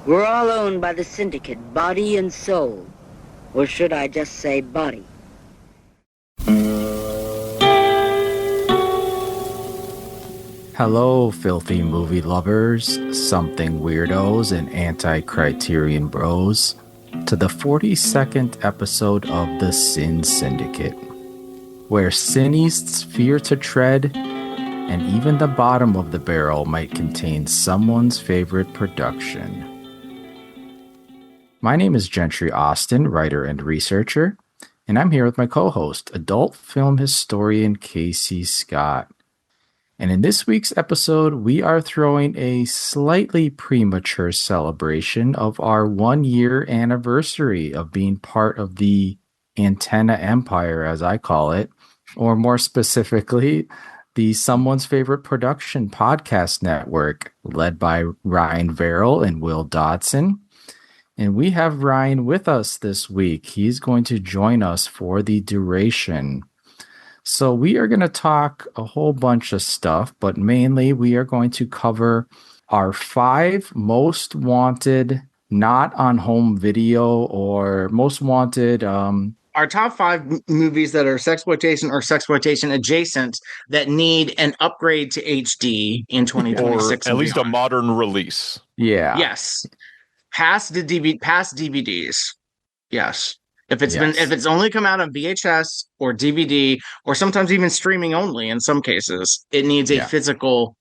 We're all owned by the syndicate, body and soul. Or should I just say body? Hello, filthy movie lovers, something weirdos, and anti-criterion bros, to the 42nd episode of The Sin Syndicate, where cinists fear to tread, and even the bottom of the barrel might contain someone's favorite production. My name is Gentry Austin, writer and researcher, and I'm here with my co-host, adult film historian Casey Scott. And in this week's episode, we are throwing a slightly premature celebration of our 1-year anniversary of being part of the Antenna Empire, as I call it, or more specifically, the Someone's Favorite Production podcast network, led by Ryan Verrill and Will Dodson. And we have Ryan with us this week. He's going to join us for the duration. So we are going to talk a whole bunch of stuff, but mainly we are going to cover our 5 most wanted, not on home video or most wanted. Our top 5 movies that are sexploitation or sexploitation adjacent that need an upgrade to HD in 2026. Or at least beyond. A modern release. Yeah. Yes. Past DVDs. Yes. If it's only come out on VHS or DVD or sometimes even streaming only in some cases, it needs a physical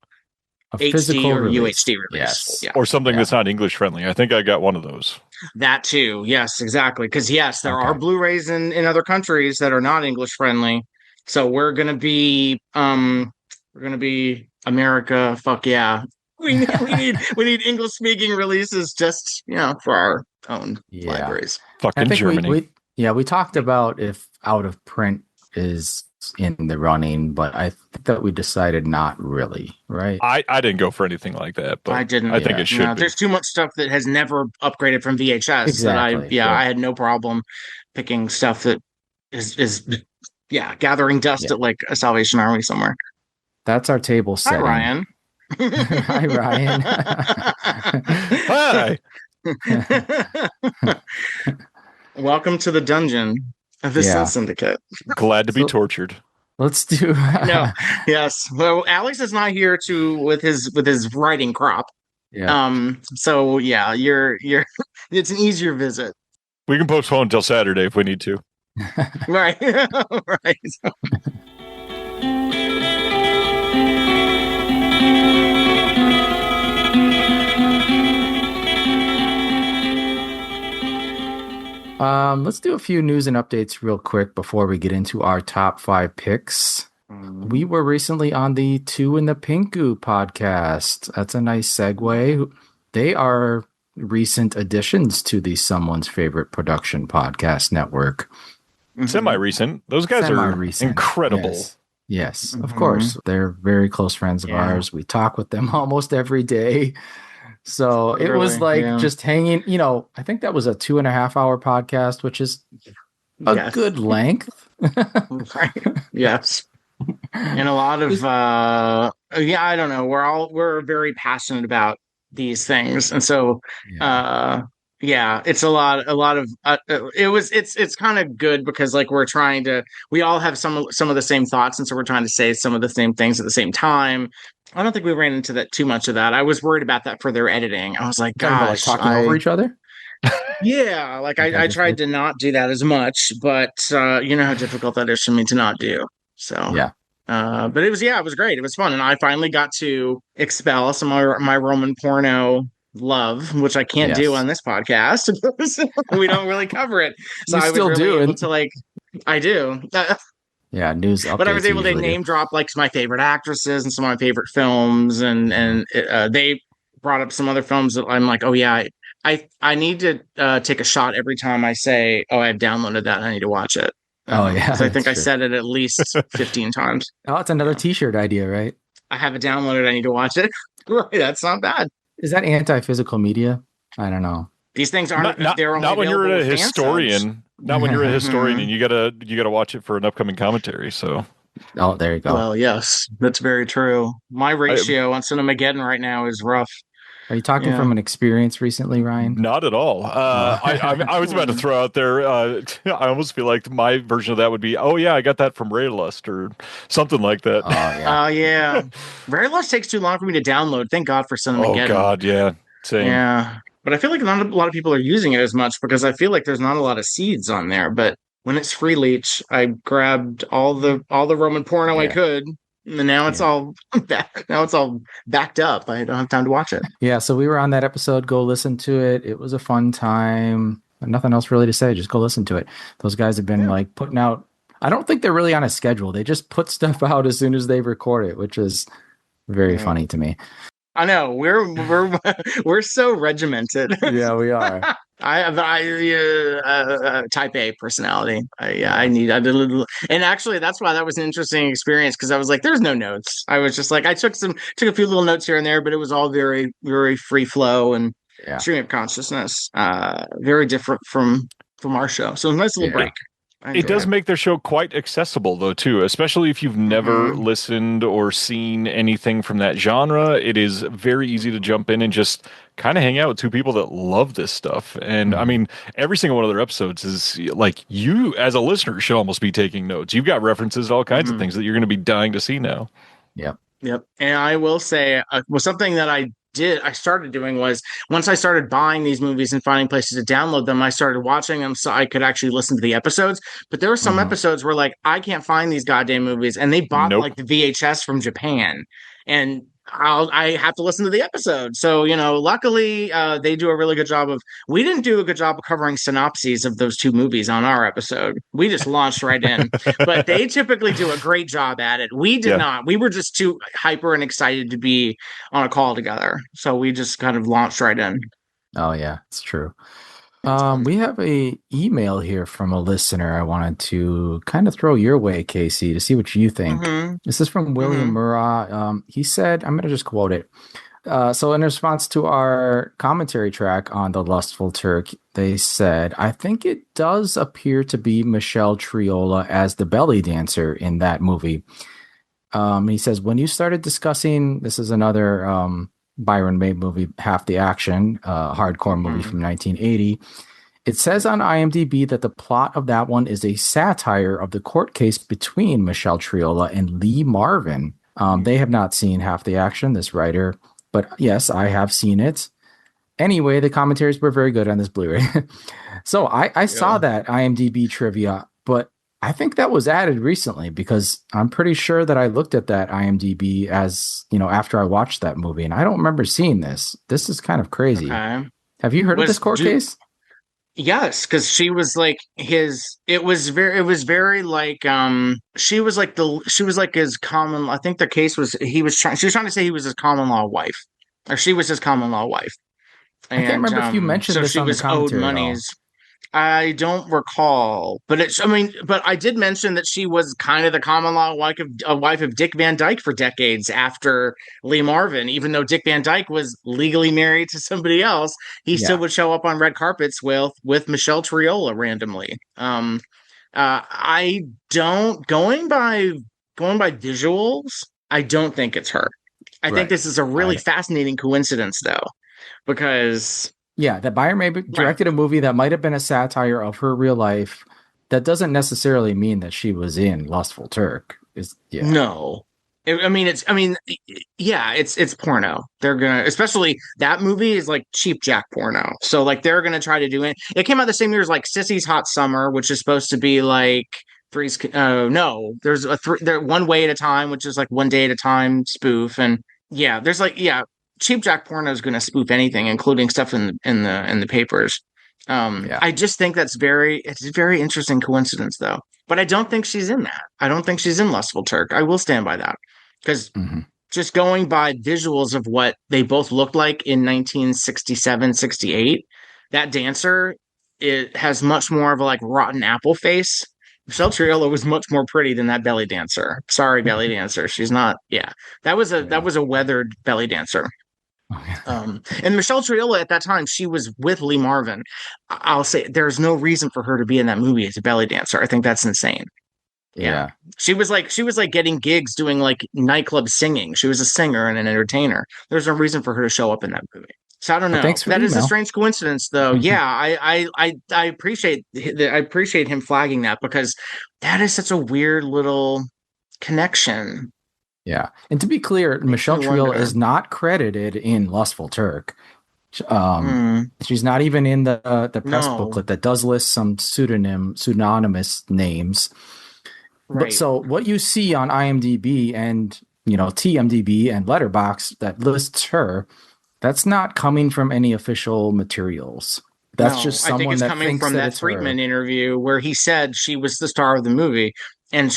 HD or release. UHD release. Yes. Yeah. Or something that's not English friendly. I think I got one of those. That too. Yes, exactly. Because there are Blu-rays in other countries that are not English friendly. So we're gonna be America. Fuck yeah. We need English speaking releases just for our own libraries. Fucking Germany. We talked about if out of print is in the running, but I think that we decided not really, right? I didn't go for anything like that, but I didn't. I think it should be. There's too much stuff that has never upgraded from VHS. Exactly. I had no problem picking stuff that is gathering dust at like a Salvation Army somewhere. That's our table setting. Hi, Ryan. Hi, Ryan. Hi. Welcome to the dungeon of the Sin Syndicate. Glad to be tortured. Let's do. Yes. Well, Alex is not here with his writing crop. Yeah. So you're. It's an easier visit. We can postpone until Saturday if we need to. Right. Right. Let's do a few news and updates real quick before we get into our top 5 picks. We were recently on the Two in the Pinku podcast. That's a nice segue. They are recent additions to the Someone's Favorite Production podcast network. Semi-recent. Those guys are incredible. Yes, of course. They're very close friends of ours. We talk with them almost every day. So it was just hanging, I think that was a 2.5-hour podcast, which is a good length. Right. Yes. And a lot of, I don't know. We're very passionate about these things. And so, it's a lot of, it's kind of good because we all have some of the same thoughts. And so we're trying to say some of the same things at the same time. I don't think we ran into too much of that. I was worried about that for their editing. I was like, gosh, talking over each other. Yeah. I tried to not do that as much, but you know how difficult that is for me to not do. So, but it was great. It was fun. And I finally got to expel some of my Roman porno love, which I can't do on this podcast. We don't really cover it. So I was really able to I do. News updates. But I was able to name drop my favorite actresses and some of my favorite films, and they brought up some other films that I'm like, oh yeah, I need to take a shot every time I say, oh, I've downloaded that and I need to watch it. Because I think I said it at least 15 times. Oh, it's another T-shirt idea, right? I have it downloaded. I need to watch it. Right, that's not bad. Is that anti-physical media? I don't know. These things aren't. Not when you're a historian. Not when you're a historian, and you gotta watch it for an upcoming commentary. So. Oh, there you go. Well, yes, that's very true. My ratio on Cinemageddon right now is rough. Are you talking from an experience recently, Ryan? Not at all. I was about to throw out there. I almost feel like my version of that would be, oh yeah, I got that from Raylust or something like that. Oh yeah. Yeah. Verrill takes too long for me to download. Thank God for Cinemageddon. Oh God, yeah, same. Yeah, but I feel like not a lot of people are using it as much because I feel like there's not a lot of seeds on there. But when it's free leech, I grabbed all the Roman porno I could. And now it's all back. Now it's all backed up. I don't have time to watch it. Yeah, so we were on that episode. Go listen to it. It was a fun time. Nothing else really to say. Just go listen to it. Those guys have been like putting out. I don't think they're really on a schedule. They just put stuff out as soon as they record it, which is very funny to me. I know we're so regimented. Yeah, we are. I have type A personality. I did a little, and actually that's why that was an interesting experience because I was like, there's no notes. I was just like, I took a few little notes here and there, but it was all very, very free flow and stream of consciousness. Very different from our show. So a nice little break. It does make their show quite accessible, though, too, especially if you've never listened or seen anything from that genre. It is very easy to jump in and just kind of hang out with two people that love this stuff. And I mean, every single one of their episodes is like you, as a listener, should almost be taking notes. You've got references to all kinds of things that you're going to be dying to see now. Yep. And I will say, something that I started doing was once I started buying these movies and finding places to download them, I started watching them so I could actually listen to the episodes. But there were some episodes where like, I can't find these goddamn movies and they bought like the VHS from Japan and I have to listen to the episode. So, luckily they do a really good job we didn't do a good job of covering synopses of those two movies on our episode. We just launched right in, but they typically do a great job at it. We did not. We were just too hyper and excited to be on a call together. So we just kind of launched right in. Oh yeah, it's true. We have a email here from a listener I wanted to kind of throw your way, Casey, to see what you think. This is from William Murrah. He said, I'm going to just quote it. So in response to our commentary track on The Lustful Turk, they said, I think it does appear to be Michelle Triola as the belly dancer in that movie. He says, when you started discussing, this is another Byron made movie, Half the Action, hardcore movie from 1980. It says on IMDb that the plot of that one is a satire of the court case between Michelle Triola and Lee Marvin. They have not seen Half the Action, this writer, but yes, I have seen it. Anyway, the commentaries were very good on this Blu-ray. So I saw that IMDb trivia, but I think that was added recently because I'm pretty sure that I looked at that IMDb as, after I watched that movie, and I don't remember seeing this. This is kind of crazy. Okay. Have you heard of this court case? Yes, because she was like it was very like she was like his common. I think the case was she was trying to say he was his common law wife, or she was his common law wife. And, I can't remember if you mentioned this on the commentary. Owed monies. I don't recall, but I did mention that she was kind of the common law wife of Dick Van Dyke for decades after Lee Marvin. Even though Dick Van Dyke was legally married to somebody else, he still would show up on red carpets with Michelle Triola randomly. I don't going by visuals. I don't think it's her. I think this is a really fascinating coincidence, though, because. Yeah, that Byron maybe directed a movie that might have been a satire of her real life. That doesn't necessarily mean that she was in Lustful Turk. No, it's porno. They're gonna, especially that movie is like cheap jack porno. So like they're gonna try to do it. It came out the same year as like Sissy's Hot Summer, which is supposed to be like there's One Way at a Time, which is like One Day at a Time spoof, and there's cheap jack porno is going to spoof anything, including stuff in the papers. I just think it's a very interesting coincidence, though. But I don't think she's in that. I don't think she's in Lustful Turk. I will stand by that because just going by visuals of what they both looked like in 1967, 68, that dancer, it has much more of a like rotten apple face. Michelle Triola was much more pretty than that belly dancer. Sorry, belly dancer. She's not. Yeah, that was a weathered belly dancer. And Michelle Triola at that time, she was with Lee Marvin. I'll say there's no reason for her to be in that movie as a belly dancer. I think that's insane. Yeah. She was like getting gigs doing like nightclub singing. She was a singer and an entertainer. There's no reason for her to show up in that movie. So I don't But know. thanks for That the is a email. strange coincidence, though. Yeah, I appreciate him flagging that, because that is such a weird little connection. Yeah. And to be clear, Michelle Triola is not credited in Lustful Turk. She's not even in the press booklet that does list some pseudonymous names. Right. But so what you see on IMDb and TMDB and Letterboxd that lists her, that's not coming from any official materials. That's just someone I think it's that coming thinks from that Friedman interview where he said she was the star of the movie, and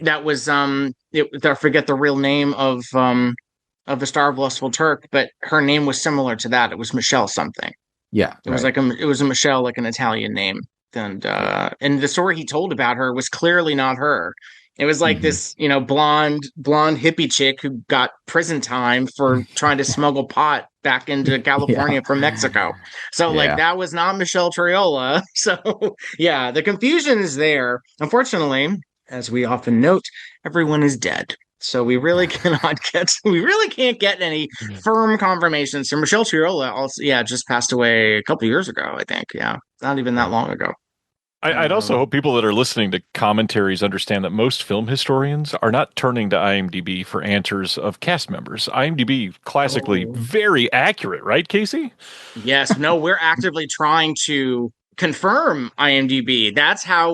that was I forget the real name of the star of Lustful Turk, but her name was similar to that. It was Michelle something. Yeah, it was like it was a Michelle, like an Italian name, and the story he told about her was clearly not her. It was like this, blonde hippie chick who got prison time for trying to smuggle pot back into California from Mexico. So like that was not Michelle Triola. So yeah, the confusion is there. Unfortunately, as we often note, everyone is dead. So we really can't get any firm confirmations. So Michelle Triola also, just passed away a couple years ago, I think. Yeah, not even that long ago. I'd also hope people that are listening to commentaries understand that most film historians are not turning to IMDb for answers of cast members. IMDb, classically very accurate, right, Casey? Yes. No, we're actively trying to confirm IMDb. That's how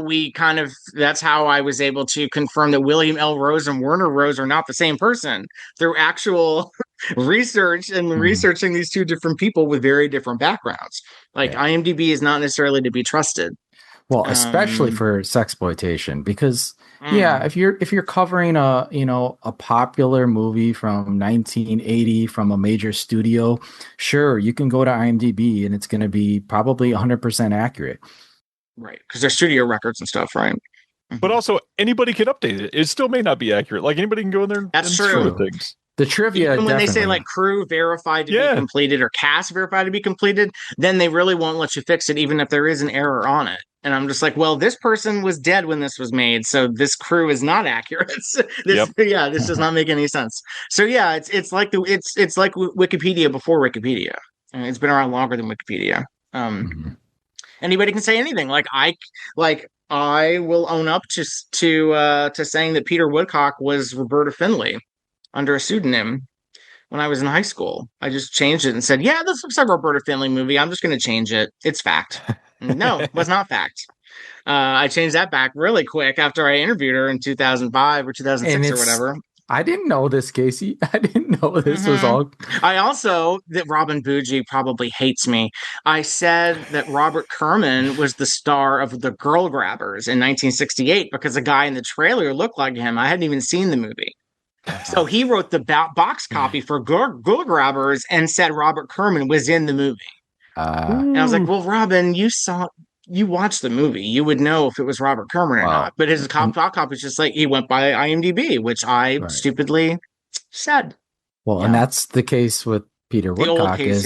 I was able to confirm that William L. Rose and Werner Rose are not the same person through actual research and researching these two different people with very different backgrounds. Like IMDb is not necessarily to be trusted. Well, especially for sexploitation, because if you're covering a popular movie from 1980 from a major studio, sure, you can go to IMDb and it's going to be probably 100% accurate. Right, because they're studio records and stuff, right? But also anybody can update it. It still may not be accurate. Like anybody can go in there and true things. The trivia, even when they say like crew verified to be completed or cast verified to be completed, then they really won't let you fix it, even if there is an error on it. And I'm just like, well, this person was dead when this was made, so this crew is not accurate. This does not make any sense. So yeah, it's like Wikipedia before Wikipedia. It's been around longer than Wikipedia. Anybody can say anything. Like I will own up to saying that Peter Woodcock was Roberta Findlay under a pseudonym when I was in high school. I just changed it and said, yeah, this looks like a Roberta Findlay movie. I'm just going to change it. It's fact. No, it was not fact. I changed that back really quick after I interviewed her in 2005 or 2006 or whatever. I didn't know this, Casey. I didn't know this was all. I also, that Robin Bougie probably hates me. I said that Robert Kerman was the star of The Girl Grabbers in 1968 because a guy in the trailer looked like him. I hadn't even seen the movie. So he wrote the box copy for Girl Grabbers and said Robert Kerman was in the movie. And I was like, well, Robin, you watched the movie. You would know if it was Robert Kerman or not. But his box copy is just like, he went by IMDb, which I stupidly said. Well, and that's the case with Peter Woodcock. If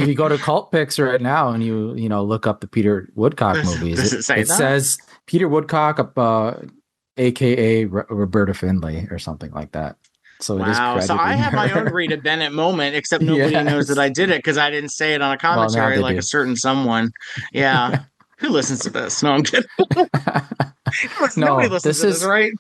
you go to Cult Picks right now and you look up the Peter Woodcock movies, it says Peter Woodcock, aka Roberta Findlay or something like that. So it is credited. So I have my own Rita Bennett moment, except nobody knows that I did it because I didn't say it on a commentary like a certain someone. Yeah. Who listens to this? No, I'm kidding. Nobody listens to this, right?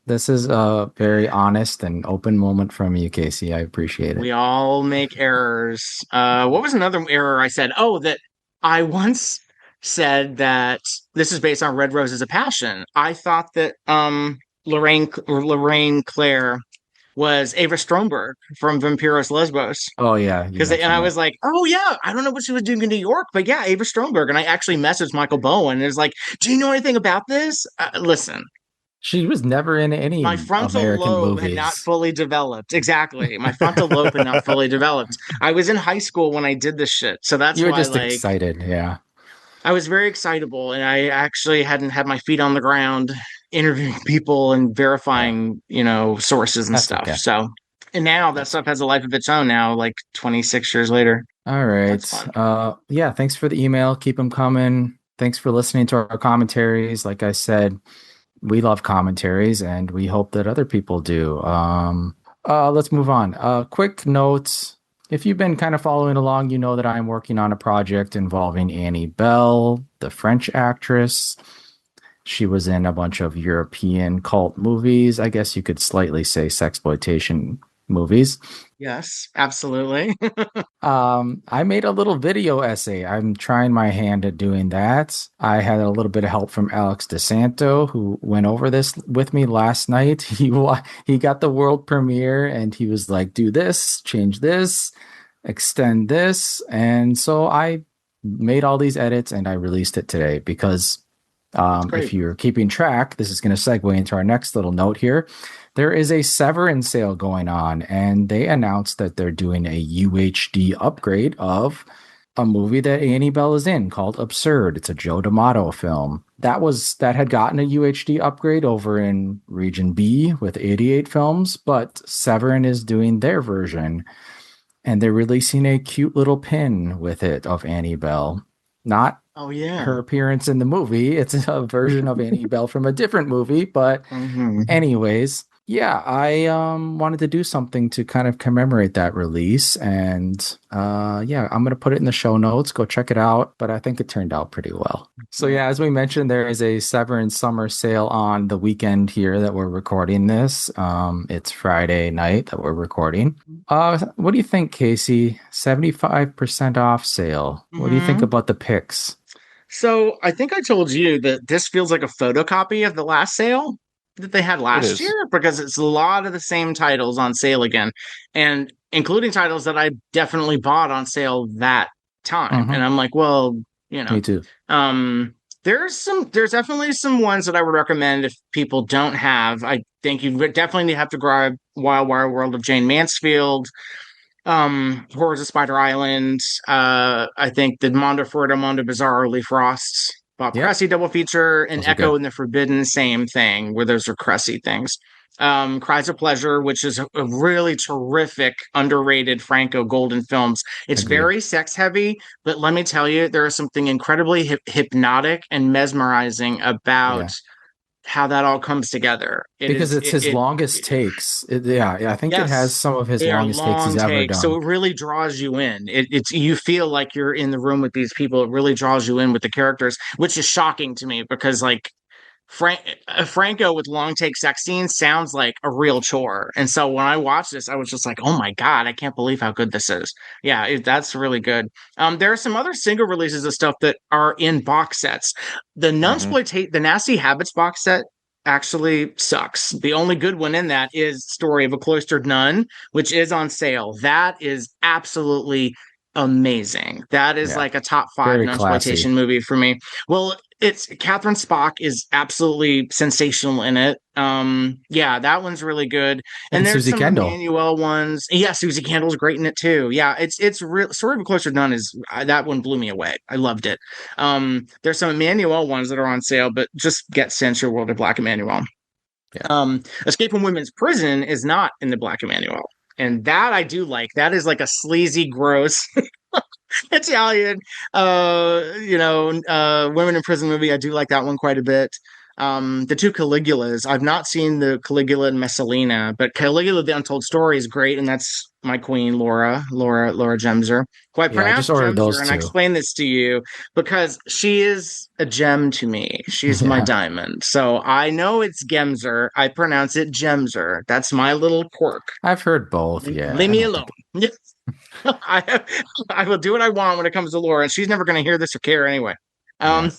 This is a very honest and open moment from you, Casey. I appreciate it. We all make errors. What was another error I said? Oh, that I once said that this is based on Red Roses of Passion. I thought that Lorraine Claire was Ava Stromberg from Vampiros Lesbos. Oh yeah, I was like, oh yeah, I don't know what she was doing in New York, but yeah, Ava Stromberg. And I actually messaged Michael Bowen and was like, do you know anything about this? Listen, she was never in any my frontal American lobe movies. had not fully developed. Exactly, my frontal lobe had not fully developed. I was in high school when I did this shit, so that's you were why, just excited. Yeah, I was very excitable, and I actually hadn't had my feet on the ground interviewing people and verifying, sources and stuff. Okay. So, and now that stuff has a life of its own now, like 26 years later. All right. Yeah. Thanks for the email. Keep them coming. Thanks for listening to our commentaries. Like I said, we love commentaries and we hope that other people do. Let's move on. Quick notes. If you've been kind of following along, you know that I'm working on a project involving Annie Bell, the French actress. She was in a bunch of European cult movies. I guess you could slightly say sexploitation movies. Yes, absolutely. I made a little video essay. I'm trying my hand at doing that. I had a little bit of help from Alex DeSanto, who went over this with me last night. He got the world premiere and he was like, do this, change this, extend this. And so I made all these edits and I released it today because if you're keeping track, this is going to segue into our next little note here. There is a Severin sale going on, and they announced that they're doing a UHD upgrade of a movie that Annie Bell is in called Absurd. It's a Joe D'Amato film. That had gotten a UHD upgrade over in Region B with 88 films, but Severin is doing their version, and they're releasing a cute little pin with it of Annie Bell. Not her appearance in the movie. It's a version of Annie Bell from a different movie, but anyways, yeah, I wanted to do something to kind of commemorate that release, and I'm going to put it in the show notes. Go check it out, but I think it turned out pretty well. So yeah, as we mentioned, there is a Severin summer sale on the weekend here that we're recording this. It's Friday night that we're recording. What do you think, Casey? 75% off sale. What do you think about the picks? So I think I told you that this feels like a photocopy of the last sale that they had last year, because it's a lot of the same titles on sale again, and including titles that I definitely bought on sale that time. And I'm like, well, me too. There's definitely some ones that I would recommend if people don't have. I think you definitely have to grab Wild Wild World of Jane Mansfield, Horrors of Spider Island. I think the Mondo Furto, Mondo Bizarro, Lee Frost's Bob Cressy double feature, and Echo and the Forbidden, same thing, where those are Cressy things. Cries of Pleasure, which is a really terrific, underrated Franco Golden films. It's very sex heavy, but let me tell you, there is something incredibly hypnotic and mesmerizing about how that all comes together. It's his longest takes. I think it has some of his longest takes he's ever done. So it really draws you in. It's you feel like you're in the room with these people. It really draws you in with the characters, which is shocking to me because like Franco with long take sex scenes sounds like a real chore. And so when I watched this, I was just like, oh my God, I can't believe how good this is. Yeah, that's really good. There are some other single releases of stuff that are in box sets. The the Nasty Habits box set actually sucks. The only good one in that is Story of a Cloistered Nun, which is on sale. That is absolutely amazing. That is like a top 5 nunsploitation movie for me. Well, it's Catherine Spock is absolutely sensational in it. That one's really good. And there's some Emmanuel ones. Yeah, Susie Kendall's great in it too. Yeah, it's real. Story of a Cloistered Nun is that one blew me away. I loved it. There's some Emmanuel ones that are on sale, but just get Sense Your World of Black Emmanuel. Escape from Women's Prison is not in the Black Emmanuel. And that I do like. That is like a sleazy, gross Italian, women in prison movie. I do like that one quite a bit. The two Caligulas. I've not seen the Caligula and Messalina, but Caligula: The Untold Story is great, and that's my queen, Laura Gemser. Who I pronounced Gemser, and I explain this to you because she is a gem to me. She's my diamond. So I know it's Gemser. I pronounce it Gemser. That's my little quirk. I've heard both. Leave me alone. I will do what I want when it comes to Laura, and she's never going to hear this or care anyway. And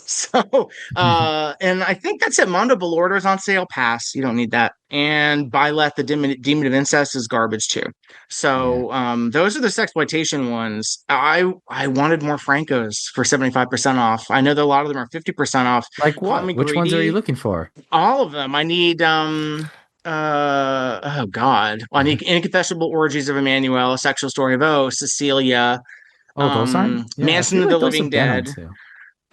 I think that's it. Mondo Belordo is on sale. Pass. You don't need that. And Byleth, the Demon of Incest, is garbage too. So those are the sexploitation ones. I wanted more Francos for 75% off. I know that a lot of them are 50% off. Like what? Which ones are you looking for? All of them. I need oh God. I need Inconfessable Orgies of Emmanuel, A Sexual Story of O, Cecilia. Those aren't? Mansion of the Living Dead.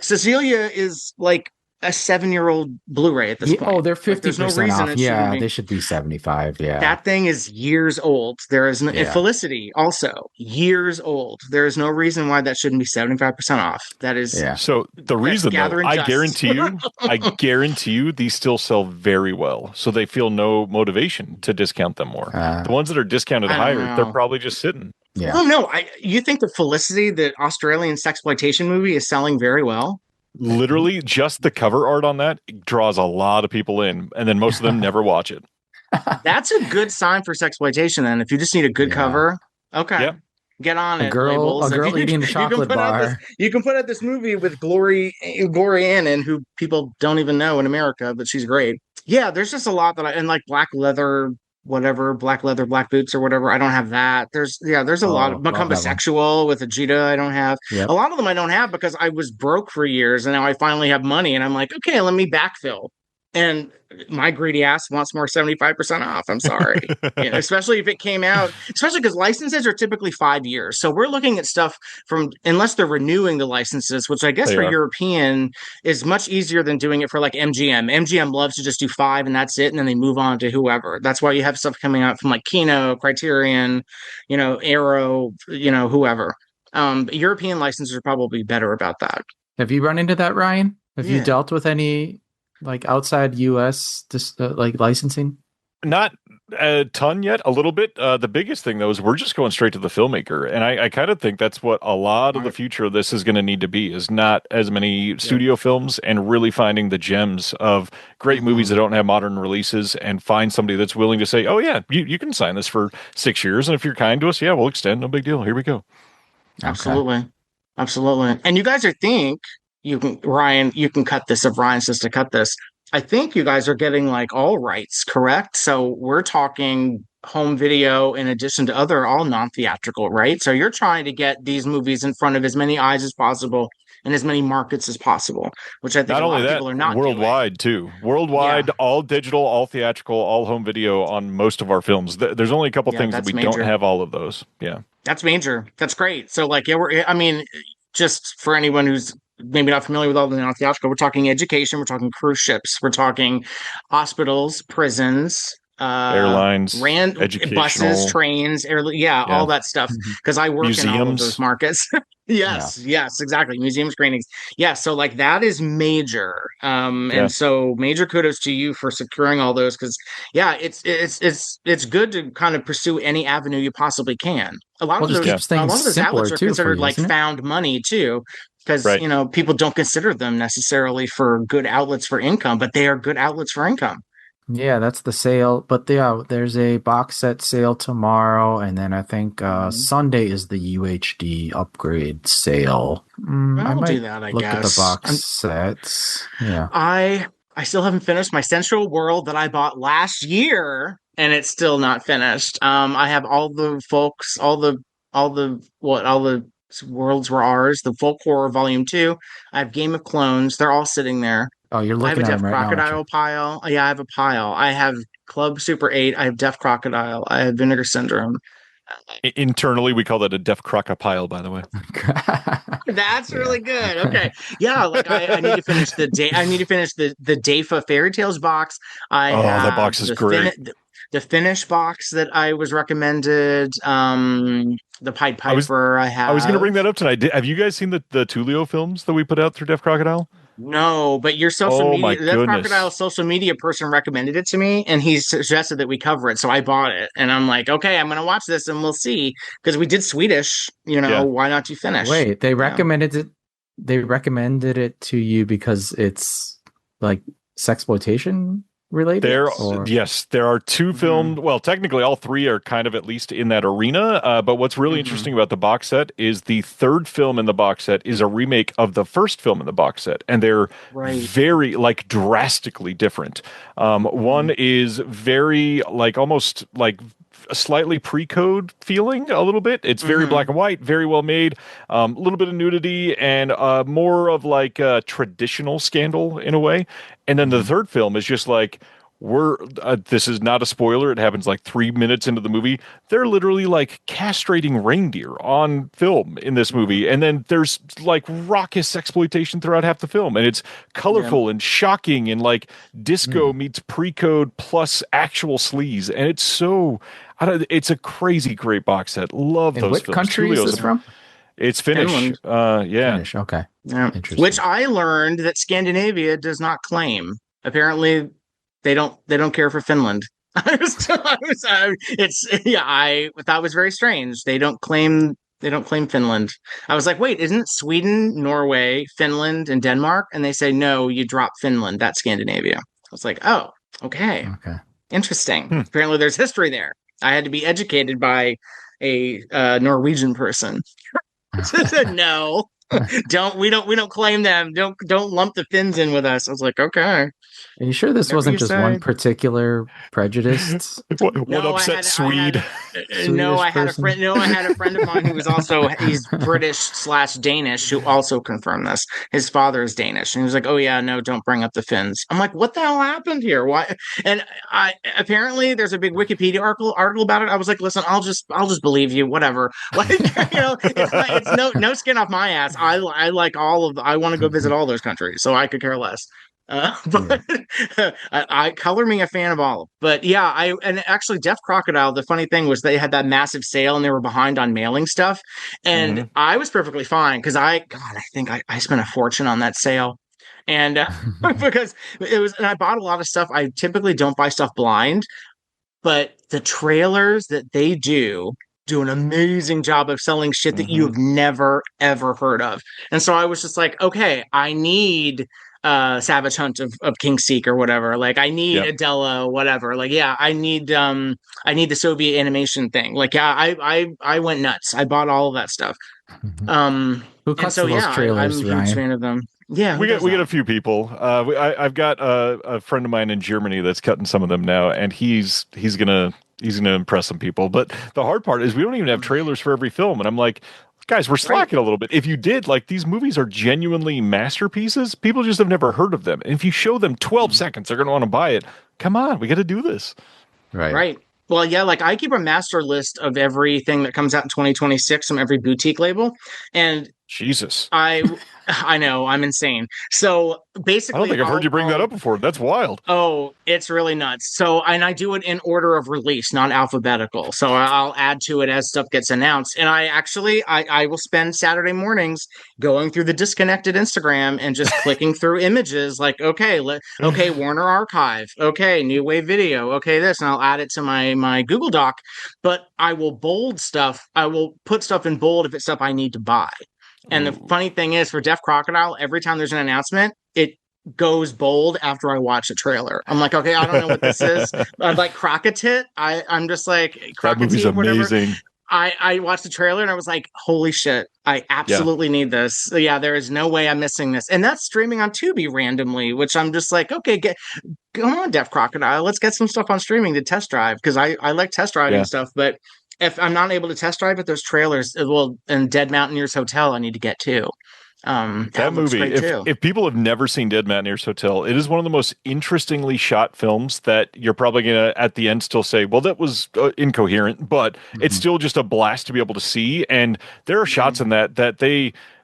Cecilia is like a 7-year-old Blu-ray at this point. Oh, they're 50% there's no reason off. it shouldn't Yeah, be. they should be 75. Yeah. That thing is years old. There is no, and Felicity also years old. There is no reason why that shouldn't be 75% off. That is So the reason, though, I guarantee you, these still sell very well. So they feel no motivation to discount them more. The ones that are discounted higher, they're probably just sitting. Yeah. Oh no! You think the Felicity, the Australian sexploitation movie, is selling very well? Literally, just the cover art on that draws a lot of people in, and then most of them never watch it. That's a good sign for sexploitation. Then, if you just need a good cover, okay, get on it. A girl eating a chocolate bar. You can put out this movie with Glory Ann in, who people don't even know in America, but she's great. Yeah, there's just a lot that and like black leather, black boots or whatever. I don't have that. There's a lot of Become Bisexual with Ajita. I don't have a lot of them. I don't have because I was broke for years, and now I finally have money, and I'm like, okay, let me backfill. And my greedy ass wants more 75% off. I'm sorry. Especially if it came out, especially because licenses are typically 5 years. So we're looking at stuff from, unless they're renewing the licenses, which I guess European is much easier than doing it for like MGM. MGM loves to just do 5 and that's it. And then they move on to whoever. That's why you have stuff coming out from like Kino, Criterion, Arrow, whoever. European licenses are probably better about that. Have you run into that, Ryan? Have you dealt with any like outside US like licensing? Not a ton yet, a little bit. The biggest thing though is we're just going straight to the filmmaker, and I kind of think that's what a lot of the future of this is going to need to be, is not as many studio films and really finding the gems of great movies that don't have modern releases, and find somebody that's willing to say, oh yeah, you can sign this for 6 years, and if you're kind to us, we'll extend, no big deal, here we go. Absolutely. And you guys Ryan, you can cut this if Ryan says to cut this. I think you guys are getting like all rights, correct? So we're talking home video in addition to other all non-theatrical, right? So you're trying to get these movies in front of as many eyes as possible in as many markets as possible, which I think a lot of people are not worldwide doing. too. Worldwide, all digital, all theatrical, all home video on most of our films. There's only a couple things that we don't have all of those. Yeah, that's major. That's great. So like, just for anyone who's maybe not familiar with all the non-theatrical, we're talking education, we're talking cruise ships, we're talking hospitals, prisons, airlines, buses, trains, all that stuff. Because I work in all of those markets. Yes, exactly. Museum screenings. Yeah, so like that is major. And so major kudos to you for securing all those, because it's good to kind of pursue any avenue you possibly can. A lot of those outlets are considered like found money too. Because people don't consider them necessarily for good outlets for income, but they are good outlets for income. Yeah, that's the sale. But there's a box set sale tomorrow, and then I think Sunday is the UHD upgrade sale. I'll do that. I look guess. At the box sets. Yeah, I still haven't finished my Central World that I bought last year, and it's still not finished. I have all the Worlds Were Ours, the Folk Horror Volume 2. I have Game of Clones. They're all sitting there. Oh, you're looking at them right now. I have a Deaf Crocodile pile. Yeah, I have a pile. I have Club Super 8. I have Deaf Crocodile. I have Vinegar Syndrome. Internally, we call that a Deaf Crocopile, by the way. That's really good. Okay. Yeah, like I need to finish the DAFA Fairy Tales box. That box is great. The Finnish box that I was recommended. The Pied Piper I was going to bring that up tonight. Have you guys seen the Tulio films that we put out through Deaf Crocodile? No, but your social media, Deaf Crocodile social media person recommended it to me, and he suggested that we cover it. So I bought it, and I'm like, okay, I'm going to watch this, and we'll see, because we did Swedish. Why not you finish? Wait, they recommended it. They recommended it to you because it's like sexploitation related? There are two filmed. Well, technically, all three are kind of at least in that arena. But what's really interesting about the box set is the third film in the box set is a remake of the first film in the box set, and they're very drastically different. One is very almost like a slightly pre-code feeling a little bit. It's very black and white, very well made, a little bit of nudity, and more of like a traditional Scandal in a way. And then the third film is just like, this is not a spoiler. It happens like 3 minutes into the movie. They're literally like castrating reindeer on film in this movie. And then there's like raucous exploitation throughout half the film. And it's colorful and shocking and like disco meets pre-code plus actual sleaze. And it's so, it's a crazy great box set. Love those what films. Country is this from? It's Finnish. Yeah. Finnish. Okay. Yeah. Interesting. Which I learned that Scandinavia does not claim. Apparently, they don't care for Finland. I thought it was very strange. They don't claim Finland. I was like, wait, isn't it Sweden, Norway, Finland, and Denmark? And they say no, you drop Finland. That's Scandinavia. I was like, oh, okay. Interesting. Apparently, there's history there. I had to be educated by a Norwegian person. Said no. We don't claim them. Don't lump the Finns in with us. I was like, okay. Are you sure this wasn't just one particular prejudice? One upset Swede. I had a friend. No, I had a friend of mine who was also he's British/Danish who also confirmed this. His father is Danish, and he was like, "Oh yeah, no, don't bring up the Finns." I'm like, "What the hell happened here? Why?" And apparently there's a big Wikipedia article about it. I was like, "Listen, I'll just believe you, whatever." Like, it's no skin off my ass. I like I want to go visit all those countries, so I could care less. But I color me a fan of all. But yeah, and actually Deaf Crocodile, the funny thing was they had that massive sale and they were behind on mailing stuff. And I was perfectly fine because I think I spent a fortune on that sale. And because and I bought a lot of stuff. I typically don't buy stuff blind, but the trailers that they do an amazing job of selling shit that you've never ever heard of. And so I was just like, okay, I need Savage Hunt of Kingseek or whatever. Like I need Adela, whatever. Like, yeah, I need the Soviet animation thing. Like, yeah, I went nuts. I bought all of that stuff. Who cuts those trailers, I'm a huge fan of them. Yeah, we get a few people. I've got a friend of mine in Germany that's cutting some of them now, and he's gonna impress some people. But the hard part is we don't even have trailers for every film, and I'm like, guys, we're slacking a little bit. If you did, like, these movies are genuinely masterpieces. People just have never heard of them. And if you show them 12 seconds, they're going to want to buy it. Come on, we got to do this. Right. Well, yeah, like I keep a master list of everything that comes out in 2026 from every boutique label. And Jesus. I know, I'm insane. So basically, I don't think I've heard you bring that up before. That's wild. Oh, it's really nuts. So, and I do it in order of release, not alphabetical. So I'll add to it as stuff gets announced. And I will spend Saturday mornings going through the disconnected Instagram and just clicking through images like, okay, Warner Archive. Okay, New Wave Video. Okay, this. And I'll add it to my Google Doc. But I will bold stuff. I will put stuff in bold if it's stuff I need to buy. And the funny thing is, for Deaf Crocodile, every time there's an announcement, it goes bold after I watch a trailer. I'm like, okay, I don't know what this is. I'm like Crocotit. I'm just like Crocotit. That movie's amazing. I watched the trailer and I was like, holy shit, I absolutely need this. Yeah, there is no way I'm missing this. And that's streaming on Tubi randomly, which I'm just like, okay, come on, Deaf Crocodile. Let's get some stuff on streaming to test drive because I like test driving stuff, but if I'm not able to test drive it, those trailers, and Dead Mountaineers Hotel, I need to get too. That movie, if people have never seen Dead Mountaineers Hotel, it is one of the most interestingly shot films that you're probably going to, at the end, still say, well, that was incoherent, but it's still just a blast to be able to see. And there are shots in that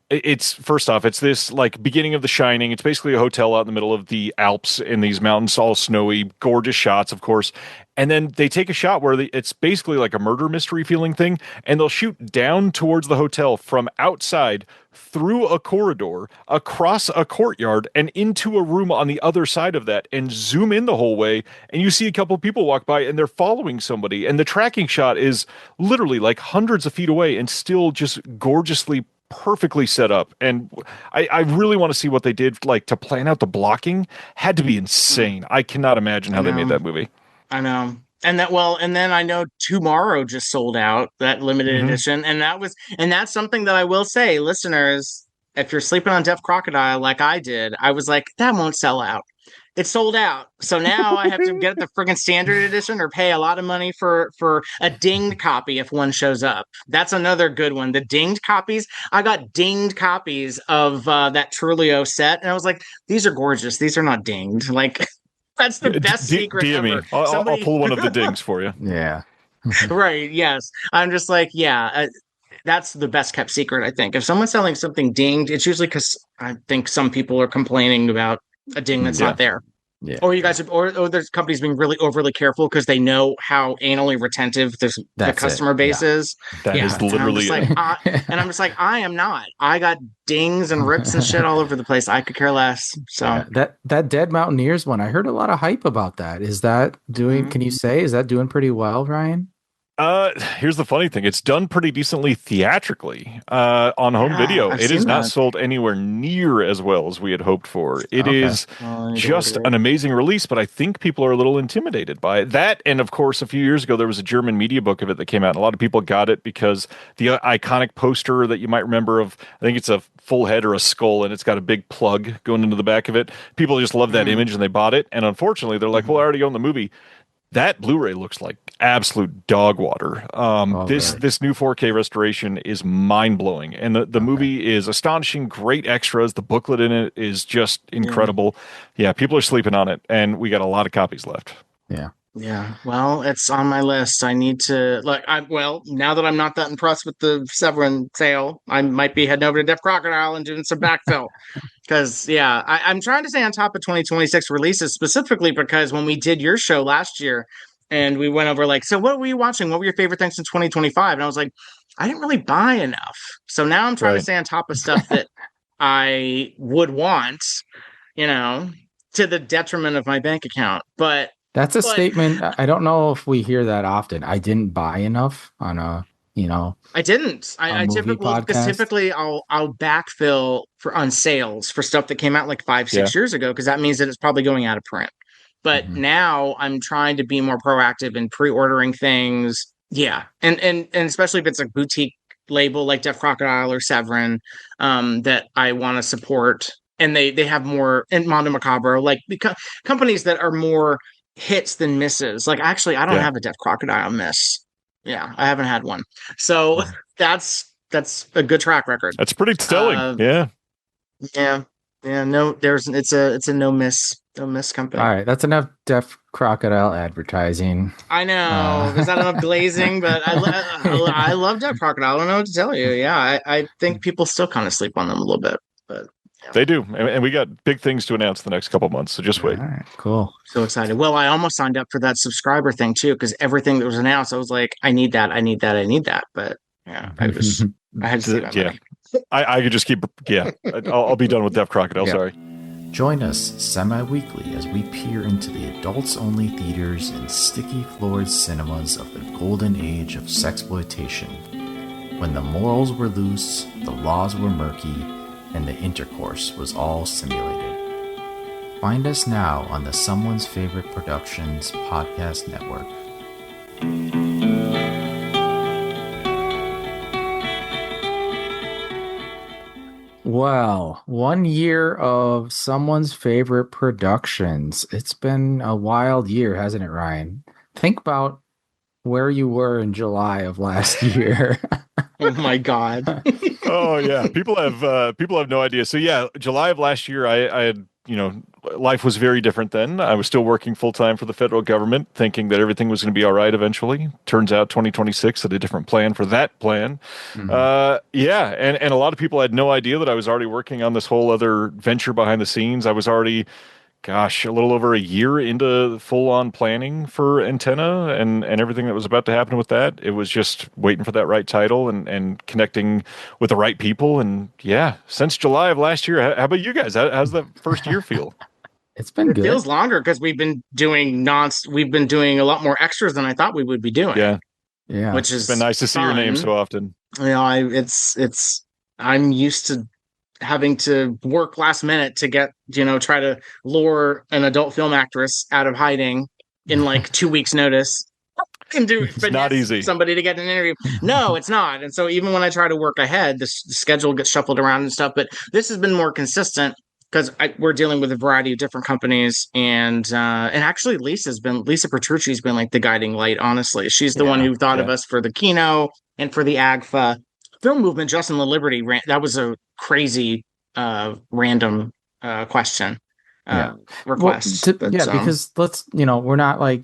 it's first off, it's this like beginning of The Shining. It's basically a hotel out in the middle of the Alps in these mountains, all snowy, gorgeous shots, of course. And then they take a shot where it's basically like a murder mystery feeling thing. And they'll shoot down towards the hotel from outside through a corridor, across a courtyard, and into a room on the other side of that, and zoom in the whole way. And you see a couple of people walk by and they're following somebody. And the tracking shot is literally like hundreds of feet away and still just gorgeously perfectly set up. And I really want to see what they did, like, to plan out the blocking. Had to be insane. I cannot imagine how they made that movie. I know. And then I know Tomorrow just sold out, that limited edition. And that's something that I will say, listeners, if you're sleeping on Deaf Crocodile like I did, I was like, that won't sell out. It's sold out. So now I have to get the friggin' standard edition or pay a lot of money for a dinged copy if one shows up. That's another good one. The dinged copies. I got dinged copies of that Trulio set. And I was like, these are gorgeous. These are not dinged. Like, That's the best secret DM ever. me. I'll pull one of the dings for you. Yeah. Right. Yes. I'm just like, that's the best kept secret, I think. If someone's selling something dinged, it's usually because I think some people are complaining about a ding that's not there. Yeah. Or you guys, or there's companies being really overly careful because they know how anally retentive the customer base is. That is literally and I'm just like, I am not. I got dings and rips and shit all over the place. I could care less. So that Dead Mountaineers one, I heard a lot of hype about that. Is that doing? Can you say is that doing pretty well, Ryan? Here's the funny thing. It's done pretty decently theatrically on home video. It is not sold anywhere near as well as we had hoped for. It is just an amazing release, but I think people are a little intimidated by it. That, and of course, a few years ago, there was a German media book of it that came out, and a lot of people got it because the iconic poster that you might remember of, I think it's a full head or a skull, and it's got a big plug going into the back of it. People just love that image, and they bought it. And unfortunately, they're like, well, I already own the movie. That Blu-ray looks like absolute dog water. This new 4K restoration is mind-blowing, and the movie is astonishing. Great extras. The booklet in it is just incredible. Yeah, people are sleeping on it, and we got a lot of copies left. Yeah. Well, it's on my list. I need to now that I'm not that impressed with the Severin sale, I might be heading over to Deaf Crocodile and doing some backfill. Because, I'm trying to stay on top of 2026 releases, specifically because when we did your show last year and we went over so what were you watching? What were your favorite things in 2025? And I was like, I didn't really buy enough. So now I'm trying to stay on top of stuff that I would want, to the detriment of my bank account. But that's a statement. I don't know if we hear that often. I didn't buy enough on a, I didn't. I typically I'll backfill on sales for stuff that came out 5-6 years ago, because that means that it's probably going out of print. But now I'm trying to be more proactive in pre-ordering things. Yeah. And especially if it's a boutique label like Deaf Crocodile or Severin, that I want to support. And they have more, and Mondo Macabro, companies that are more hits than misses. Actually, I don't have a Deaf Crocodile miss. Yeah, I haven't had one. So that's a good track record. That's pretty telling. Yeah. No, it's a no miss company. All right, that's enough Deaf Crocodile advertising. I know. Is that enough glazing? But I love Deaf Crocodile. I don't know what to tell you. Yeah, I think people still kind of sleep on them a little bit, but. They do, and we got big things to announce the next couple of months, so just wait. All right, cool. So excited. Well, I almost signed up for that subscriber thing too, because everything that was announced, I was like, I need that. But I had to save my money. I could just keep. I'll be done with Deaf Crocodile. Sorry. Join us semi-weekly as we peer into the adults-only theaters and sticky-floored cinemas of the golden age of sexploitation, when the morals were loose, the laws were murky, and the intercourse was all simulated. Find us now on the Someone's Favorite Productions podcast network. Well, 1 year of Someone's Favorite Productions. It's been a wild year, hasn't it, Ryan? Think about where you were in July of last year. Oh my God. Oh yeah. People have no idea. So yeah, July of last year, I had, life was very different then. I was still working full time for the federal government, thinking that everything was going to be all right eventually. Turns out 2026 had a different plan for that plan. And a lot of people had no idea that I was already working on this whole other venture behind the scenes. I was already, a little over a year into full-on planning for Antenna and everything that was about to happen with that. It was just waiting for that right title and connecting with the right people. And since July of last year, how about you guys? How's that first year feel? It's been good. It feels longer because we've been doing a lot more extras than I thought we would be doing. Yeah. Which is been nice to see your name so often. I'm used to having to work last minute to get, try to lure an adult film actress out of hiding in 2 weeks notice and it's not easy. Somebody to get an interview. No, it's not. And so even when I try to work ahead, the schedule gets shuffled around and stuff, but this has been more consistent because we're dealing with a variety of different companies. And actually Lisa Petrucci's been the guiding light. Honestly, she's the one who thought of us for the Kino and for the AGFA film movement. Justin the Liberty that was a crazy random question, requests. Because we're not like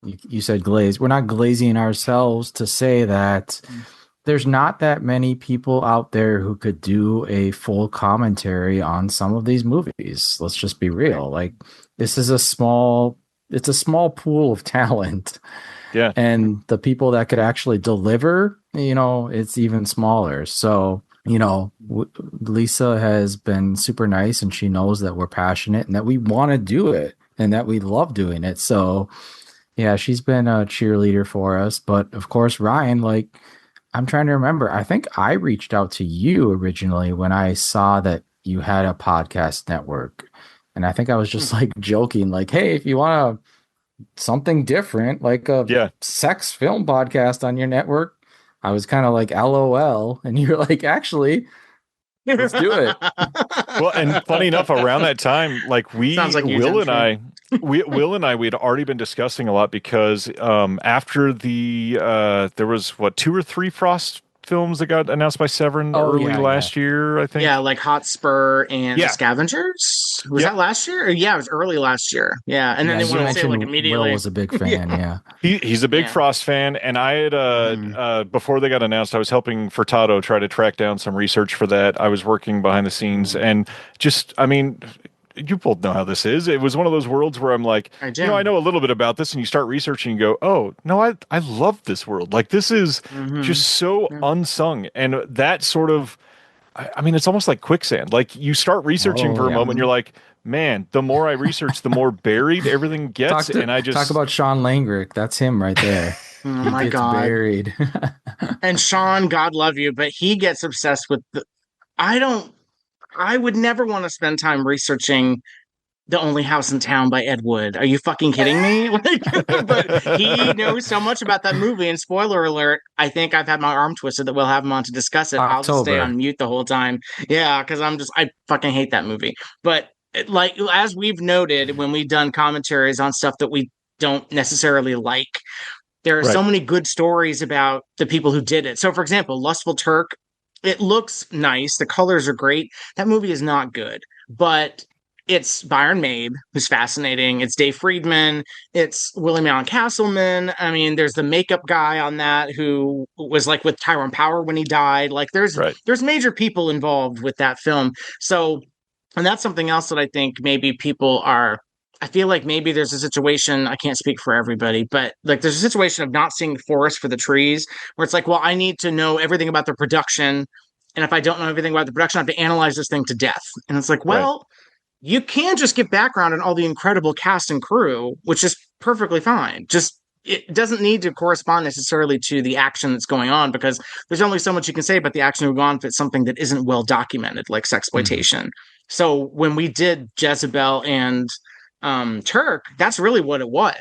you said glaze. We're not glazing ourselves to say that there's not that many people out there who could do a full commentary on some of these movies. Let's just be real. Like this is a small pool of talent. Yeah. And the people that could actually deliver, it's even smaller. So, Lisa has been super nice and she knows that we're passionate and that we want to do it and that we love doing it. So, yeah, she's been a cheerleader for us. But of course, Ryan, like, I'm trying to remember. I think I reached out to you originally when I saw that you had a podcast network. And I think I was just like joking, like, hey, if you want something different, like a sex film podcast on your network, I was kind of like, LOL. And you're like, actually, let's do it. Well, and funny enough, around that time, like Will and I, we had already been discussing a lot because after there was 2 or 3 Frost films that got announced by Severin early last year, I think. Yeah, like Hotspur and The Scavengers. Was that last year? Yeah, it was early last year. Yeah, and then they wanted to say like immediately. Will was a big fan. He's a big Frost fan, and I had before they got announced, I was helping Furtado try to track down some research for that. I was working behind the scenes, and just, I mean, you both know how this is. It was one of those worlds where I'm like, I know a little bit about this, and you start researching and go, oh, no, I love this world. Like, this is just so unsung. And that sort of, I mean, it's almost like quicksand. Like, you start researching for a moment, you're like, man, the more I research, the more buried everything gets. Talk about Sean Langrick. That's him right there. Oh my God. Buried. And Sean, God love you, but he gets obsessed with I would never want to spend time researching The Only House in Town by Ed Wood. Are you fucking kidding me? But he knows so much about that movie. And spoiler alert, I think I've had my arm twisted that we'll have him on to discuss it. I'll just stay on mute the whole time. Yeah, because I fucking hate that movie. But like, as we've noted, when we've done commentaries on stuff that we don't necessarily like, there are so many good stories about the people who did it. So, for example, Lustful Turk, it looks nice. The colors are great. That movie is not good, but it's Byron Mabe, who's fascinating. It's Dave Friedman. It's William Allen Castleman. I mean, there's the makeup guy on that who was like with Tyrone Power when he died. Like there's major people involved with that film. So, and that's something else that I think maybe people are, I feel like maybe there's a situation, I can't speak for everybody, but like there's a situation of not seeing the forest for the trees where it's like, well, I need to know everything about the production. And if I don't know everything about the production, I have to analyze this thing to death. And it's like, well, you can just get background on all the incredible cast and crew, which is perfectly fine. Just, it doesn't need to correspond necessarily to the action that's going on because there's only so much you can say about the action going on if it's something that isn't well documented, like sexploitation. So when we did Jezebel and Turk, that's really what it was.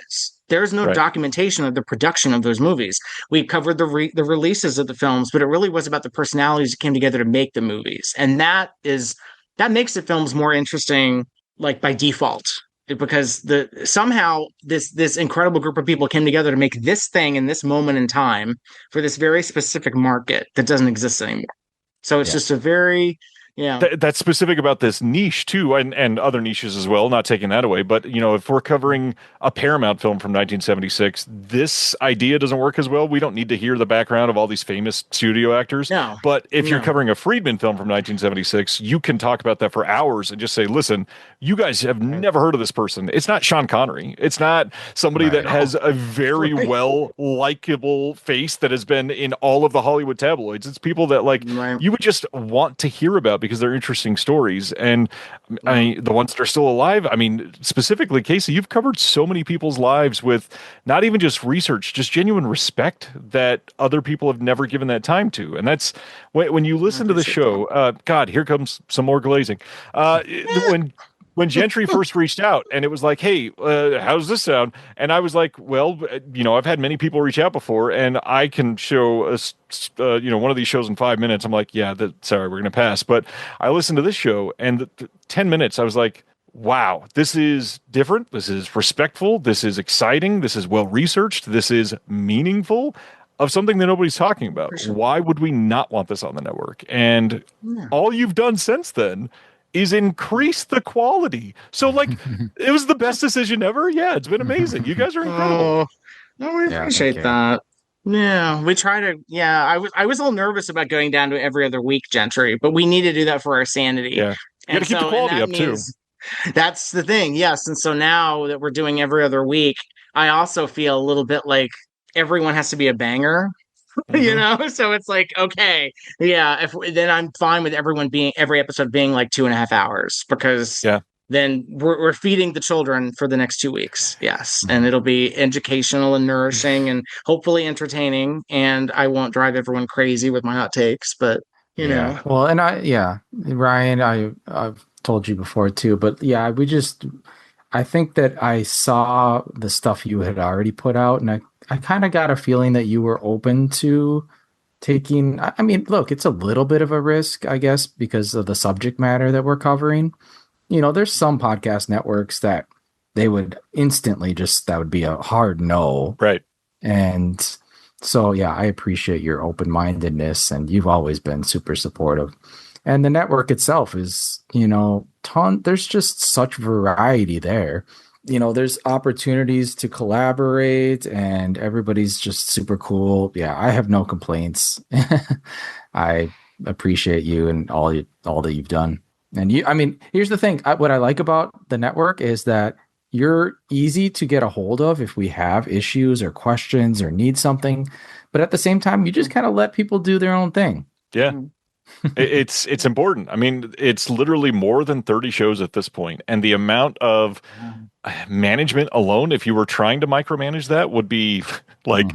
There's no documentation of the production of those movies. We covered the releases of the films, but it really was about the personalities that came together to make the movies. And that makes the films more interesting, like by default, because somehow this incredible group of people came together to make this thing in this moment in time for this very specific market that doesn't exist anymore. So it's just a very that's specific about this niche too, and other niches as well, not taking that away, but if we're covering a Paramount film from 1976, this idea doesn't work as well. We don't need to hear the background of all these famous studio actors. But if you're covering a Friedman film from 1976, you can talk about that for hours and just say, listen, you guys have never heard of this person. It's not Sean Connery. It's not somebody that has a very well likable face that has been in all of the Hollywood tabloids. It's people that you would just want to hear about because they're interesting stories. And I mean, the ones that are still alive, I mean, specifically, Casey, you've covered so many people's lives with not even just research, just genuine respect that other people have never given that time to. And that's when you listen to the show, God, here comes some more glazing. When Gentry first reached out and it was like, hey, how does this sound? And I was like, well, I've had many people reach out before and I can show us, one of these shows in 5 minutes. I'm like, sorry, we're going to pass. But I listened to this show and 10 minutes, I was like, wow, this is different. This is respectful. This is exciting. This is well-researched. This is meaningful of something that nobody's talking about. Sure. Why would we not want this on the network? And all you've done since then is increase the quality. So like, it was the best decision ever. Yeah, it's been amazing. You guys are incredible. Oh, no, we appreciate that. Yeah, we try to. Yeah, I was a little nervous about going down to every other week, Gentry, but we need to do that for our sanity. Yeah, you got to keep the quality up too. That's the thing. Yes, and so now that we're doing every other week, I also feel a little bit like everyone has to be a banger. So it's like, okay, yeah, then I'm fine with every episode being like 2.5 hours, because then we're feeding the children for the next 2 weeks. Yes. And it'll be educational and nourishing and hopefully entertaining, and I won't drive everyone crazy with my hot takes, but you know. Well, and Ryan, I've told you before too, but yeah, I think that I saw the stuff you had already put out, and I kind of got a feeling that you were open to taking. I mean, look, it's a little bit of a risk, I guess, because of the subject matter that we're covering. There's some podcast networks that they would instantly that would be a hard no. Right. And so, yeah, I appreciate your open-mindedness, and you've always been super supportive. And the network itself is, there's just such variety there. There's opportunities to collaborate, and everybody's just super cool. Yeah, I have no complaints. I appreciate you and all that you've done. And here's the thing. What I like about the network is that you're easy to get a hold of if we have issues or questions or need something. But at the same time, you just kind of let people do their own thing. Yeah. It's important. I mean, it's literally more than 30 shows at this point, and the amount of management alone, if you were trying to micromanage that, would be like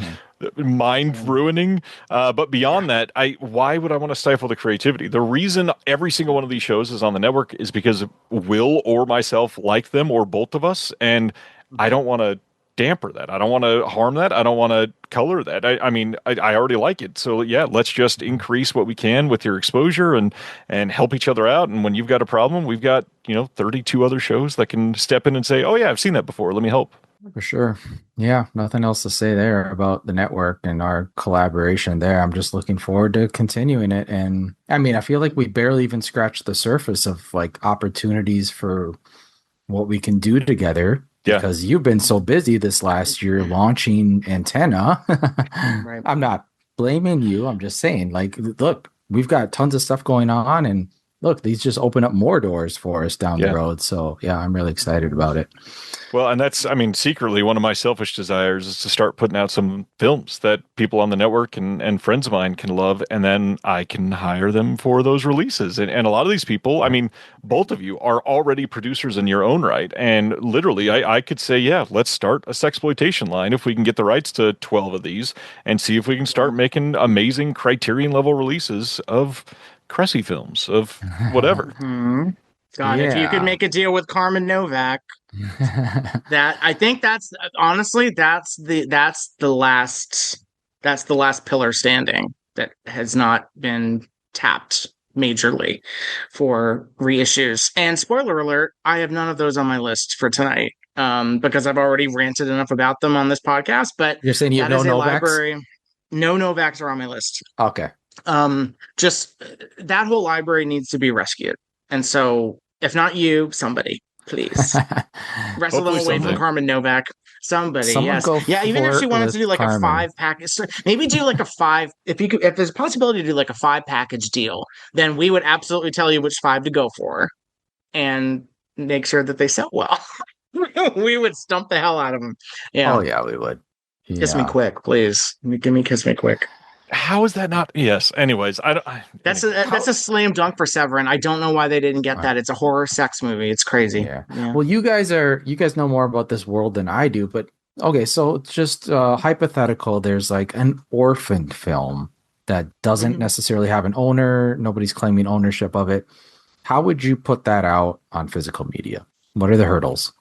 mind ruining. But beyond that, why would I want to stifle the creativity? The reason every single one of these shows is on the network is because Will or myself like them, or both of us, and I don't want to damper that. I don't want to harm that. I don't want to color that. I already like it. So yeah, let's just increase what we can with your exposure and help each other out. And when you've got a problem, we've got, 32 other shows that can step in and say, oh yeah, I've seen that before. Let me help. For sure. Yeah. Nothing else to say there about the network and our collaboration there. I'm just looking forward to continuing it. And I feel like we barely even scratched the surface of like opportunities for what we can do together. Yeah. Because you've been so busy this last year launching Antenna. Right. I'm not blaming you. I'm just saying, like, look, we've got tons of stuff going on, and look, these just open up more doors for us down the road. So yeah, I'm really excited about it. Well, and that's, secretly one of my selfish desires is to start putting out some films that people on the network and friends of mine can love, and then I can hire them for those releases. And a lot of these people, both of you are already producers in your own right. And literally, I could say, yeah, let's start a sexploitation line if we can get the rights to 12 of these and see if we can start making amazing Criterion level releases of Cressy films, of whatever. God, if you could make a deal with Carmen Novak, I think that's honestly the last pillar standing that has not been tapped majorly for reissues. And spoiler alert, I have none of those on my list for tonight, because I've already ranted enough about them on this podcast. But you're saying you have no Novaks? No Novaks are on my list. Okay. Just that whole library needs to be rescued. And so, if not you, somebody, please wrestle them away from Carmen Novak. Somebody, yes. Yeah, even if she wanted to do like Carmen. A 5-package, maybe do like a 5. If there's a possibility to do like a 5-package deal, then we would absolutely tell you which 5 to go for and make sure that they sell well. We would stump the hell out of them. Yeah. Oh yeah, we would. Kiss me quick, please. Kiss me quick. How is that not? Yes. Anyways, that's a slam dunk for Severin. I don't know why they didn't get that. It's a horror sex movie. It's crazy. Yeah. Well, you guys know more about this world than I do, but okay. So just hypothetical. There's like an orphaned film that doesn't necessarily have an owner. Nobody's claiming ownership of it. How would you put that out on physical media? What are the hurdles?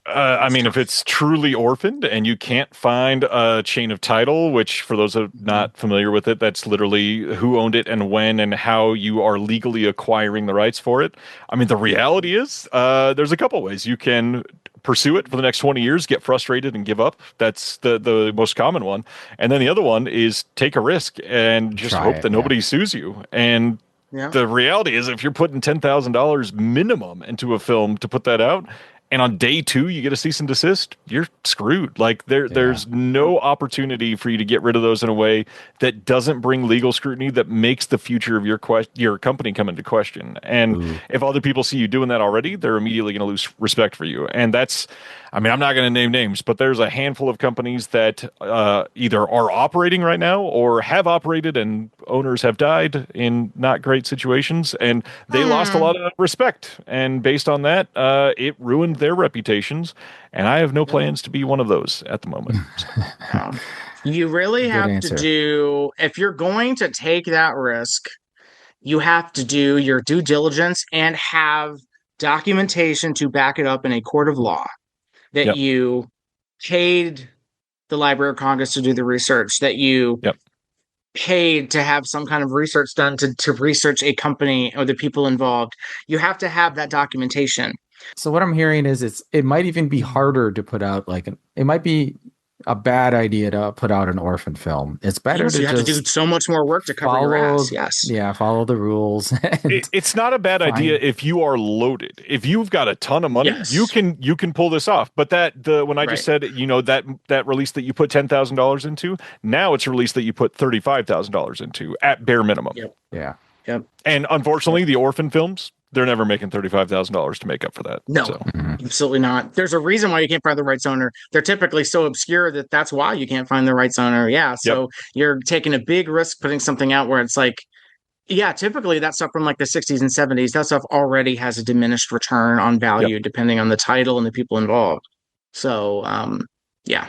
If it's truly orphaned and you can't find a chain of title, which for those who are not familiar with it, that's literally who owned it and when and how you are legally acquiring the rights for it. The reality is there's a couple ways. You can pursue it for the next 20 years, get frustrated and give up. That's the most common one. And then the other one is take a risk and just hope that nobody sues you. And Yeah. The reality is, if you're putting $10,000 minimum into a film to put that out, and on day 2 you get a cease and desist, you're screwed. Like there's no opportunity for you to get rid of those in a way that doesn't bring legal scrutiny, that makes the future of your company come into question. And if other people see you doing that already, they're immediately going to lose respect for you. And that's, I mean, I'm not going to name names, but there's a handful of companies that either are operating right now or have operated, and owners have died in not great situations, and they lost a lot of respect. And based on that, it ruined their reputations. And I have no plans to be one of those at the moment. You really have to do, if you're going to take that risk, you have to do your due diligence and have documentation to back it up in a court of law that you paid the Library of Congress to do the research, that you paid to have some kind of research done to research a company or the people involved. You have to have that documentation. So what I'm hearing is it might even be harder to put out it might be a bad idea to put out an orphan film. It's better to you have to do so much more work to cover your ass. Yes. Yeah, follow the rules. It's not a bad idea if you are loaded. If you've got a ton of money, you can pull this off. But when I just said, that release that you put $10,000 into, now it's a release that you put $35,000 into at bare minimum. Yeah. Yep. And unfortunately, the orphan films, they're never making $35,000 to make up for that. No, absolutely not. There's a reason why you can't find the rights owner. They're typically so obscure that's why you can't find the rights owner. Yeah. So you're taking a big risk putting something out where it's like, typically that stuff from like the 60s and 70s, that stuff already has a diminished return on value depending on the title and the people involved. So, yeah.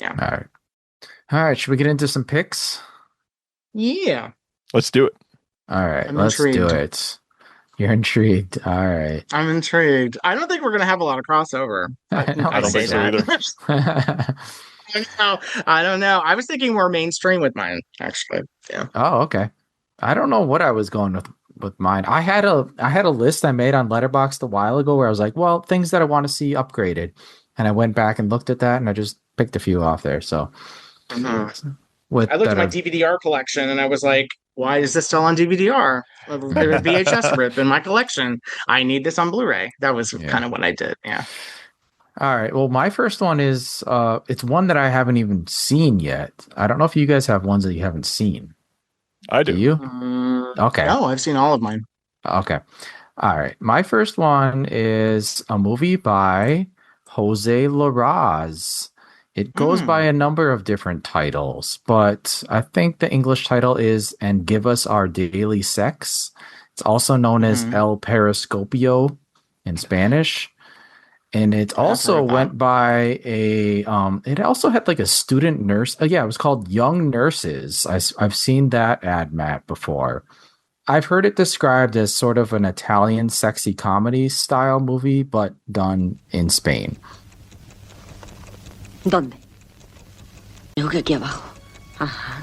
All right. Should we get into some picks? Yeah. Let's do it. All right. Let's do it. You're intrigued. All right. I'm intrigued. I don't think we're going to have a lot of crossover. I don't think so either. I don't know. I was thinking more mainstream with mine, actually. Yeah. Oh, okay. I don't know what I was going with mine. I had a list I made on Letterboxd a while ago where I was like, well, things that I want to see upgraded. And I went back and looked at that, and I just picked a few off there. So I looked at my DVD-R collection, and I was like, why is this still on DVD-R? A VHS rip in my collection. I need this on Blu-ray. That was kind of what I did. Yeah. All right. Well, my first one is it's one that I haven't even seen yet. I don't know if you guys have ones that you haven't seen. I do. You? Okay. No, I've seen all of mine. Okay. All right. My first one is a movie by Jose Larraz. It goes by a number of different titles, but I think the English title is And Give Us Our Daily Sex. It's also known as El Periscopio in Spanish. And it also went by it also had like a student nurse. It was called Young Nurses. I've seen that ad, Matt, before. I've heard it described as sort of an Italian sexy comedy style movie, but done in Spain. ¿Dónde? Digo que aquí abajo. Ajá.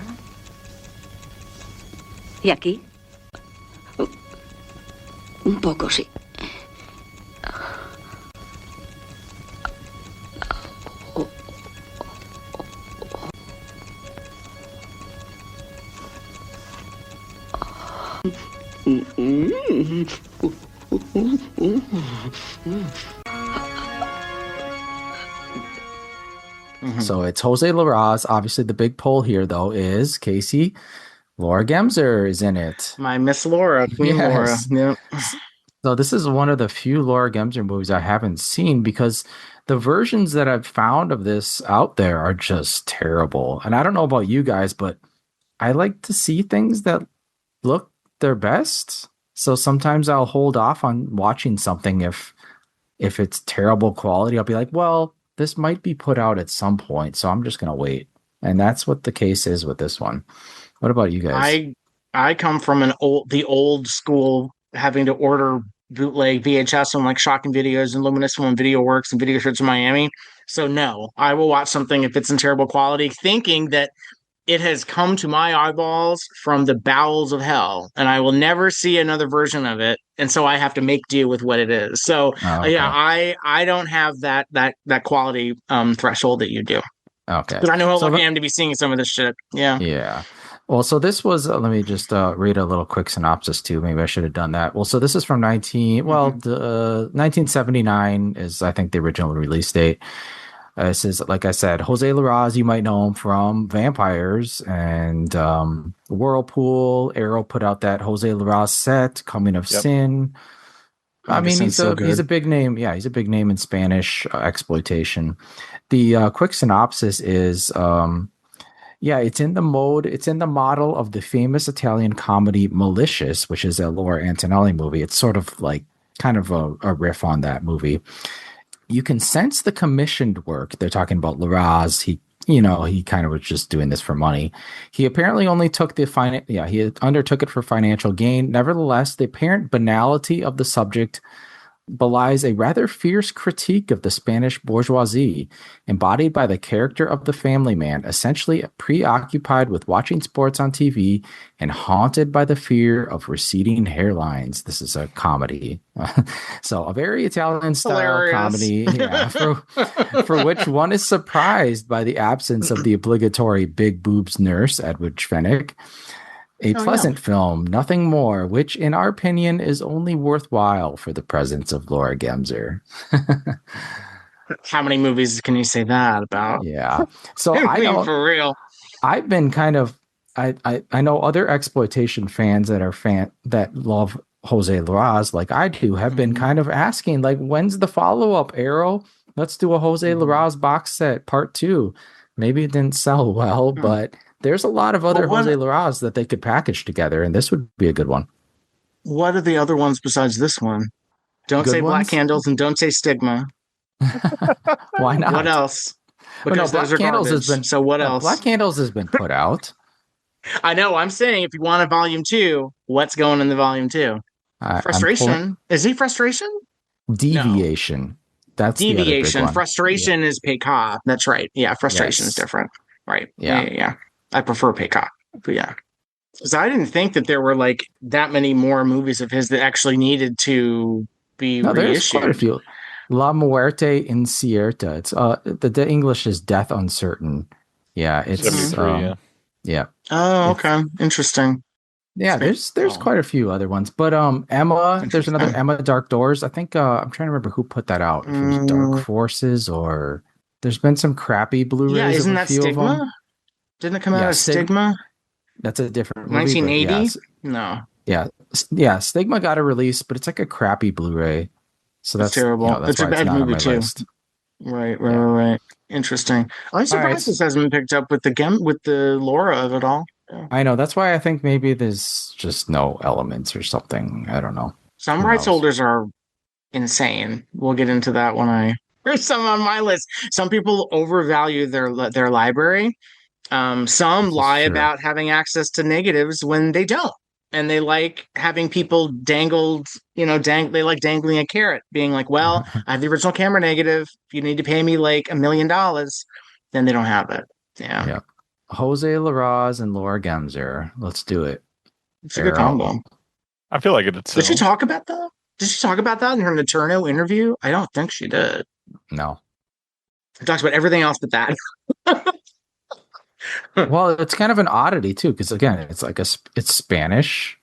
¿Y aquí? Un poco, sí. So it's Jose Larraz. Obviously, the big pull here, though, is Casey. Laura Gemser is in it. My Miss Laura, Queen Laura. Yep. So this is one of the few Laura Gemser movies I haven't seen because the versions that I've found of this out there are just terrible. And I don't know about you guys, but I like to see things that look their best. So sometimes I'll hold off on watching something if it's terrible quality. I'll be like, well, this might be put out at some point, so I'm just going to wait. And that's what the case is with this one. What about you guys? I come from the old school, having to order bootleg VHS on like Shocking Videos and Luminous Film and Video Works and Video Shirts in Miami. So no, I will watch something if it's in terrible quality, thinking that it has come to my eyeballs from the bowels of hell, and I will never see another version of it. And so I have to make do with what it is. So I don't have that quality threshold that you do. Okay. Because I know how lucky I am to be seeing some of this shit. Yeah. Yeah. Well, so this was, let me just read a little quick synopsis too. Maybe I should have done that. Well, so this is from 1979 is, I think, the original release date. This is, like I said, Jose Larraz, you might know him from Vampires and Whirlpool. Arrow put out that Jose Larraz set, Coming of Sin. I mean, he's a big name. Yeah, he's a big name in Spanish exploitation. The quick synopsis is, it's in the model of the famous Italian comedy Malicious, which is a Laura Antonelli movie. It's sort of like kind of a riff on that movie. You can sense the commissioned work. They're talking about Larraz. He kind of was just doing this for money. He apparently only took he undertook it for financial gain. Nevertheless, the apparent banality of the subject belies a rather fierce critique of the Spanish bourgeoisie, embodied by the character of the family man, essentially preoccupied with watching sports on TV and haunted by the fear of receding hairlines. This is a comedy. So a very Italian-style comedy, for which one is surprised by the absence of the obligatory big boobs nurse, Edward Fenwick. A pleasant film, nothing more, which, in our opinion, is only worthwhile for the presence of Laura Gemser. How many movies can you say that about? Yeah. So I know, for real. I've been kind of, I know other exploitation fans that love Jose Larraz, like I do, have been kind of asking, like, when's the follow-up, Arrow? Let's do a Jose Larraz box set part 2. Maybe it didn't sell well, but there's a lot of other Jose Larraz that they could package together, and this would be a good one. What are the other ones besides this one? Don't say Black Candles and don't say Stigma. Why not? What else? Because Black Candles has been. So what else? Black Candles has been put out. I know. I'm saying if you want a volume 2, what's going in the volume 2? Frustration. Is he Frustration? Deviation. No. That's Deviation. The other big one. Frustration is Pekka. That's right. Yeah, Frustration is different. Right. Yeah. I prefer Pekka. But yeah. Because I didn't think that there were like that many more movies of his that actually needed to be reissued. There's quite a few. La Muerte Incierta. It's the English is Death Uncertain. Yeah, it's 73, yeah. Oh, okay. Interesting. Yeah, there's quite a few other ones. But Emma, there's another Emma Dark Doors. I think I'm trying to remember who put that out. If it was Dark Forces or there's been some crappy Blu-rays. Yeah, isn't that Stigma? Didn't it come out as Stigma? That's a different movie. 1980? No. Yeah. Stigma got a release, but it's like a crappy Blu-ray. So that's terrible. It's a bad movie too. List. Right. Interesting. I'm surprised this hasn't been picked up with the Laura of it all. Yeah. I know. That's why I think maybe there's just no elements or something. I don't know. Some rights holders are insane. We'll get into that when there's some on my list. Some people overvalue their library. Some lie about having access to negatives when they don't. And they like having people dangled, they like dangling a carrot, being like, well, I have the original camera negative. You need to pay me like $1 million. Then they don't have it. Yeah. Jose Larraz and Laura Gemser. Let's do it. It's a good combo. I feel like it's. Did she talk about that? Did she talk about that in her Naturno interview? I don't think she did. No. She talks about everything else but that. Well, it's kind of an oddity too, because again, it's like it's Spanish.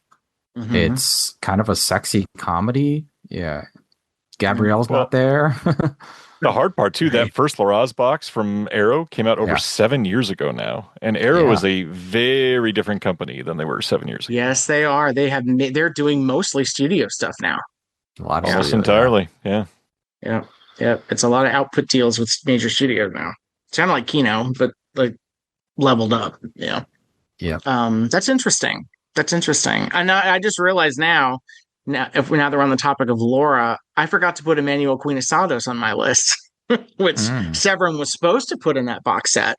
Mm-hmm. It's kind of a sexy comedy. Yeah. Gabrielle's not there. The hard part too, that first Larraz box from Arrow came out over 7 years ago now, and Arrow is a very different company than they were 7 years ago. Yes, they are. They're doing mostly studio stuff now. A lot of almost entirely. Yeah. It's a lot of output deals with major studios now. It's kind of like Kino, but like leveled up. Yeah. That's interesting. And I just realized now that we're on the topic of Laura, I forgot to put Emmanuel Queen Asados on my list, which Severin was supposed to put in that box set,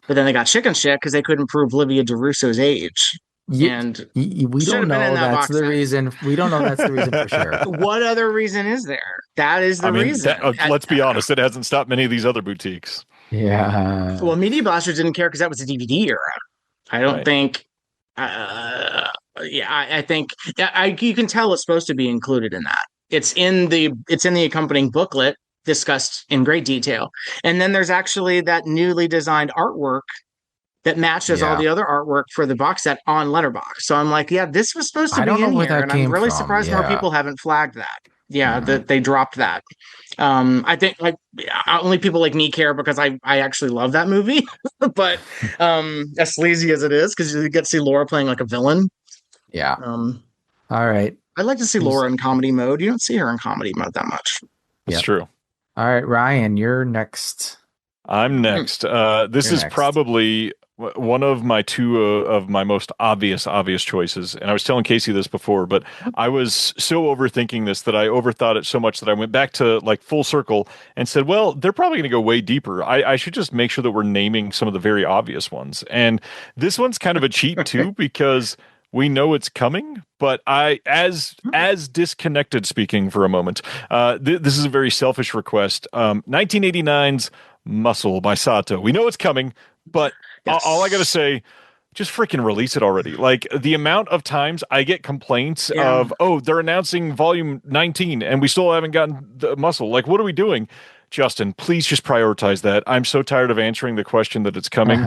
but then they got chicken shit because they couldn't prove Livia DeRusso's age. We don't know that's the reason. We don't know that's the reason for sure. What other reason is there? That is the reason. Let's be honest. It hasn't stopped many of these other boutiques. Yeah. Well, Media Blasters didn't care because that was a DVD era. I don't think. I think you can tell it's supposed to be included in that. It's in the accompanying booklet discussed in great detail, and then there's actually that newly designed artwork that matches all the other artwork for the box set on Letterboxd. So I'm like, yeah, this was supposed to be in here, and I'm really surprised more people haven't flagged that. Yeah, that they dropped that. I think like only people like me care because I actually love that movie, but as sleazy as it is, because you get to see Laura playing like a villain. Yeah. All right. I'd like to see Laura in comedy mode. You don't see her in comedy mode that much. That's true. All right, Ryan, you're next. I'm next. This is probably one of my two of my most obvious choices. And I was telling Casey this before, but I was so overthinking this that I overthought it so much that I went back to like full circle and said, well, they're probably going to go way deeper. I should just make sure that we're naming some of the very obvious ones. And this one's kind of a cheat too, because we know it's coming, but as disconnected speaking for a moment, this is a very selfish request. 1989's Muscle by Sato. We know it's coming, but all I got to say, just freaking release it already. Like the amount of times I get complaints of, oh, they're announcing volume 19 and we still haven't gotten the Muscle. Like, what are we doing? Justin, please just prioritize that. I'm so tired of answering the question that it's coming.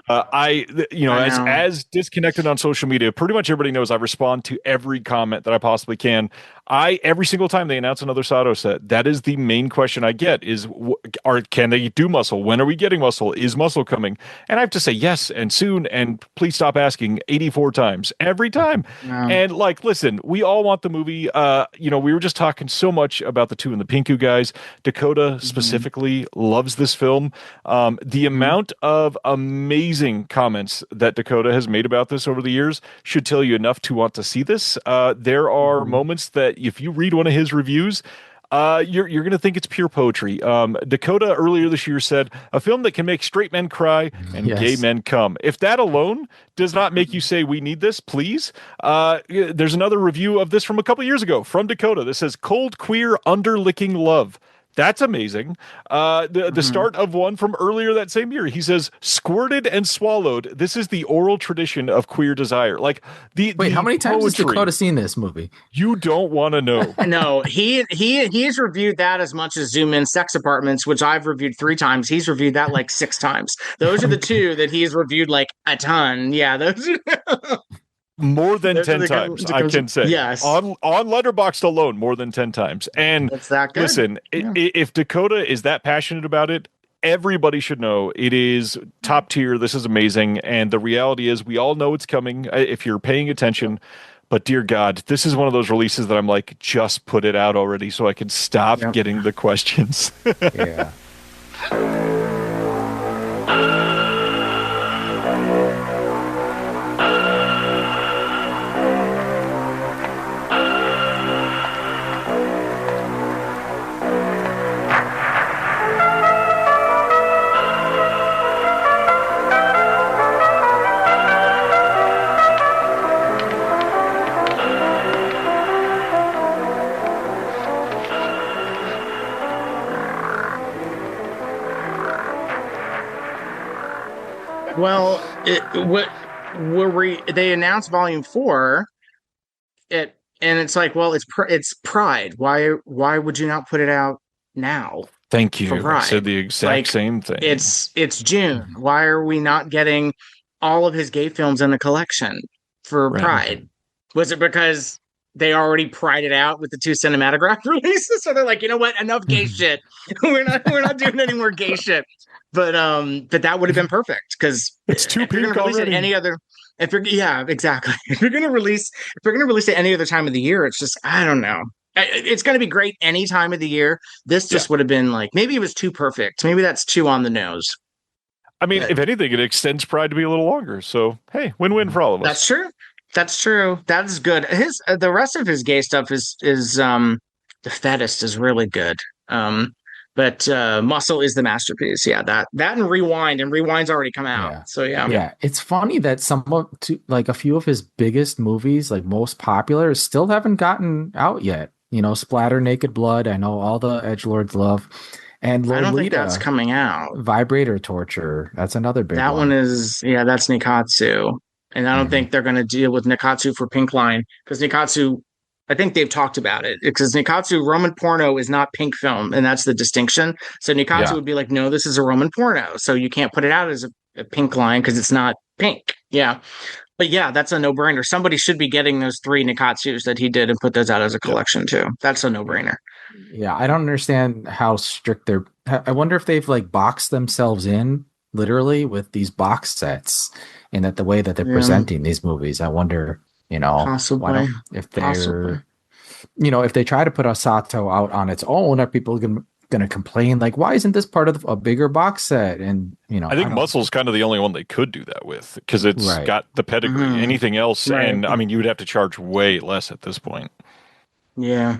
As disconnected on social media, pretty much everybody knows I respond to every comment that I possibly can. Every single time they announce another Sato set, that is the main question I get is, can they do Muscle? When are we getting Muscle? Is Muscle coming? And I have to say yes and soon and please stop asking 84 times every time. Yeah. And like, listen, we all want the movie. We were just talking so much about the Two and the Pinku guys. Dakota specifically loves this film. The amount of amazing comments that Dakota has made about this over the years should tell you enough to want to see this. There are moments that if you read one of his reviews, you're going to think it's pure poetry. Dakota earlier this year said, a film that can make straight men cry and gay men come. If that alone does not make you say, we need this, please. There's another review of this from a couple years ago from Dakota that says, cold, queer, underlicking love. That's amazing. The start of one from earlier that same year. He says, squirted and swallowed. This is the oral tradition of queer desire. Like Wait, how many times has Dakota seen this movie? You don't want to know. No, he's reviewed that as much as Zoom In Sex Apartments, which I've reviewed 3 times. He's reviewed that like 6 times. Those are the two that he's reviewed like a ton. Yeah, those are more than 10 times, I can say. Yes. On Letterboxd alone, more than 10 times. And it's that good. Listen, if Dakota is that passionate about it, everybody should know it is top tier. This is amazing. And the reality is we all know it's coming if you're paying attention. But dear God, this is one of those releases that I'm like, just put it out already so I can stop getting the questions. Yeah. Well, they announced Volume 4, and it's like, well, it's Pride. Why would you not put it out now? Thank you. I said the exact same thing. It's June. Why are we not getting all of his gay films in the collection for Pride? Was it because they already prided out with the 2 cinematograph releases? So they're like, you know what? Enough gay shit. We're not doing any more gay shit. But that would have been perfect because it's too pink already. Exactly. If you're gonna release it any other time of the year, it's just, I don't know. It's gonna be great any time of the year. This just would have been like, maybe it was too perfect. Maybe that's too on the nose. I mean, if anything, it extends Pride to be a little longer. So hey, win-win for all of us. That's true. That is good. The rest of his gay stuff is The Fettist is really good. But Muscle is the masterpiece. Yeah, that and Rewind, and Rewind's already come out. Yeah. So yeah. Yeah, it's funny that a few of his biggest movies, like most popular, still haven't gotten out yet. Splatter, Naked Blood. I know all the edgelords love, and Lolita, I don't think that's coming out. Vibrator Torture. That's another big one. That one is that's Nikatsu, and I don't think they're going to deal with Nikatsu for Pink Line because Nikatsu. I think they've talked about it because Nikatsu Roman porno is not pink film, and that's the distinction. So Nikatsu would be like, no, this is a Roman porno, so you can't put it out as a pink line because it's not pink. Yeah. But yeah, that's a no-brainer. Somebody should be getting those 3 Nikatsus that he did and put those out as a collection too. That's a no-brainer. Yeah, I don't understand how strict they're. I wonder if they've like boxed themselves in literally with these box sets, and that the way that they're presenting these movies. I wonder, Possibly. If they're, if they try to put Osato out on its own, are people going to complain like, why isn't this part of a bigger box set? And I think Muscle's kind of the only one they could do that with because it's got the pedigree. Anything else, and I mean, you would have to charge way less at this point. Yeah.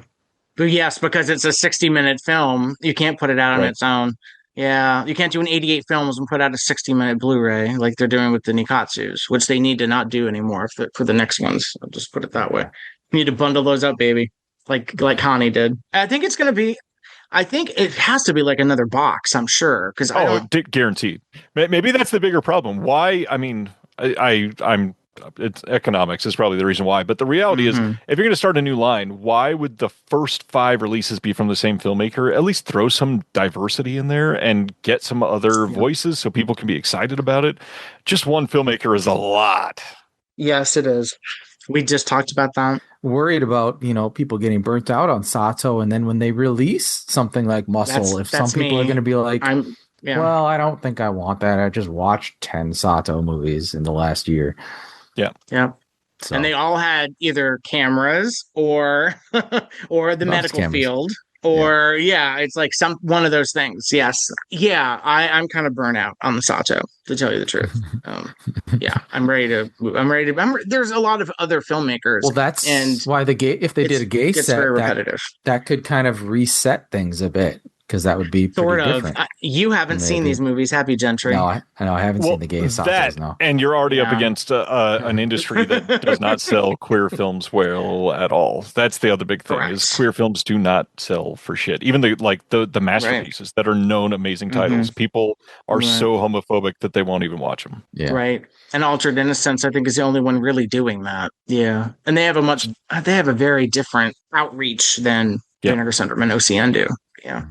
But yes, because it's a 60-minute film, you can't put it out on its own. Yeah, you can't do an 88 films and put out a 60-minute Blu-ray like they're doing with the Nikatsus, which they need to not do anymore for the next ones. I'll just put it that way. You need to bundle those up, baby, like Connie did. I think it's going to be. I think it has to be like another box. I'm sure because guaranteed. Maybe that's the bigger problem. Why? I mean, I'm. It's economics is probably the reason why. But the reality is, if you're going to start a new line, why would the first 5 releases be from the same filmmaker? At least throw some diversity in there and get some other voices so people can be excited about it. Just one filmmaker is a lot. Yes, it is. We just talked about that. Worried about, people getting burnt out on Sato. And then when they release something like Muscle, if some people are going to be like, well, I don't think I want that. I just watched 10 Sato movies in the last year. Yeah. So. And they all had either cameras or the medical field or it's like one of those things. Yes. Yeah. I'm kind of burnt out on the Sato, to tell you the truth. I'm ready to, there's a lot of other filmmakers. Well, that's why if they did a gay set, that could kind of reset things a bit. Because that would be pretty different. You haven't seen these movies, have you, Gentry? No, I haven't seen the gay Satos, no. And you're already up against an industry that does not sell queer films well at all. That's the other big thing is queer films do not sell for shit. Even the masterpieces that are known amazing titles, people are so homophobic that they won't even watch them. Yeah. Right. And Altered Innocence, I think, is the only one really doing that. Yeah. And they have a very different outreach than Vinegar Syndrome and OCN do. Yeah.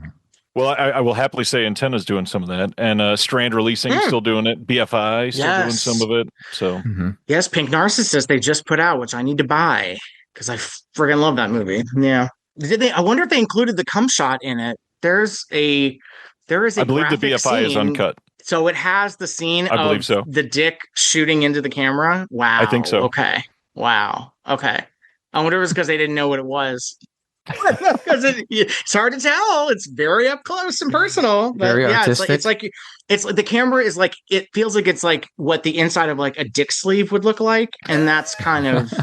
Well, I will happily say Antenna's doing some of that, and Strand Releasing is still doing it. BFI still doing some of it. So yes, Pink Narcissist they just put out, which I need to buy because I friggin' love that movie. Yeah, I wonder if they included the cum shot in it. There is a. I believe the BFI is uncut. So it has the scene of the dick shooting into the camera. Wow, I think so. Okay, wow, okay. I wonder if it was because they didn't know what it was. Because it's hard to tell. It's very up close and personal. But very artistic. It's like the camera is like it feels like it's like what the inside of like a dick sleeve would look like, and that's kind of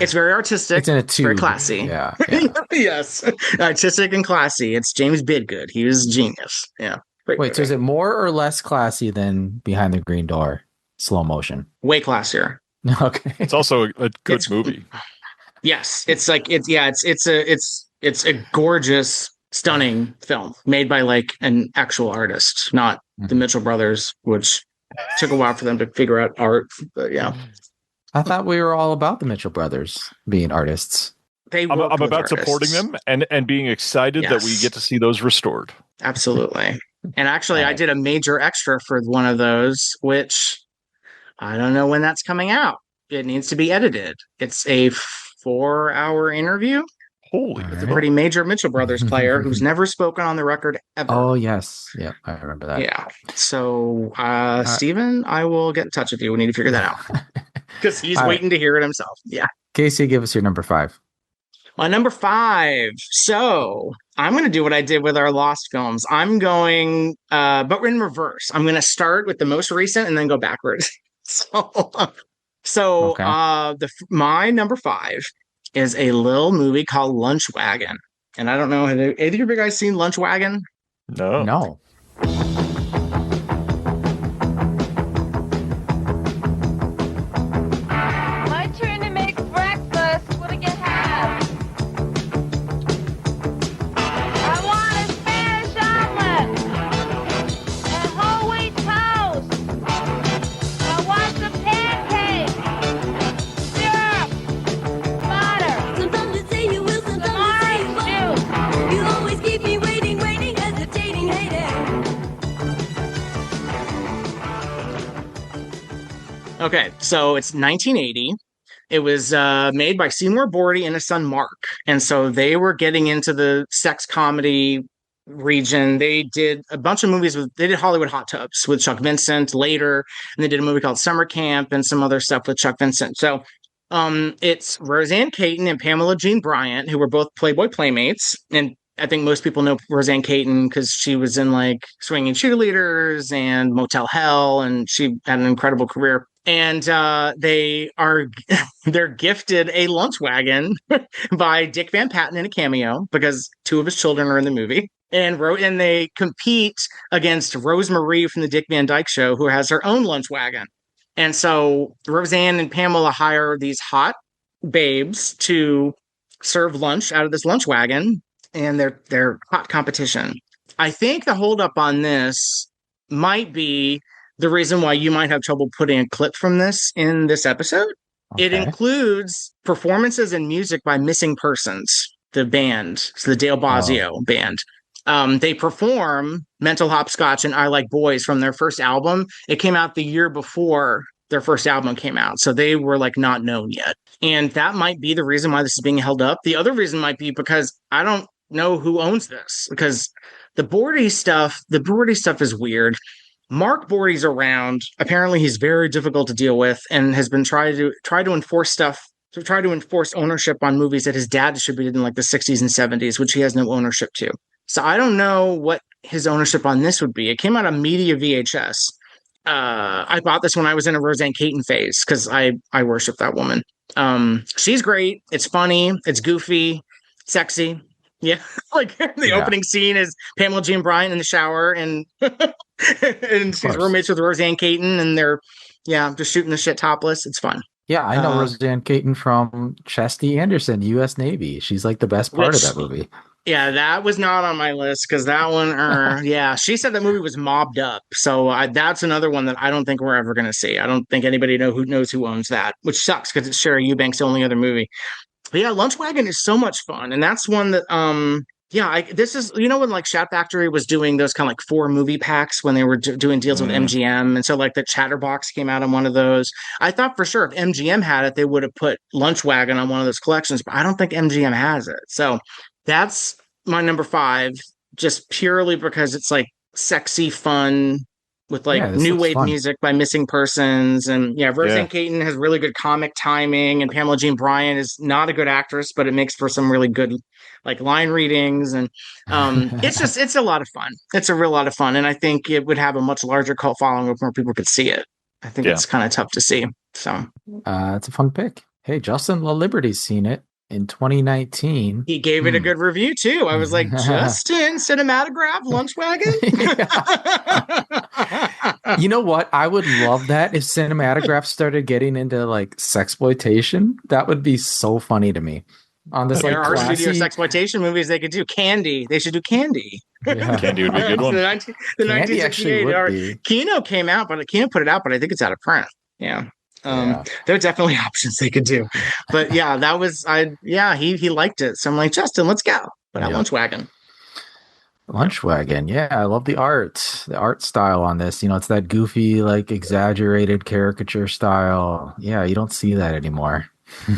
It's very artistic. It's in a tube. Very classy. Yeah. Yes, artistic and classy. It's James Bidgood. He was a genius. Yeah. Wait, so is it more or less classy than Behind the Green Door? Slow motion. Way classier. Okay. It's also a good movie. Yes, it's a gorgeous, stunning film made by like an actual artist, not the Mitchell brothers, which took a while for them to figure out art. But I thought we were all about the Mitchell brothers being artists. I'm about supporting them and being excited that we get to see those restored. Absolutely. And actually, I did a major extra for one of those, which I don't know when that's coming out. It needs to be edited. It's a 4-hour interview. Holy, it's a pretty major Mitchell Brothers player who's never spoken on the record ever. Oh yes, yeah, I remember that. Yeah. So, Steven, I will get in touch with you. We need to figure that out because he's waiting to hear it himself. Yeah. Casey, give us your number 5. My number 5. So I'm going to do what I did with our Lost films. I'm going, but we're in reverse. I'm going to start with the most recent and then go backwards. So, my number 5 is a little movie called Lunch Wagon. And I don't know, have either of you guys seen Lunch Wagon? No. My turn to make breakfast. What do you have? I want a Spanish omelet and whole wheat toast. I want some pancakes, syrup, butter. Sometimes you say you will, sometimes you say you won't. You always keep me waiting, hesitating, hating. Okay, so it's 1980. It was made by Seymour Bordy and his son Mark. And so they were getting into the sex comedy region. They did a bunch of movies they did Hollywood Hot Tubs with Chuck Vincent later, and they did a movie called Summer Camp and some other stuff with Chuck Vincent. So it's Roseanne Caton and Pamela Jean Bryant, who were both Playboy Playmates. And I think most people know Roseanne Caton because she was in like Swinging Cheerleaders and Motel Hell, and she had an incredible career. And they're gifted a lunch wagon by Dick Van Patten in a cameo because two of his children are in the movie. And they compete against Rose Marie from the Dick Van Dyke Show, who has her own lunch wagon. And so Roseanne and Pamela hire these hot babes to serve lunch out of this lunch wagon, and they're hot competition. I think the holdup on this might be the reason why you might have trouble putting a clip from this in this episode. Okay. It includes performances and music by Missing Persons, the band, so the Dale Bozzio band. They perform Mental Hopscotch and I Like Boys from their first album. It came out the year before their first album came out, so they were like not known yet. And that might be the reason why this is being held up. The other reason might be because I don't know who owns this, because the Bordy stuff is weird. Mark Bordy's around. Apparently, he's very difficult to deal with and has been trying to enforce ownership on movies that his dad distributed in like the 60s and 70s, which he has no ownership to. So I don't know what his ownership on this would be. It came out of Media VHS. I bought this when I was in a Roseanne Caton phase because I worship that woman. She's great. It's funny. It's goofy, sexy. Yeah, like the opening scene is Pamela Jean Bryant in the shower, and and she's roommates with Roseanne Caton, and they're just shooting the shit topless. It's fun. Yeah, I know Roseanne Caton from Chesty Anderson, U.S. Navy. She's like the best part of that movie. Yeah, that was not on my list because that one, she said that movie was mobbed up. So that's another one that I don't think we're ever going to see. I don't think anybody knows who owns that, which sucks because it's Sherry Eubank's only other movie. But yeah, Lunch Wagon is so much fun. And that's one that, this is, when like Shout Factory was doing those kind of like 4 movie packs when they were doing deals with MGM. And so like the Chatterbox came out on one of those. I thought for sure if MGM had it, they would have put Lunch Wagon on one of those collections, but I don't think MGM has it. So that's my number 5, just purely because it's like sexy fun with like new wave music by Missing Persons. And Roseanne Caton has really good comic timing, and Pamela Jean Bryant is not a good actress, but it makes for some really good like line readings. And it's a lot of fun. It's a real lot of fun. And I think it would have a much larger cult following if more people could see it. I think it's kind of tough to see. So it's a fun pick. Hey, Justin La Liberty's seen it in 2019. He gave it a good review too. I was like, Justin, Cinematograph, Lunch Wagon. You know what? I would love that if Cinematograph started getting into like sexploitation. That would be so funny to me. On this, there are studio sexploitation movies they could do. Candy. They should do Candy. Yeah. Candy would be a good one. The 1968 Kino came out, but Kino put it out, but I think it's out of print. Yeah. There are definitely options they could do. But that was he liked it. So I'm like, Justin, let's go. But Lunch Wagon. Lunch Wagon, I love the art style on this. It's that goofy, like exaggerated caricature style. You don't see that anymore.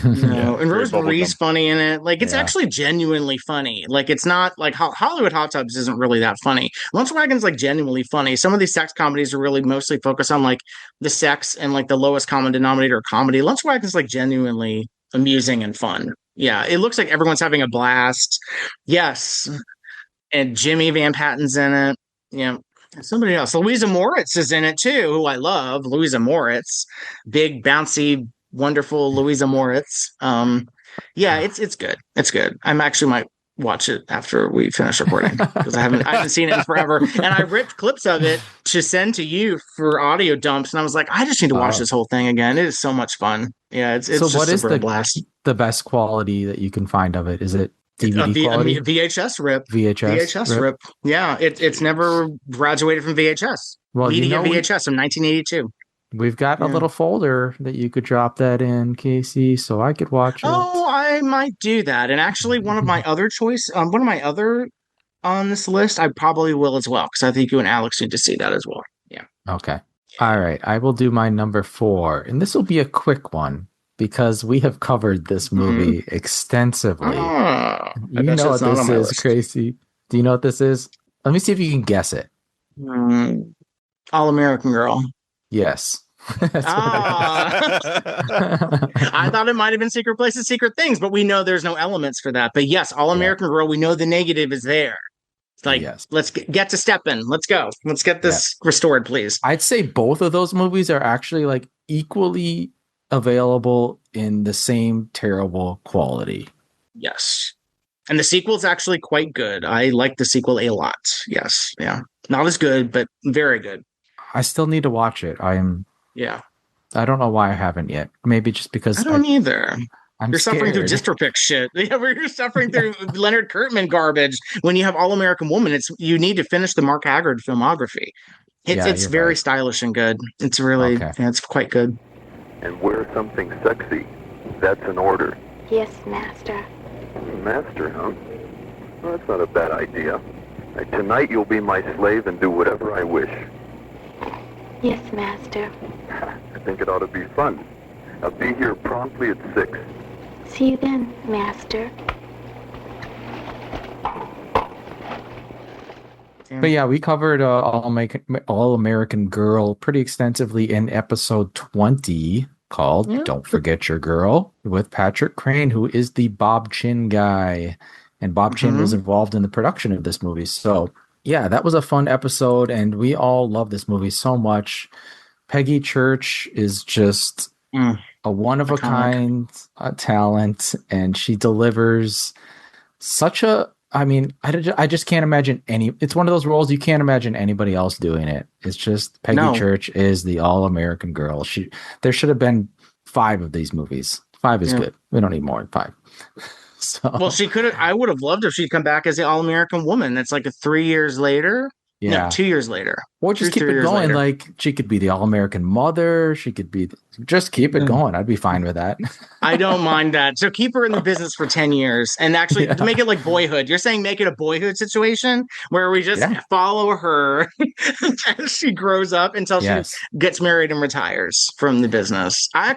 No, and Rose Marie's funny in it. Like it's actually genuinely funny. Like it's not like Hollywood Hot Tubs isn't really that funny. Lunch Wagon's like genuinely funny. Some of these sex comedies are really mostly focused on like the sex and like the lowest common denominator of comedy. Lunch Wagon's like genuinely amusing and fun. Yeah, it looks like everyone's having a blast. Yes, and Jimmy Van Patten's in it. Yeah. Somebody else. Louisa Moritz is in it too, who I love. Louisa Moritz, big bouncy, wonderful Louisa Moritz. It's good. It's good. I'm actually might watch it after we finish recording because I haven't seen it in forever. And I ripped clips of it to send to you for audio dumps, and I was like, I just need to watch this whole thing again. It is so much fun. Yeah, it's so just what is the best quality that you can find of it? Is it DVD quality? VHS rip. VHS rip. Yeah, it's never graduated from VHS. Well, Media VHS from 1982. We've got a little folder that you could drop that in, Casey, so I could watch it. Oh, I might do that. And actually, one of my other on this list, I probably will as well, because I think you and Alex need to see that as well. Yeah. Okay. All right, I will do my number 4, and this will be a quick one because we have covered this movie extensively. I You bet know it's what not this on my is, list. Gracie? Do you know what this is? Let me see if you can guess it. All American Girl. Yes. That's I thought it might have been Secret Places, Secret Things, but we know there's no elements for that. But yes, All American Girl, we know the negative is there. It's like, yes. let's get to Steppen. Let's go. Let's get this restored, please. I'd say both of those movies are actually like equally available in the same terrible quality. Yes. And the sequel's actually quite good. I like the sequel a lot. Yes. Yeah. Not as good, but very good. I still need to watch it. I don't know why I haven't yet. Maybe just because I don't either. You're scared. suffering through Dystrophic shit. You're suffering through Leonard Kurtman garbage. When you have All American Woman, you need to finish the Mark Haggard filmography. It's very stylish and good. It's really, it's quite good. And wear something sexy. That's an order. Yes, Master. Master, huh? Well, that's not a bad idea. Tonight you'll be my slave and do whatever I wish. Yes, Master. I think it ought to be fun. I'll be here promptly at 6. See you then, Master. But yeah, we covered All American Girl pretty extensively in episode 20 called Don't Forget Your Girl with Patrick Crane, who is the Bob Chin guy. And Bob Chin was involved in the production of this movie. So yeah, that was a fun episode, and we all love this movie so much. Peggy Church is just a one-of-a-kind talent, and she delivers such a... I mean, I just can't imagine it's one of those roles you can't imagine anybody else doing it. It's just Peggy Church is the all-American girl. There should have been 5 of these movies. 5 is good. We don't need more than 5. So. Well, she could have. I would have loved if she'd come back as the All American Woman. That's like 3 years later. Yeah, no, 2 years later. Or just keep it going. Like she could be the All American Mother. She could be just keep it going. I'd be fine with that. I don't mind that. So keep her in the business for 10 years and actually make it like Boyhood. You're saying make it a Boyhood situation where we just follow her as she grows up until she gets married and retires from the business. I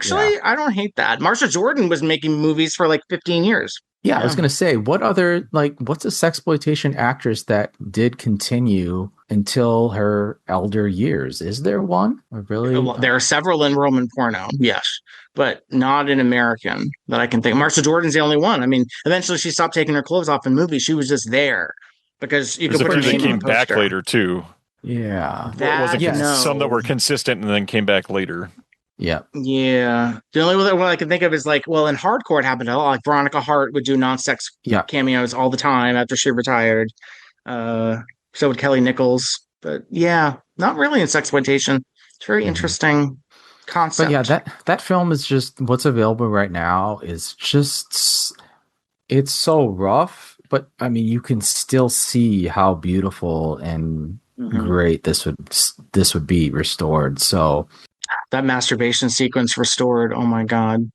don't hate that. Marsha Jordan was making movies for like 15 years. Yeah, I was going to say, what's a sexploitation actress that did continue until her elder years? Is there one? There are several in Roman porno, yes, but not in American that I can think. Marsha Jordan's the only one. I mean, eventually she stopped taking her clothes off in movies. She was just there because you could put her name on a poster. Came back later too. Yeah, some that were consistent and then came back later. Yeah. Yeah. The only one I can think of is like, well, in hardcore it happened a lot. Like Veronica Hart would do non-sex cameos all the time after she retired. So would Kelly Nichols. But yeah, not really in sexploitation. It's very interesting concept. But yeah, that film is just what's available right now is just it's so rough, but I mean you can still see how beautiful and great this would be restored. So that masturbation sequence restored. Oh my God.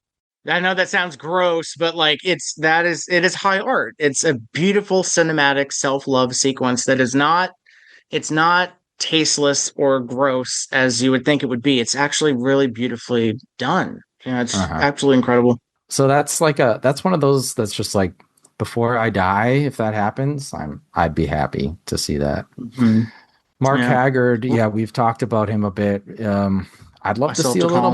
I know that sounds gross, but like it is high art. It's a beautiful cinematic self-love sequence that is not tasteless or gross as you would think it would be. It's actually really beautifully done. Yeah, it's absolutely incredible. So that's one of those that's just like before I die, if that happens, I'd be happy to see that. Mark Haggard, we've talked about him a bit. I'd love to see a little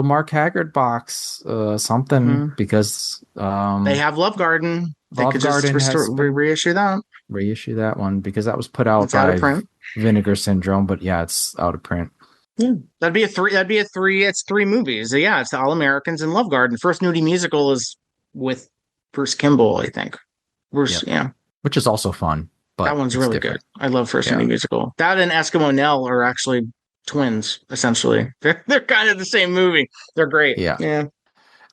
Mark Haggard box, something because they have Love Garden. They could just reissue that. Reissue that one because that was put out by Vinegar Syndrome, but it's out of print. Yeah. That'd be a 3. It's 3 movies. Yeah, it's the All Americans and Love Garden. First nudie musical is with Bruce Kimball, I think. Which is also fun. But that one's really good. I love First nudie musical. That and Eskimo Nell are actually twins, essentially. They're kind of the same movie. They're great. Yeah.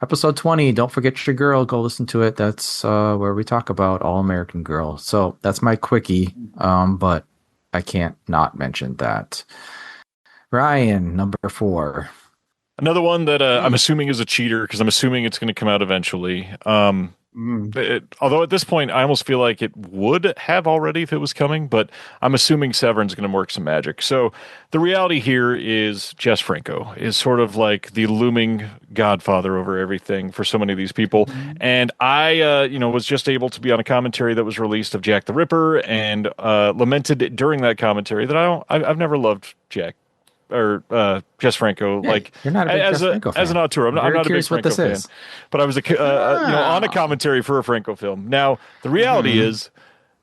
Episode 20, Don't Forget Your Girl. Go listen to it. That's where we talk about All American Girl. So that's my quickie, but I can't not mention that. Ryan, number 4. Another one that I'm assuming is a cheater because I'm assuming it's going to come out eventually. Although at this point, I almost feel like it would have already if it was coming, but I'm assuming Severn's going to work some magic. So the reality here is Jess Franco is sort of like the looming godfather over everything for so many of these people. And I, was just able to be on a commentary that was released of Jack the Ripper and lamented during that commentary that I've never loved Jack. Or Jess Franco, Yeah, you're not a big Jess Franco fan. as an auteur, I'm not a big Franco fan. But I was on a commentary for a Franco film. Now the reality is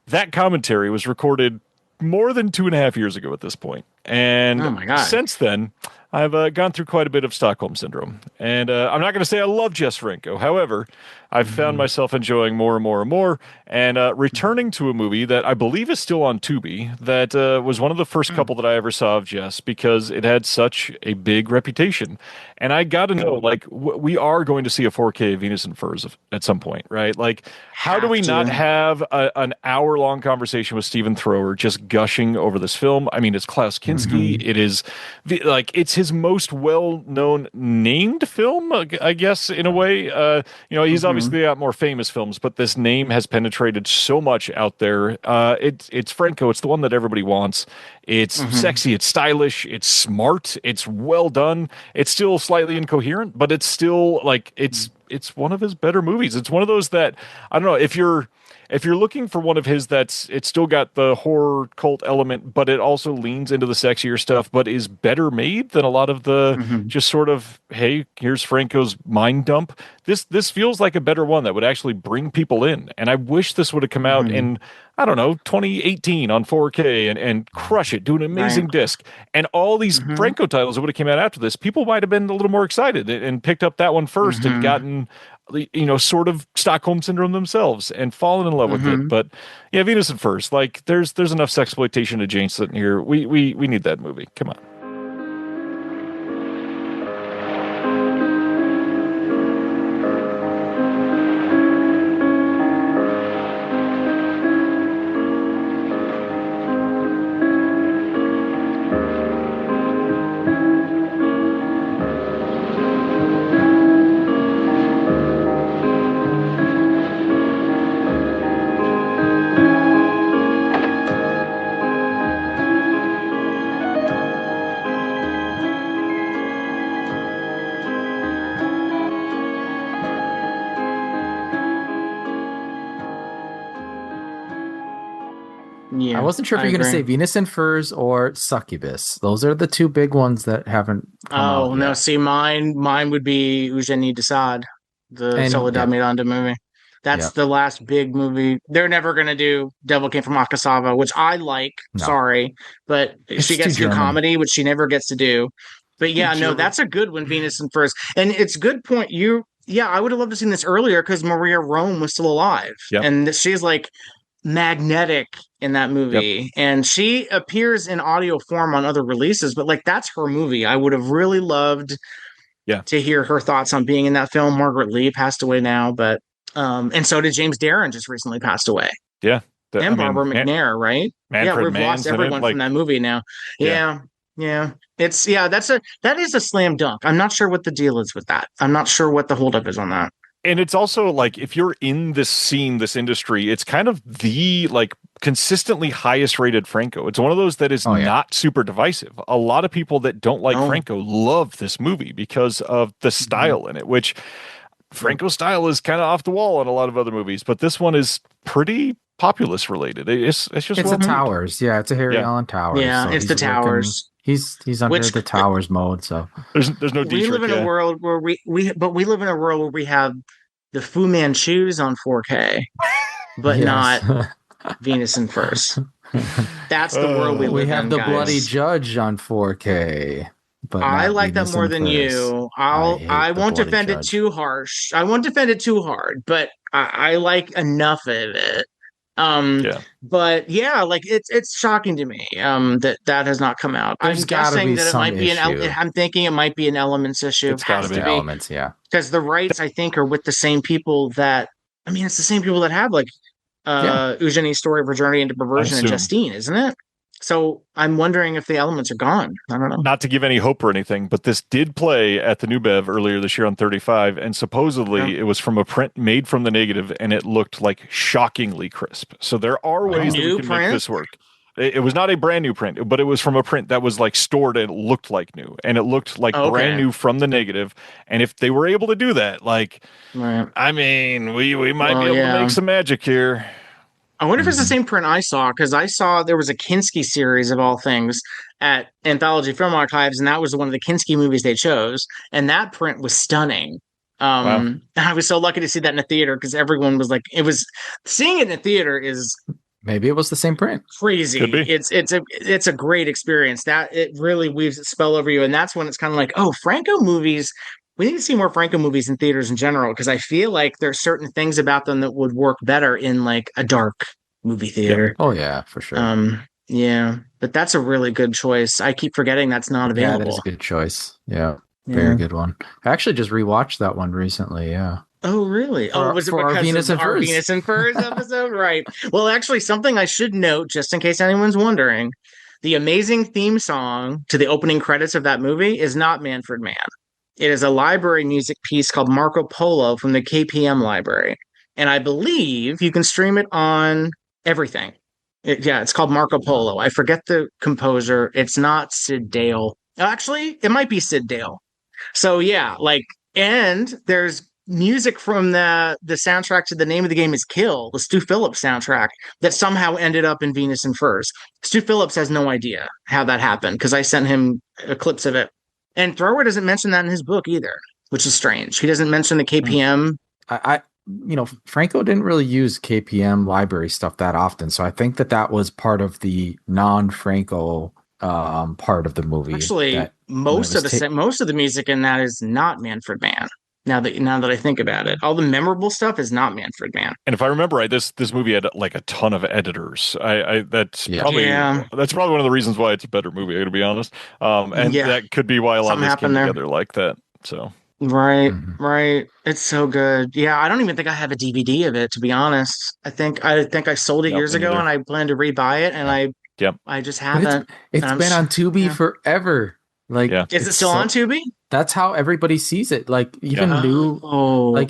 that commentary was recorded more than 2.5 years ago at this point, and since then I've gone through quite a bit of Stockholm syndrome. And I'm not going to say I love Jess Franco. However, I've found myself enjoying more and more and more, and returning to a movie that I believe is still on Tubi that was one of the first couple that I ever saw of Jess because it had such a big reputation. And I got to know, like, we are going to see a 4K Venus and Furs at some point, right? Like, how do we not have an hour-long conversation with Stephen Thrower just gushing over this film? I mean, it's Klaus Kinski. It is, it's his most well-known named film, I guess, in a way. He's obviously got more famous films, but this name has penetrated so much out there. It's Franco. It's the one that everybody wants. It's sexy. It's stylish. It's smart. It's well done. It's still slightly incoherent, but it's still like it's one of his better movies. It's one of those that I don't know if you're looking for one of his it's still got the horror cult element, but it also leans into the sexier stuff, but is better made than a lot of the just sort of, hey, here's Franco's mind dump. This feels like a better one that would actually bring people in. And I wish this would have come out in, I don't know, 2018 on 4K and crush it, do an amazing disc. And all these Franco titles that would have came out after this, people might have been a little more excited and picked up that one first and gotten sort of Stockholm syndrome themselves and fallen in love with it. But yeah, Venus and Furs, like there's enough sexploitation adjacent here. We need that movie. Come on. I wasn't sure if you're going to say Venus and Furs or Succubus. Those are the two big ones that haven't come out no, yet. see, mine would be Eugenie Desaad, the Soledad Miranda movie. That's the last big movie. They're never going to do Devil Came from Akasawa, which I like. No. Sorry, but she gets to do comedy, which she never gets to do. But yeah, no, that's a good one, Venus and Furs. And it's a good point. I would have loved to see this earlier because Maria Rome was still alive. Yep. And she's like magnetic in that movie, and she appears in audio form on other releases, but like that's her movie. I would have really loved to hear her thoughts on being in that film. Margaret Lee passed away now, but and so did James Darren, just recently passed away. And Barbara McNair, right? We've lost everyone from that movie now. It's that is a slam dunk. I'm not sure what the deal is with that. I'm not sure what the holdup is on that. And it's also like, if you're in this scene, this industry, it's kind of the like consistently highest rated Franco. It's one of those that is not super divisive. A lot of people that don't like Franco love this movie because of the style in it, which Franco's style is kind of off the wall in a lot of other movies, but this one is pretty populist related. It's just the Towers. Yeah, it's a Harry Allen Towers. Yeah, so it's the Towers. He's under the Towers mode, so there's no. We live in a world where we live in a world where we have the Fu Manchus on 4K, but not Venus and Furs. That's the world we live in. We have the guys. Bloody Judge on 4K, but I like that more than you. I won't defend it too harsh. I won't defend it too hard, but I like enough of it. But yeah, like it's shocking to me that has not come out. There's I'm guessing that it might be issue. I'm thinking it might be an Elements issue. It's got to be Elements, because the rights I think are with the same people that it's the same people that have like Eugenie's Story of Her Journey into Perversion and Justine, isn't it? So I'm wondering if the elements are gone. I don't know. Not to give any hope or anything, but this did play at the New Bev earlier this year on 35, and supposedly it was from a print made from the negative, and it looked like shockingly crisp. So there are ways that we can make this work. It was not a brand new print, but it was from a print that was like stored and it looked like new, and it looked like brand new from the negative. And if they were able to do that, like, I mean, we might be able to make some magic here. I wonder if it's the same print I saw, because I saw there was a Kinski series of all things at Anthology Film Archives, and that was one of the Kinski movies they chose, and that print was stunning. Wow. I was so lucky to see that in a theater, because everyone was like, seeing it in a theater is maybe it was the same print. Crazy. It's a great experience. That it really weaves its spell over you, and that's when it's kind of like, oh, Franco movies. We need to see more Franco movies in theaters in general, because I feel like there's certain things about them that would work better in like a dark movie theater. Yep. Oh yeah, for sure. Yeah, but that's a really good choice. I keep forgetting that's not available. Yeah, that is a good choice. Yeah, very good one. I actually just rewatched that one recently. Yeah. Oh, really? Was it because of our Venus and Furs episode? Right. Well, actually, something I should note, just in case anyone's wondering, the amazing theme song to the opening credits of that movie is not Manfred Mann. It is a library music piece called Marco Polo from the KPM library. And I believe you can stream it on everything. It's called Marco Polo. I forget the composer. It's not Sid Dale. Actually, it might be Sid Dale. So yeah, and there's music from the soundtrack to The Name of the Game is Kill, the Stu Phillips soundtrack, that somehow ended up in Venus and Furs. Stu Phillips has no idea how that happened, because I sent him clips of it. And Thrower doesn't mention that in his book either, which is strange. He doesn't mention the KPM. Franco didn't really use KPM library stuff that often, so I think that was part of the non-Franco part of the movie. Actually, most of the music in that is not Manfred Mann. Now that I think about it, all the memorable stuff is not Manfred Mann. And if I remember right, this movie had like a ton of editors. That's probably one of the reasons why it's a better movie, to be honest. That could be why a lot of this came together like that. So right. It's so good. Yeah, I don't even think I have a DVD of it, to be honest. I think I sold it years ago, and I plan to rebuy it, and I just haven't. It's been on Tubi forever. Is it still on Tubi? That's how everybody sees it. Like even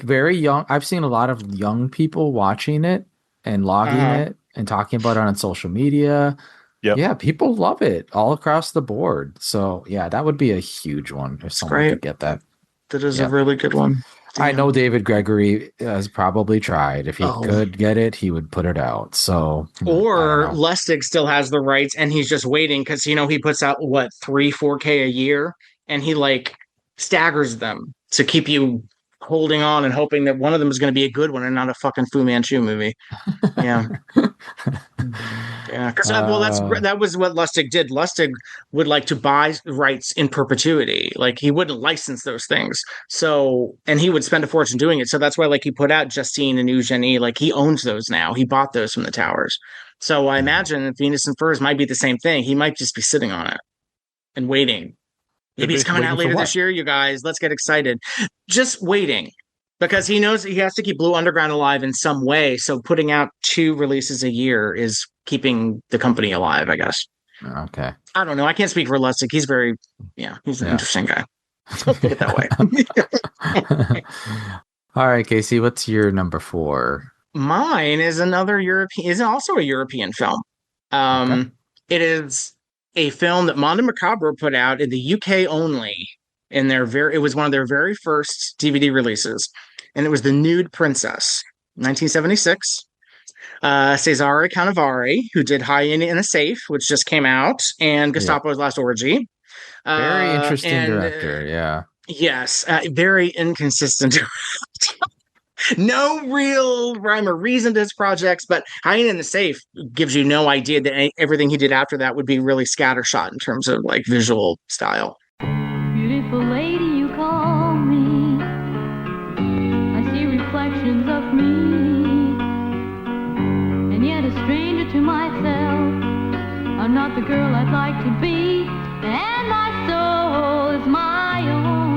very young. I've seen a lot of young people watching it and logging it and talking about it on social media. Yep. Yeah, people love it all across the board. So yeah, that would be a huge one if someone could get that. That is a really good one. Damn. I know David Gregory has probably tried. If he could get it, he would put it out. So, or Lustig still has the rights, and he's just waiting because he puts out 3-4K a year, and he staggers them to keep you holding on and hoping that one of them is going to be a good one and not a fucking Fu Manchu movie. Yeah. Because that was what Lustig did. Lustig would like to buy rights in perpetuity. He wouldn't license those things. So, and he would spend a fortune doing it. So that's why he put out Justine and Eugenie. He owns those now. He bought those from the Towers. So I imagine Venus and Furs might be the same thing. He might just be sitting on it and waiting. Maybe it's coming out later this year, you guys. Let's get excited. Just waiting. Because he knows he has to keep Blue Underground alive in some way. So putting out 2 releases a year is keeping the company alive, I guess. Okay. I don't know. I can't speak for Lustig. He's he's an interesting guy. Let's put it that way. All right, Casey, what's your number 4? Mine is also a European film. It is a film that Mondo Macabro put out in the UK only. It was one of their very first DVD releases, and it was The Nude Princess, 1976. Cesare Cannavaro, who did Hyena in a Safe, which just came out, and Gestapo's Last Orgy. Very interesting director, yeah. Yes, very inconsistent director. No real rhyme or reason to his projects, but Hyena in the Safe gives you no idea that everything he did after that would be really scattershot in terms of visual style. Beautiful lady, you call me. I see reflections of me, and yet a stranger to myself. I'm not the girl I'd like to be, and my soul is my own.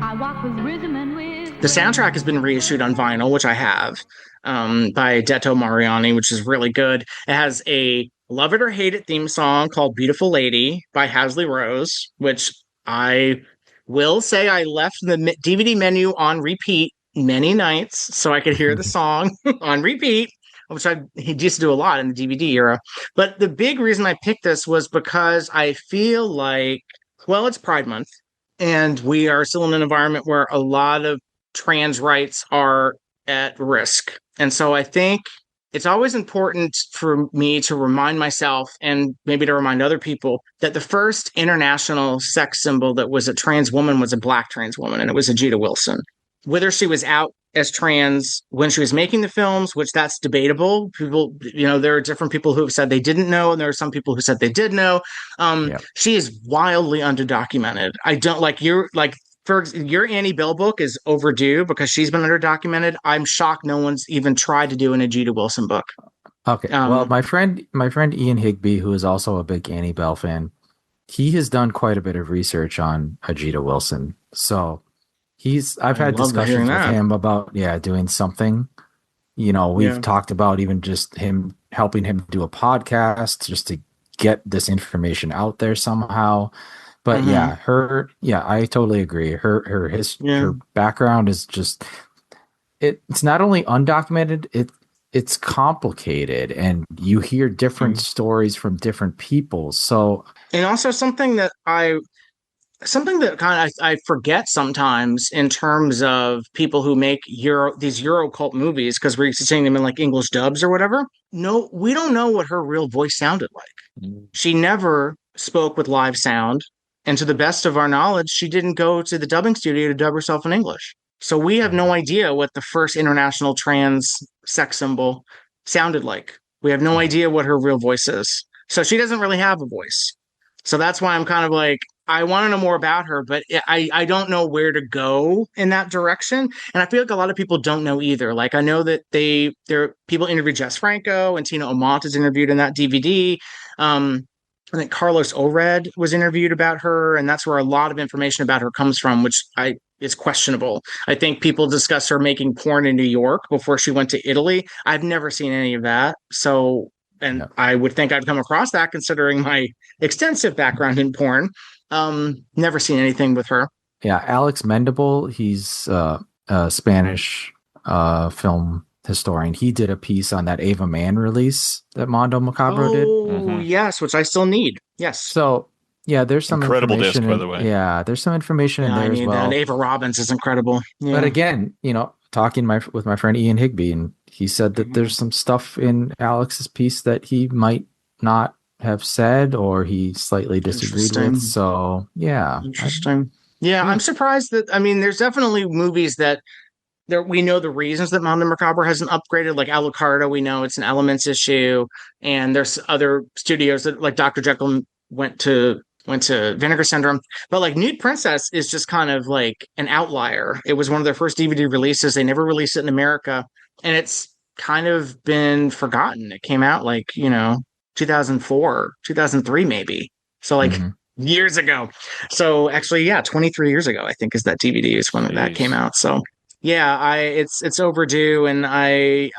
I walk with rhythm and with The soundtrack has been reissued on vinyl, which I have, by Detto Mariani, which is really good. It has a Love It or Hate It theme song called Beautiful Lady by Hasley Rose, which I will say I left the DVD menu on repeat many nights so I could hear the song on repeat, which he used to do a lot in the DVD era. But the big reason I picked this was because I feel like, well, it's Pride Month, and we are still in an environment where a lot of trans rights are at risk. And so I think it's always important for me to remind myself, and maybe to remind other people, that the first international sex symbol that was a trans woman was a Black trans woman, and it was Ajita Wilson. Whether she was out as trans when she was making the films, which that's debatable. People, there are different people who have said they didn't know, and there are some people who said they did know. She is wildly underdocumented. I don't your Annie Bell book is overdue because she's been underdocumented. I'm shocked no one's even tried to do an Ajita Wilson book. Okay. Well, my friend Ian Higby, who is also a big Annie Bell fan, he has done quite a bit of research on Ajita Wilson. So I've had discussions with him about doing something. We've talked about even just him helping him do a podcast just to get this information out there somehow. But I totally agree. Her background is just it's not only undocumented, it's complicated, and you hear different stories from different people. So, and also something that I forget sometimes in terms of people who make these Euro cult movies, because we're used to seeing them in like English dubs or whatever. No, we don't know what her real voice sounded like. She never spoke with live sound. And to the best of our knowledge, she didn't go to the dubbing studio to dub herself in English. So we have no idea what the first international trans sex symbol sounded like. We have no idea what her real voice is. So she doesn't really have a voice. So that's why I'm kind of like, I want to know more about her, but I don't know where to go in that direction. And I feel like a lot of people don't know either. Like, I know that people interviewed Jess Franco, and Tina Omont is interviewed in that DVD. I think Carlos Ored was interviewed about her, and that's where a lot of information about her comes from, which is questionable. I think people discuss her making porn in New York before she went to Italy. I've never seen any of that. So, I would think I'd come across that considering my extensive background in porn. Never seen anything with her. Yeah, Alex Mendibel, he's a Spanish film historian. He did a piece on that Ava Mann release that Mondo Macabro did. Oh, yes, which I still need. Yes. So, there's some incredible disc, by the way. Yeah, there's some information in there as well. That. Ava Robbins is incredible. Yeah. But again, talking with my friend Ian Higby, and he said that there's some stuff in Alex's piece that he might not have said or he slightly disagreed with. So, interesting. I'm surprised that, there's definitely movies that we know the reasons that Mondo Macabro hasn't upgraded, like Alucarda, we know it's an Elements issue, and there's other studios that, like Dr. Jekyll went to Vinegar Syndrome, but like Nude Princess is just kind of like an outlier. It was one of their first DVD releases. They never released it in America, and it's kind of been forgotten. It came out 2004, 2003 maybe. So years ago. So actually, 23 years ago, I think, is that DVD is when that came out. So it's overdue, and that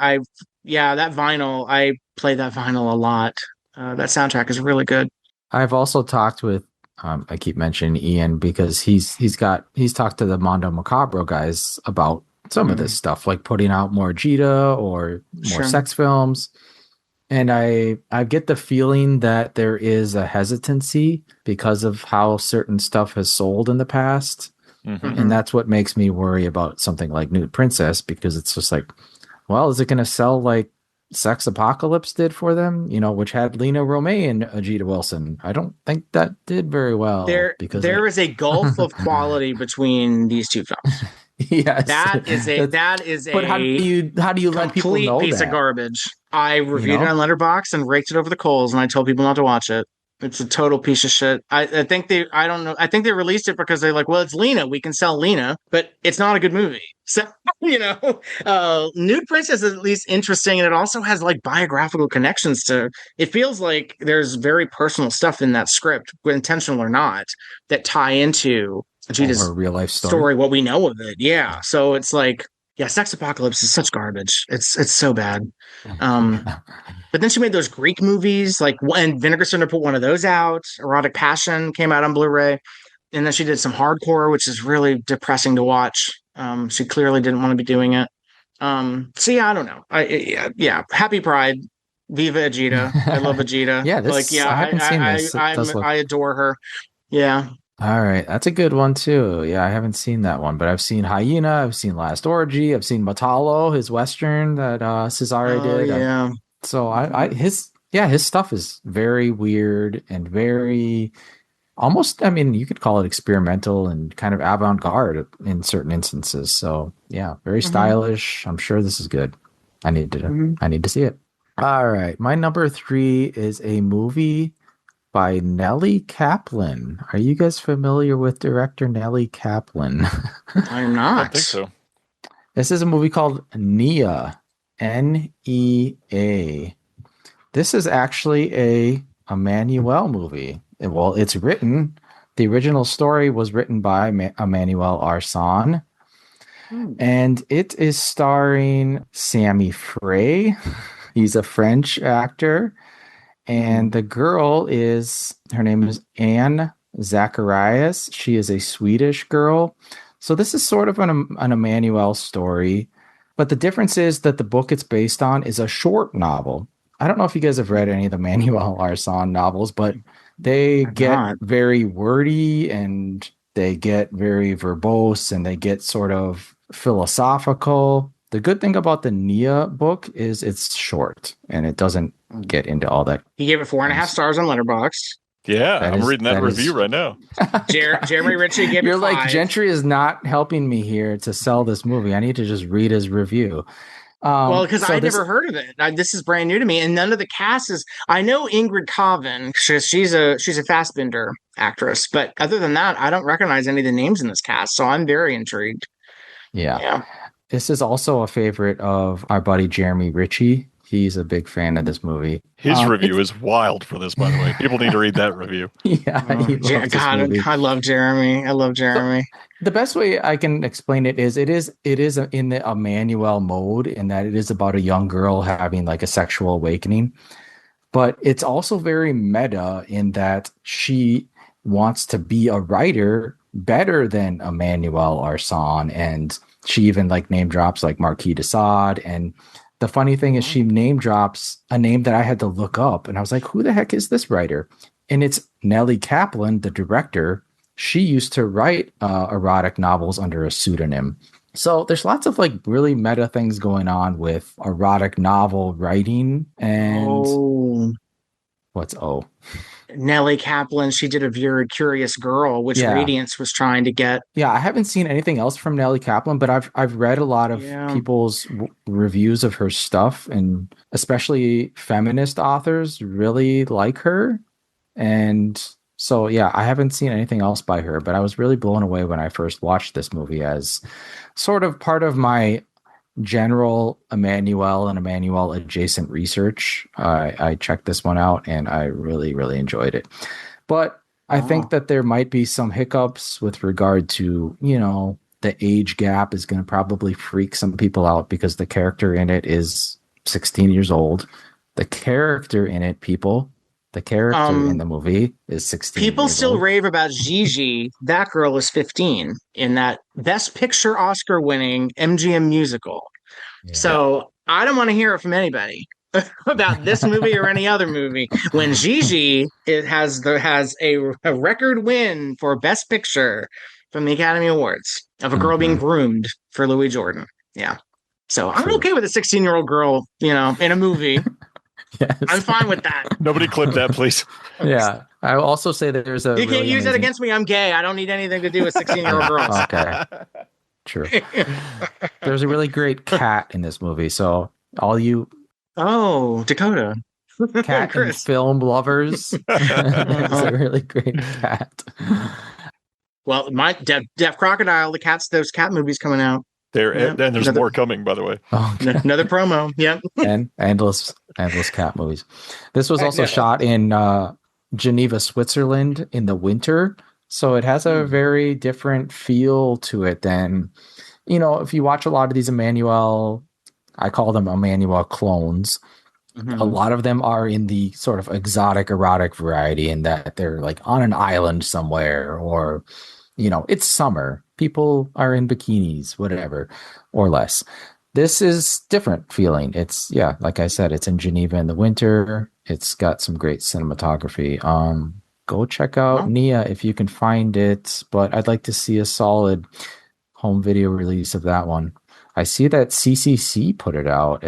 vinyl, I play that vinyl a lot. That soundtrack is really good. I've also talked with I keep mentioning Ian because he's talked to the Mondo Macabro guys about some of this stuff, like putting out more Jita or more sex films. And I get the feeling that there is a hesitancy because of how certain stuff has sold in the past. And that's what makes me worry about something like Nude Princess, because it's just like, well, is it going to sell like Sex Apocalypse did for them, which had Lena Romay and Ajita Wilson? I don't think that did very well. There is a gulf of quality between these two films. Yes, that is a. But how do you let people know that? Piece of garbage. I reviewed it on Letterboxd and raked it over the coals, and I told people not to watch it. It's a total piece of shit. I think they released it because they're like, well, it's Lena. We can sell Lena, but it's not a good movie. So, Nude Princess is at least interesting. And it also has like biographical connections it feels like there's very personal stuff in that script, intentional or not, that tie into Vegeta's her real life story, what we know of it. Yeah. So it's like, yeah, Sex Apocalypse is such garbage. It's so bad. But then she made those Greek movies, like, and Vinegar Syndrome put one of those out. Erotic Passion came out on Blu-ray. And then she did some hardcore, which is really depressing to watch. She clearly didn't want to be doing it. So yeah, I don't know. Yeah. Happy Pride. Viva Vegeta. I love Vegeta. Yeah, this like, yeah, I haven't seen this. I adore her. Yeah. All right, that's a good one too. Yeah, I haven't seen that one, but I've seen Hyena, I've seen Last Orgy, I've seen Metallo, his western that Cesare did. Yeah. His stuff is very weird and very almost, I mean, you could call it experimental and kind of avant-garde in certain instances. So yeah, very stylish. I'm sure this is good. I need to see it. All right, my number 3 is a movie by Nellie Kaplan. Are you guys familiar with director Nellie Kaplan? I'm not. I don't think so. This is a movie called Nia, N-E-A. This is actually a Emmanuel movie. Well, it's written. The original story was written by Emmanuel Arsan. And it is starring Sammy Frey. He's a French actor. And the girl her name is Anne Zacharias. She is a Swedish girl. So this is sort of an Emmanuel story. But the difference is that the book it's based on is a short novel. I don't know if you guys have read any of the Emmanuel Arsan novels, but they get very wordy and they get very verbose and they get sort of philosophical. The good thing about the Nia book is it's short and it doesn't get into all that. He gave it 4.5 stars on Letterboxd. Yeah, I'm reading that review right now. Jeremy Ritchie gave You're it 5. like, Gentry is not helping me here to sell this movie. I need to just read his review. Well, because I'd never heard of it. This is brand new to me, and none of the cast is. I know Ingrid Coven. She's a Fassbinder actress, but other than that, I don't recognize any of the names in this cast. So I'm very intrigued. Yeah. This is also a favorite of our buddy Jeremy Ritchie. He's a big fan of this movie. His review is wild for this, by the way. People need to read that review. Yeah, I love Jeremy. So, the best way I can explain it is in the Emmanuel mode, in that it is about a young girl having like a sexual awakening, but it's also very meta in that she wants to be a writer better than Emmanuel Arsan, and she even like name drops like Marquis de Sade. And the funny thing is she name drops a name that I had to look up, and I was like, who the heck is this writer? And it's Nellie Kaplan, the director. She used to write erotic novels under a pseudonym. So there's lots of like really meta things going on with erotic novel writing. And what's Nellie Kaplan, she did a very Curious Girl, which Radiance was trying to get. Yeah, I haven't seen anything else from Nellie Kaplan, but I've read a lot of people's reviews of her stuff, and especially feminist authors really like her. And so, yeah, I haven't seen anything else by her, but I was really blown away when I first watched this movie as sort of part of my general Emmanuel and Emmanuel adjacent research. I checked this one out and I really, really enjoyed it. But I think that there might be some hiccups with regard to, the age gap is going to probably freak some people out because the character in it is 16 years old. The character in it, the character in the movie is 16. People still rave about Gigi. That girl is 15 in that Best Picture Oscar winning MGM musical. Yeah. So I don't want to hear it from anybody about this movie or any other movie. When Gigi has a record win for Best Picture from the Academy Awards of a girl being groomed for Louis Jordan. Yeah. So I'm okay with a 16-year-old girl, in a movie. Yes. I'm fine with that. Nobody clip that, please. Yeah. I will also say that there's You can't really use it against me. I'm gay. I don't need anything to do with 16-year-old girls. Okay. True. There's a really great cat in this movie. So all you Dakota. Cat and film lovers. It's a really great cat. Well, my Deaf Crocodile, those cat movies coming out. And there's more coming, by the way. Another promo. Yep. And endless cat movies. This was also shot in Geneva, Switzerland in the winter. So it has a very different feel to it than, if you watch a lot of these Emmanuel, I call them Emmanuel clones. A lot of them are in the sort of exotic erotic variety in that they're like on an island somewhere, or it's summer, people are in bikinis, whatever, or less. This is different feeling. It's, like I said, it's in Geneva in the winter. It's got some great cinematography. Go check out Nia if you can find it, but I'd like to see a solid home video release of that one. I see that CCC put it out.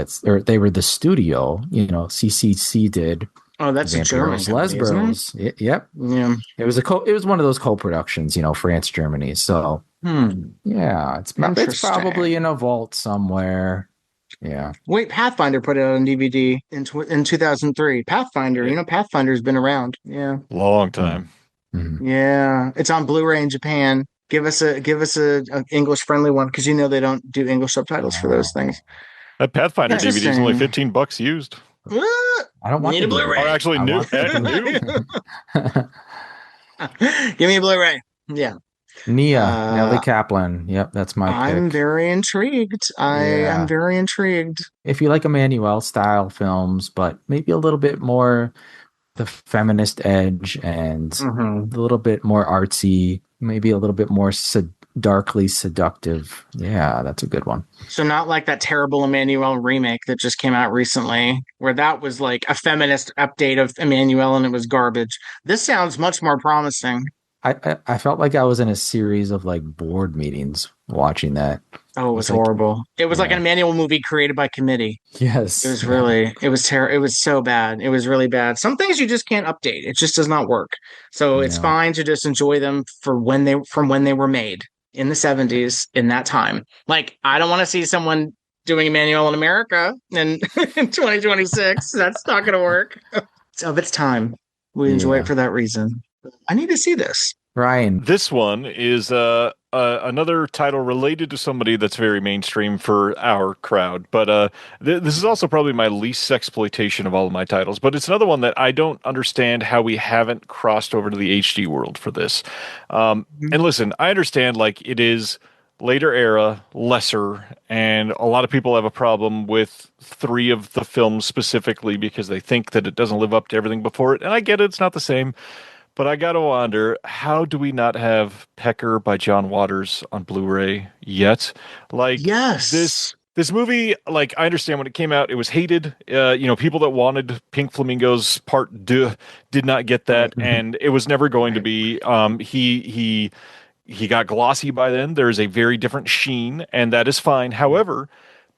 They were the studio, CCC did. Oh, that's a German company, Lesbos. isn't it? Yep. Yeah. It was one of those co-productions, France, Germany. So yeah, it's probably in a vault somewhere. Yeah. Wait, Pathfinder put it out on DVD in 2003. Pathfinder, Pathfinder's been around. Yeah. Long time. Mm-hmm. Yeah. It's on Blu-ray in Japan. Give us a English friendly one, because they don't do English subtitles for those things. That Pathfinder DVD is only $15 used. I don't want a Blu-ray. Or actually new. Give me a Blu-ray. Yeah. Nia, Nellie Kaplan. Yep, that's my pick. I'm very intrigued. I'm very intrigued. If you like Emmanuel style films, but maybe a little bit more the feminist edge and a little bit more artsy, maybe a little bit more darkly seductive. Yeah, that's a good one. So not like that terrible Emmanuel remake that just came out recently, where that was like a feminist update of Emmanuel and it was garbage. This sounds much more promising. I felt like I was in a series of like board meetings watching that. Oh, it was horrible. It was like an Emmanuel movie created by committee. Yes. It was really, it was terrible. It was so bad. It was really bad. Some things you just can't update. It just does not work. So it's fine to just enjoy them from when they were made in the 70s, in that time. Like, I don't want to see someone doing Emmanuel in America in 2026. That's not going to work. It's of its time. We enjoy it for that reason. I need to see this. Ryan. This one is another title related to somebody that's very mainstream for our crowd. But this is also probably my least sexploitation of all of my titles. But it's another one that I don't understand how we haven't crossed over to the HD world for this. And listen, I understand like it is later era, lesser, and a lot of people have a problem with 3 of the films specifically because they think that it doesn't live up to everything before it. And I get it, it's not the same. But I gotta wonder, how do we not have Pecker by John Waters on Blu-ray yet? Like, yes, this movie, like, I understand when it came out, it was hated. People that wanted Pink Flamingos Part 2 did not get that, and it was never going to be. He got glossy by then. There is a very different sheen, and that is fine. However,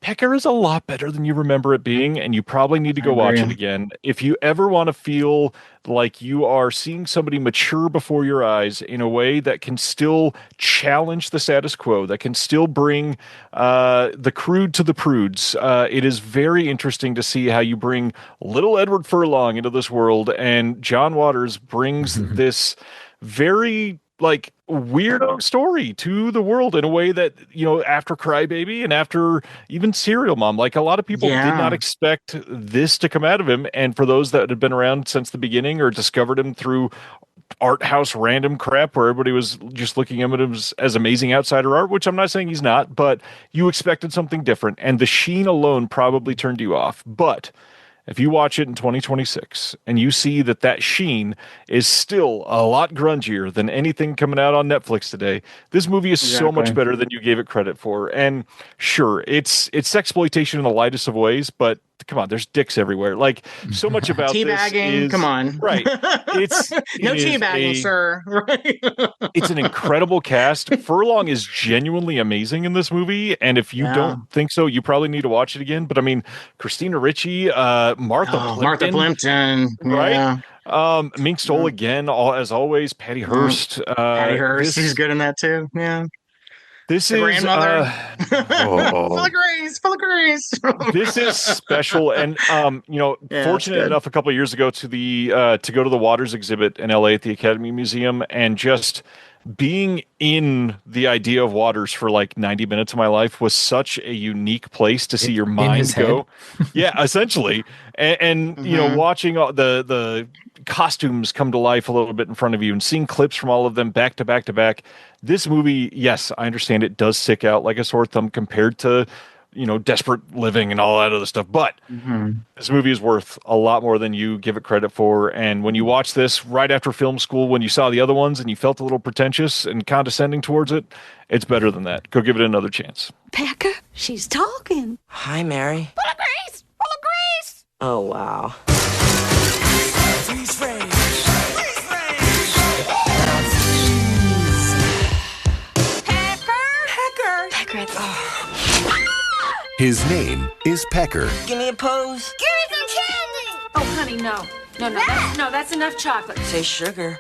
Pecker is a lot better than you remember it being, and you probably need to go watch it again. If you ever want to feel like you are seeing somebody mature before your eyes in a way that can still challenge the status quo, that can still bring the crude to the prudes, it is very interesting to see how you bring little Edward Furlong into this world, and John Waters brings this very like weirdo story to the world in a way that, after Crybaby and after even Serial Mom, like a lot of people did not expect this to come out of him. And for those that had been around since the beginning or discovered him through art house random crap where everybody was just looking at him as amazing outsider art, which I'm not saying he's not, but you expected something different. And the sheen alone probably turned you off. But if you watch it in 2026 and you see that sheen is still a lot grungier than anything coming out on Netflix today, this movie is so much better than you gave it credit for. And sure, it's sexploitation in the lightest of ways, but come on, there's dicks everywhere. Like, so much about teabagging, this is, come on. Right. It's no teabagging, sir. Right. It's an incredible cast. Furlong is genuinely amazing in this movie, and if you don't think so, you probably need to watch it again. But I mean, Christina Ricci, Martha Plimpton, right? Mink Stoll again, as always. Patty Hearst. Patty Hearst, she's good in that too. Yeah. This the is grandmother. Full of grace. This is special, and fortunate enough a couple of years ago to go to the Waters exhibit in LA at the Academy Museum, and just being in the idea of waters for like 90 minutes of my life was such a unique place to see your mind go. Yeah, essentially. And you know, watching all the costumes come to life a little bit in front of you and seeing clips from all of them back to back to back. This movie, yes, I understand it does stick out like a sore thumb compared to, you know, Desperate Living and all that other stuff. But this movie is worth a lot more than you give it credit for. And when you watch this right after film school, when you saw the other ones and you felt a little pretentious and condescending towards it, it's better than that. Go give it another chance. Pecker, she's talking. Hi, Mary. Full of grease! Full of grease! Oh, wow. Freeze frame! Pecker! His name is Pecker. Give me a pose. Give me some candy! Oh, honey, no. No, that's enough chocolate. Say sugar.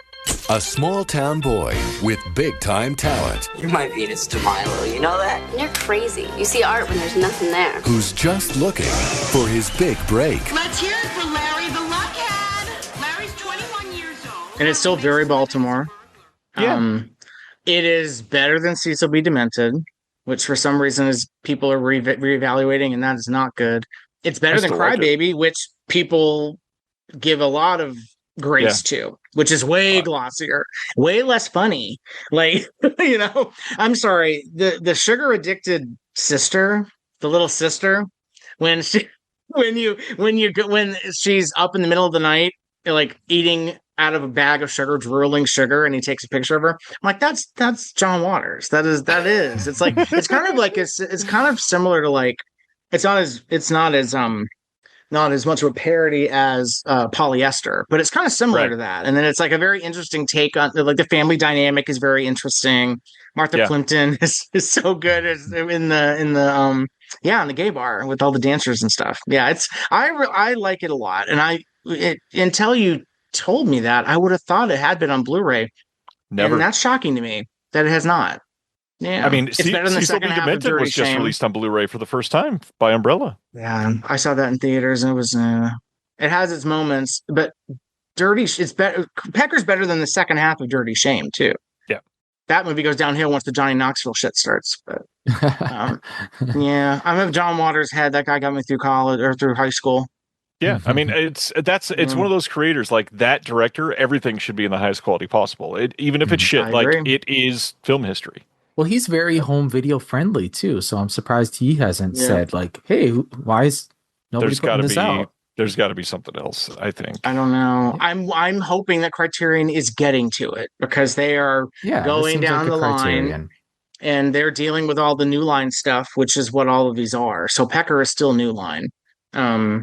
A small-town boy with big-time talent. You're my Venus de Milo, you know that? You're crazy. You see art when there's nothing there. Who's just looking for his big break. Let's hear it for Larry the Luckhead. Larry's 21 years old. And it's still very Baltimore. Yeah. It is better than Cecil B. Demented, which for some reason is people are reevaluating, and that is not good. It's better than Crybaby, which people give a lot of grace to, which is way glossier, way less funny. Like, you know, I'm sorry, the sugar addicted sister, the little sister, when she's up in the middle of the night, like eating out of a bag of sugar, drooling sugar, and he takes a picture of her. I'm like, that's John Waters. That is. It's like it's kind of like it's kind of similar to like it's not as much of a parody as Polyester, but it's kind of similar to that. And then it's like a very interesting take on like the family dynamic is very interesting. Martha Plimpton is so good in the gay bar with all the dancers and stuff. Yeah, I like it a lot, and until you told me that, I would have thought it had been on Blu-ray. Never. And that's shocking to me that it has not. Yeah, I mean, it's better than the second half of Dirty was just Shame. released on Blu-ray for the first time by Umbrella. Yeah, I saw that in theaters, and it was. It has its moments, but it's better. Pecker's better than the second half of Dirty Shame too. Yeah, that movie goes downhill once the Johnny Knoxville shit starts. But yeah, I'm a John Waters head. That guy got me through college or through high school. Yeah, I mean, it's one of those creators like that director. Everything should be in the highest quality possible. Even if it's shit, like it is film history. Well, he's very home video friendly too, so I'm surprised he hasn't said like, "Hey, why is nobody putting this out?" There's got to be something else. I think. I don't know. I'm hoping that Criterion is getting to it because they are going down the line, and they're dealing with all the New Line stuff, which is what all of these are. So Pecker is still New Line.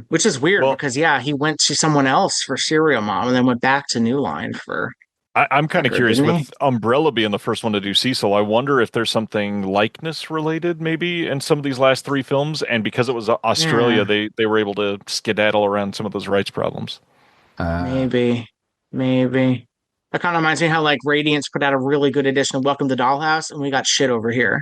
Which is weird because he went to someone else for Serial Mom and then went back to New Line for. I'm kind of curious with Umbrella being the first one to do Cecil. I wonder if there's something likeness related maybe in some of these last three films, and because it was Australia, they were able to skedaddle around some of those rights problems. Maybe. That kind of reminds me how like Radiance put out a really good edition of Welcome to Dollhouse, and we got shit over here,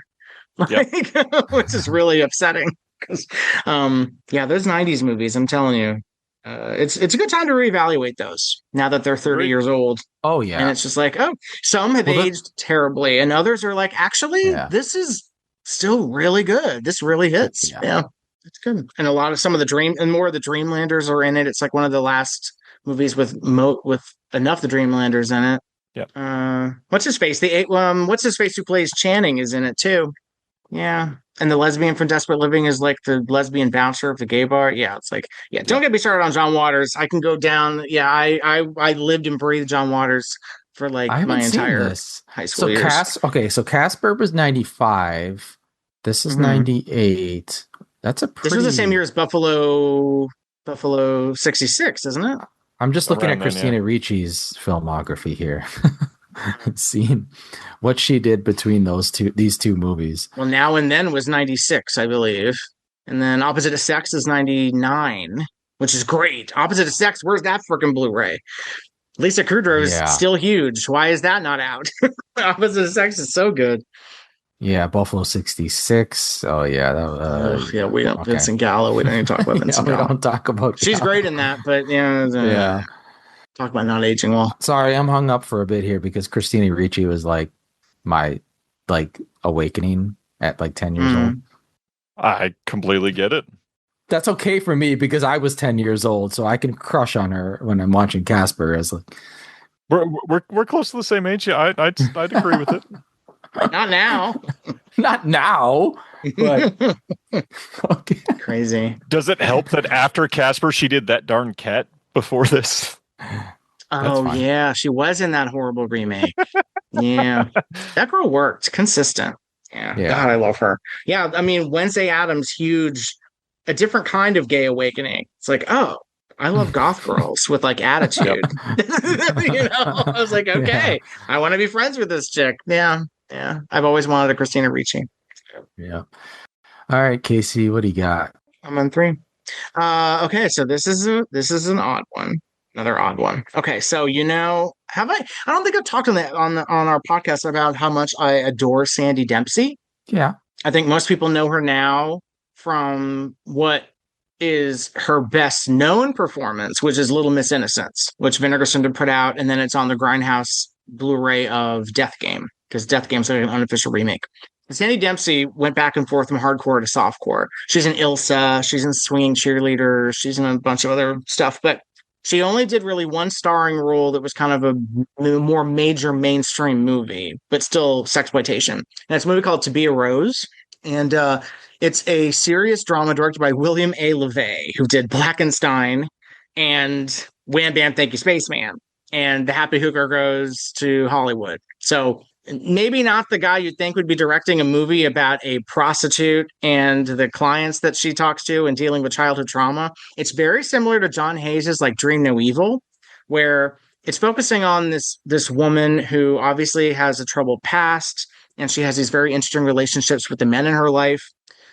which is really upsetting. Because, those 90s movies, I'm telling you, it's a good time to reevaluate those now that they're 30 years old. Oh, yeah. And it's just like, some have aged terribly, and others are like, actually, this is still really good. This really hits. Yeah, it's good. And some of the more of the Dreamlanders are in it. It's like one of the last movies with enough the Dreamlanders in it. Yeah. What's his face? What's his face who plays Channing is in it too. Yeah. And the lesbian from Desperate Living is like the lesbian bouncer of the gay bar. Yeah, it's like, don't get me started on John Waters. I can go down. Yeah, I lived and breathed John Waters for like my entire high school years. So Casper was 95. This is 98. That's This was the same year as Buffalo 66, isn't it? I'm just looking at Christina Ricci's filmography here. Seeing what she did between these two movies. Well, Now and Then was 96, I believe. And then Opposite of Sex is 99, which is great. Opposite of Sex, where's that freaking Blu-ray? Lisa Kudrow is still huge. Why is that not out? Opposite of Sex is so good. Yeah, Buffalo 66. Oh, yeah. We don't. Okay. Vincent Gallo. We don't even talk about Vincent Gallo. We don't talk about She's great in that, but yeah. Talk about not aging well. Sorry, I'm hung up for a bit here because Christina Ricci was like my like awakening at like 10 years old. I completely get it. That's okay for me because I was 10 years old, so I can crush on her when I'm watching Casper. As like, we're close to the same age. Yeah, I'd agree with it. Not now. Not now, but okay. Crazy. Does it help that after Casper she did That Darn Cat before this? Oh yeah, she was in that horrible remake. Yeah, that girl worked. Consistent. Yeah. God, I love her. Yeah, I mean, Wednesday Addams, huge, a different kind of gay awakening. It's like, oh, I love goth girls with like attitude. I was like, okay, I want to be friends with this chick. Yeah. I've always wanted a Christina Ricci. Yeah. All right, Casey, what do you got? I'm on 3. Okay, so this is an odd one. Another odd one. Okay, so have I don't think I've talked on our podcast about how much I adore Sandy Dempsey. Yeah. I think most people know her now from what is her best known performance, which is Little Miss Innocence, which Vinegar Syndrome put out, and then it's on the Grindhouse Blu-ray of Death Game, because Death Game's like an unofficial remake. Sandy Dempsey went back and forth from hardcore to softcore. She's in Ilsa, she's in Swinging Cheerleader, she's in a bunch of other stuff, but she only did really one starring role that was kind of a more major mainstream movie, but still sexploitation. And it's a movie called To Be a Rose. And it's a serious drama directed by William A. LeVay, who did Blackenstein and Wham Bam Thank You Spaceman. And The Happy Hooker Goes to Hollywood. So maybe not the guy you'd think would be directing a movie about a prostitute and the clients that she talks to and dealing with childhood trauma. It's very similar to John Hayes's like Dream No Evil, where it's focusing on this woman who obviously has a troubled past, and she has these very interesting relationships with the men in her life.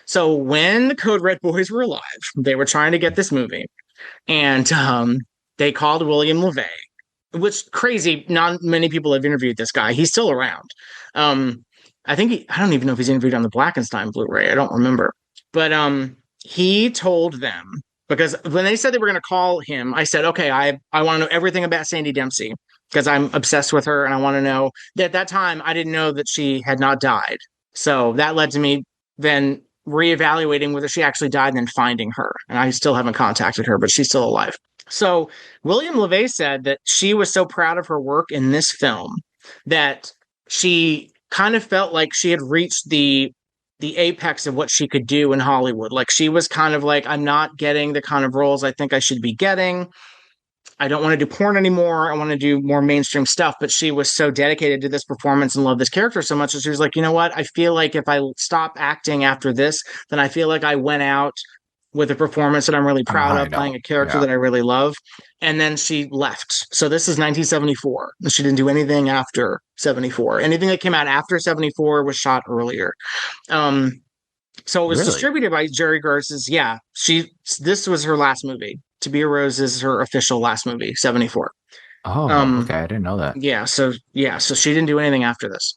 So when the Code Red Boys were alive, they were trying to get this movie, and they called William LeVay. Which crazy, not many people have interviewed this guy. He's still around. I don't even know if he's interviewed on the Blackenstein Blu-ray. I don't remember. But he told them, because when they said they were going to call him, I said, okay, I want to know everything about Sandy Dempsey because I'm obsessed with her and I want to know. At that time, I didn't know that she had not died. So that led to me then reevaluating whether she actually died and then finding her. And I still haven't contacted her, but she's still alive. So William LeVay said that she was so proud of her work in this film that she kind of felt like she had reached the apex of what she could do in Hollywood. Like she was kind of like, I'm not getting the kind of roles I think I should be getting. I don't want to do porn anymore. I want to do more mainstream stuff. But she was so dedicated to this performance and loved this character so much that she was like, you know what? I feel like if I stop acting after this, then I feel like I went out with a performance that I'm really proud of, playing a character that I really love. And then she left. So this is 1974. She didn't do anything after 74. Anything that came out after 74 was shot earlier. So it was distributed by Jerry Gross's. Yeah, this was her last movie. To Be a Rose is her official last movie, 74. Oh, okay. I didn't know that. So she didn't do anything after this.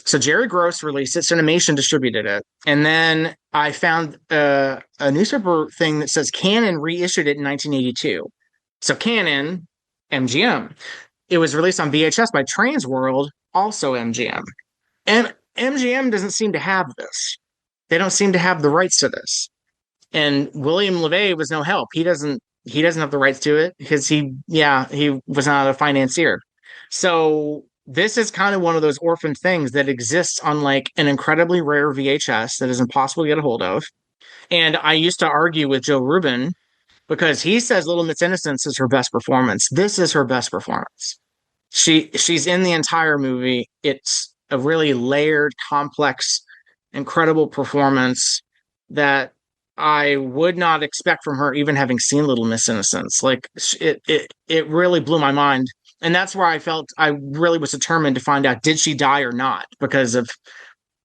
So Jerry Gross released it. Cinemation distributed it. And then I found a newspaper thing that says Canon reissued it in 1982. So Canon, MGM. It was released on VHS by Transworld, also MGM. And MGM doesn't seem to have this. They don't seem to have the rights to this. And William LeVay was no help. He doesn't have the rights to it because he was not a financier. So this is kind of one of those orphaned things that exists on like an incredibly rare VHS that is impossible to get a hold of. And I used to argue with Joe Rubin because he says Little Miss Innocence is her best performance. This is her best performance. She's in the entire movie. It's a really layered, complex, incredible performance that I would not expect from her, even having seen Little Miss Innocence. Like it really blew my mind. And that's where I felt I really was determined to find out, did she die or not? Because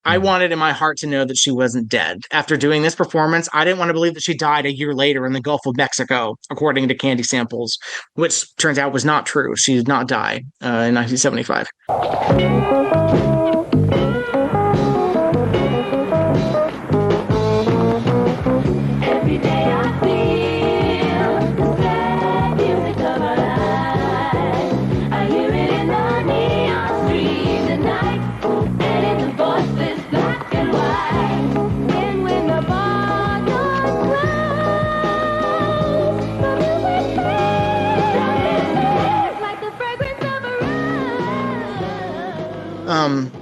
I wanted in my heart to know that she wasn't dead. After doing this performance, I didn't want to believe that she died a year later in the Gulf of Mexico, according to Candy Samples, which turns out was not true. She did not die in 1975.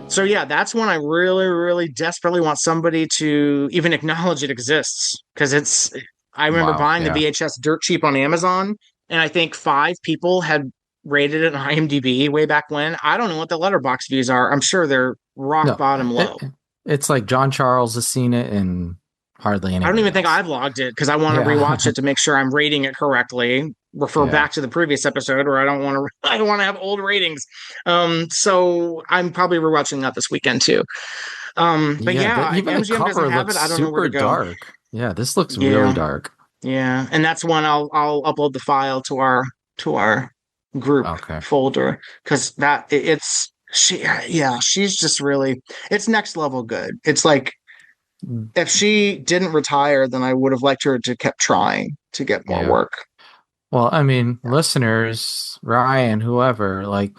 So yeah, that's one I really, really desperately want somebody to even acknowledge it exists, because I remember Wow. buying the Yeah. VHS dirt cheap on Amazon, and I think 5 people had rated it on IMDb way back when. I don't know what the letterbox views are. I'm sure they're rock No, bottom low. it's like John Charles has seen it and hardly I don't anybody even think else. I've logged it because I want to Yeah. rewatch it to make sure I'm rating it correctly. Refer Yeah. back to the previous episode, or I don't want to. I don't want to have old ratings. So I'm probably rewatching that this weekend too. But yeah, if even the MGM cover doesn't have looks it, I don't know where super to go. dark. Yeah, this looks Yeah. really dark. Yeah, and that's one I'll upload the file to our group folder, because she's just really, it's next level good. It's like, if she didn't retire, then I would have liked her to kept trying to get more work. Well, I mean, listeners, Ryan, whoever, like,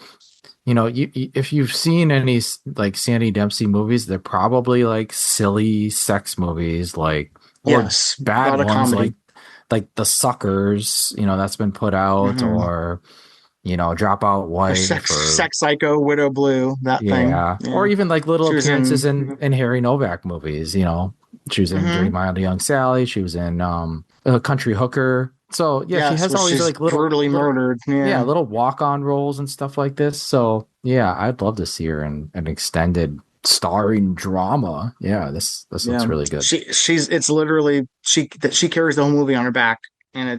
you know, if you've seen any like Sandy Dempsey movies, they're probably like silly sex movies, like, or bad ones, like The Suckers, you know, that's been put out, or, you know, Dropout Wife, Sex Psycho, Widow Blue, that thing. Yeah. Or even like little appearances in Harry Novak movies, you know. She was in Dirty Mind of Young Sally. She was in Country Hooker. So she has all these like little brutally murdered. Yeah, little walk-on roles and stuff like this. So yeah, I'd love to see her in an extended starring drama. Yeah, this looks really good. It's literally she carries the whole movie on her back, and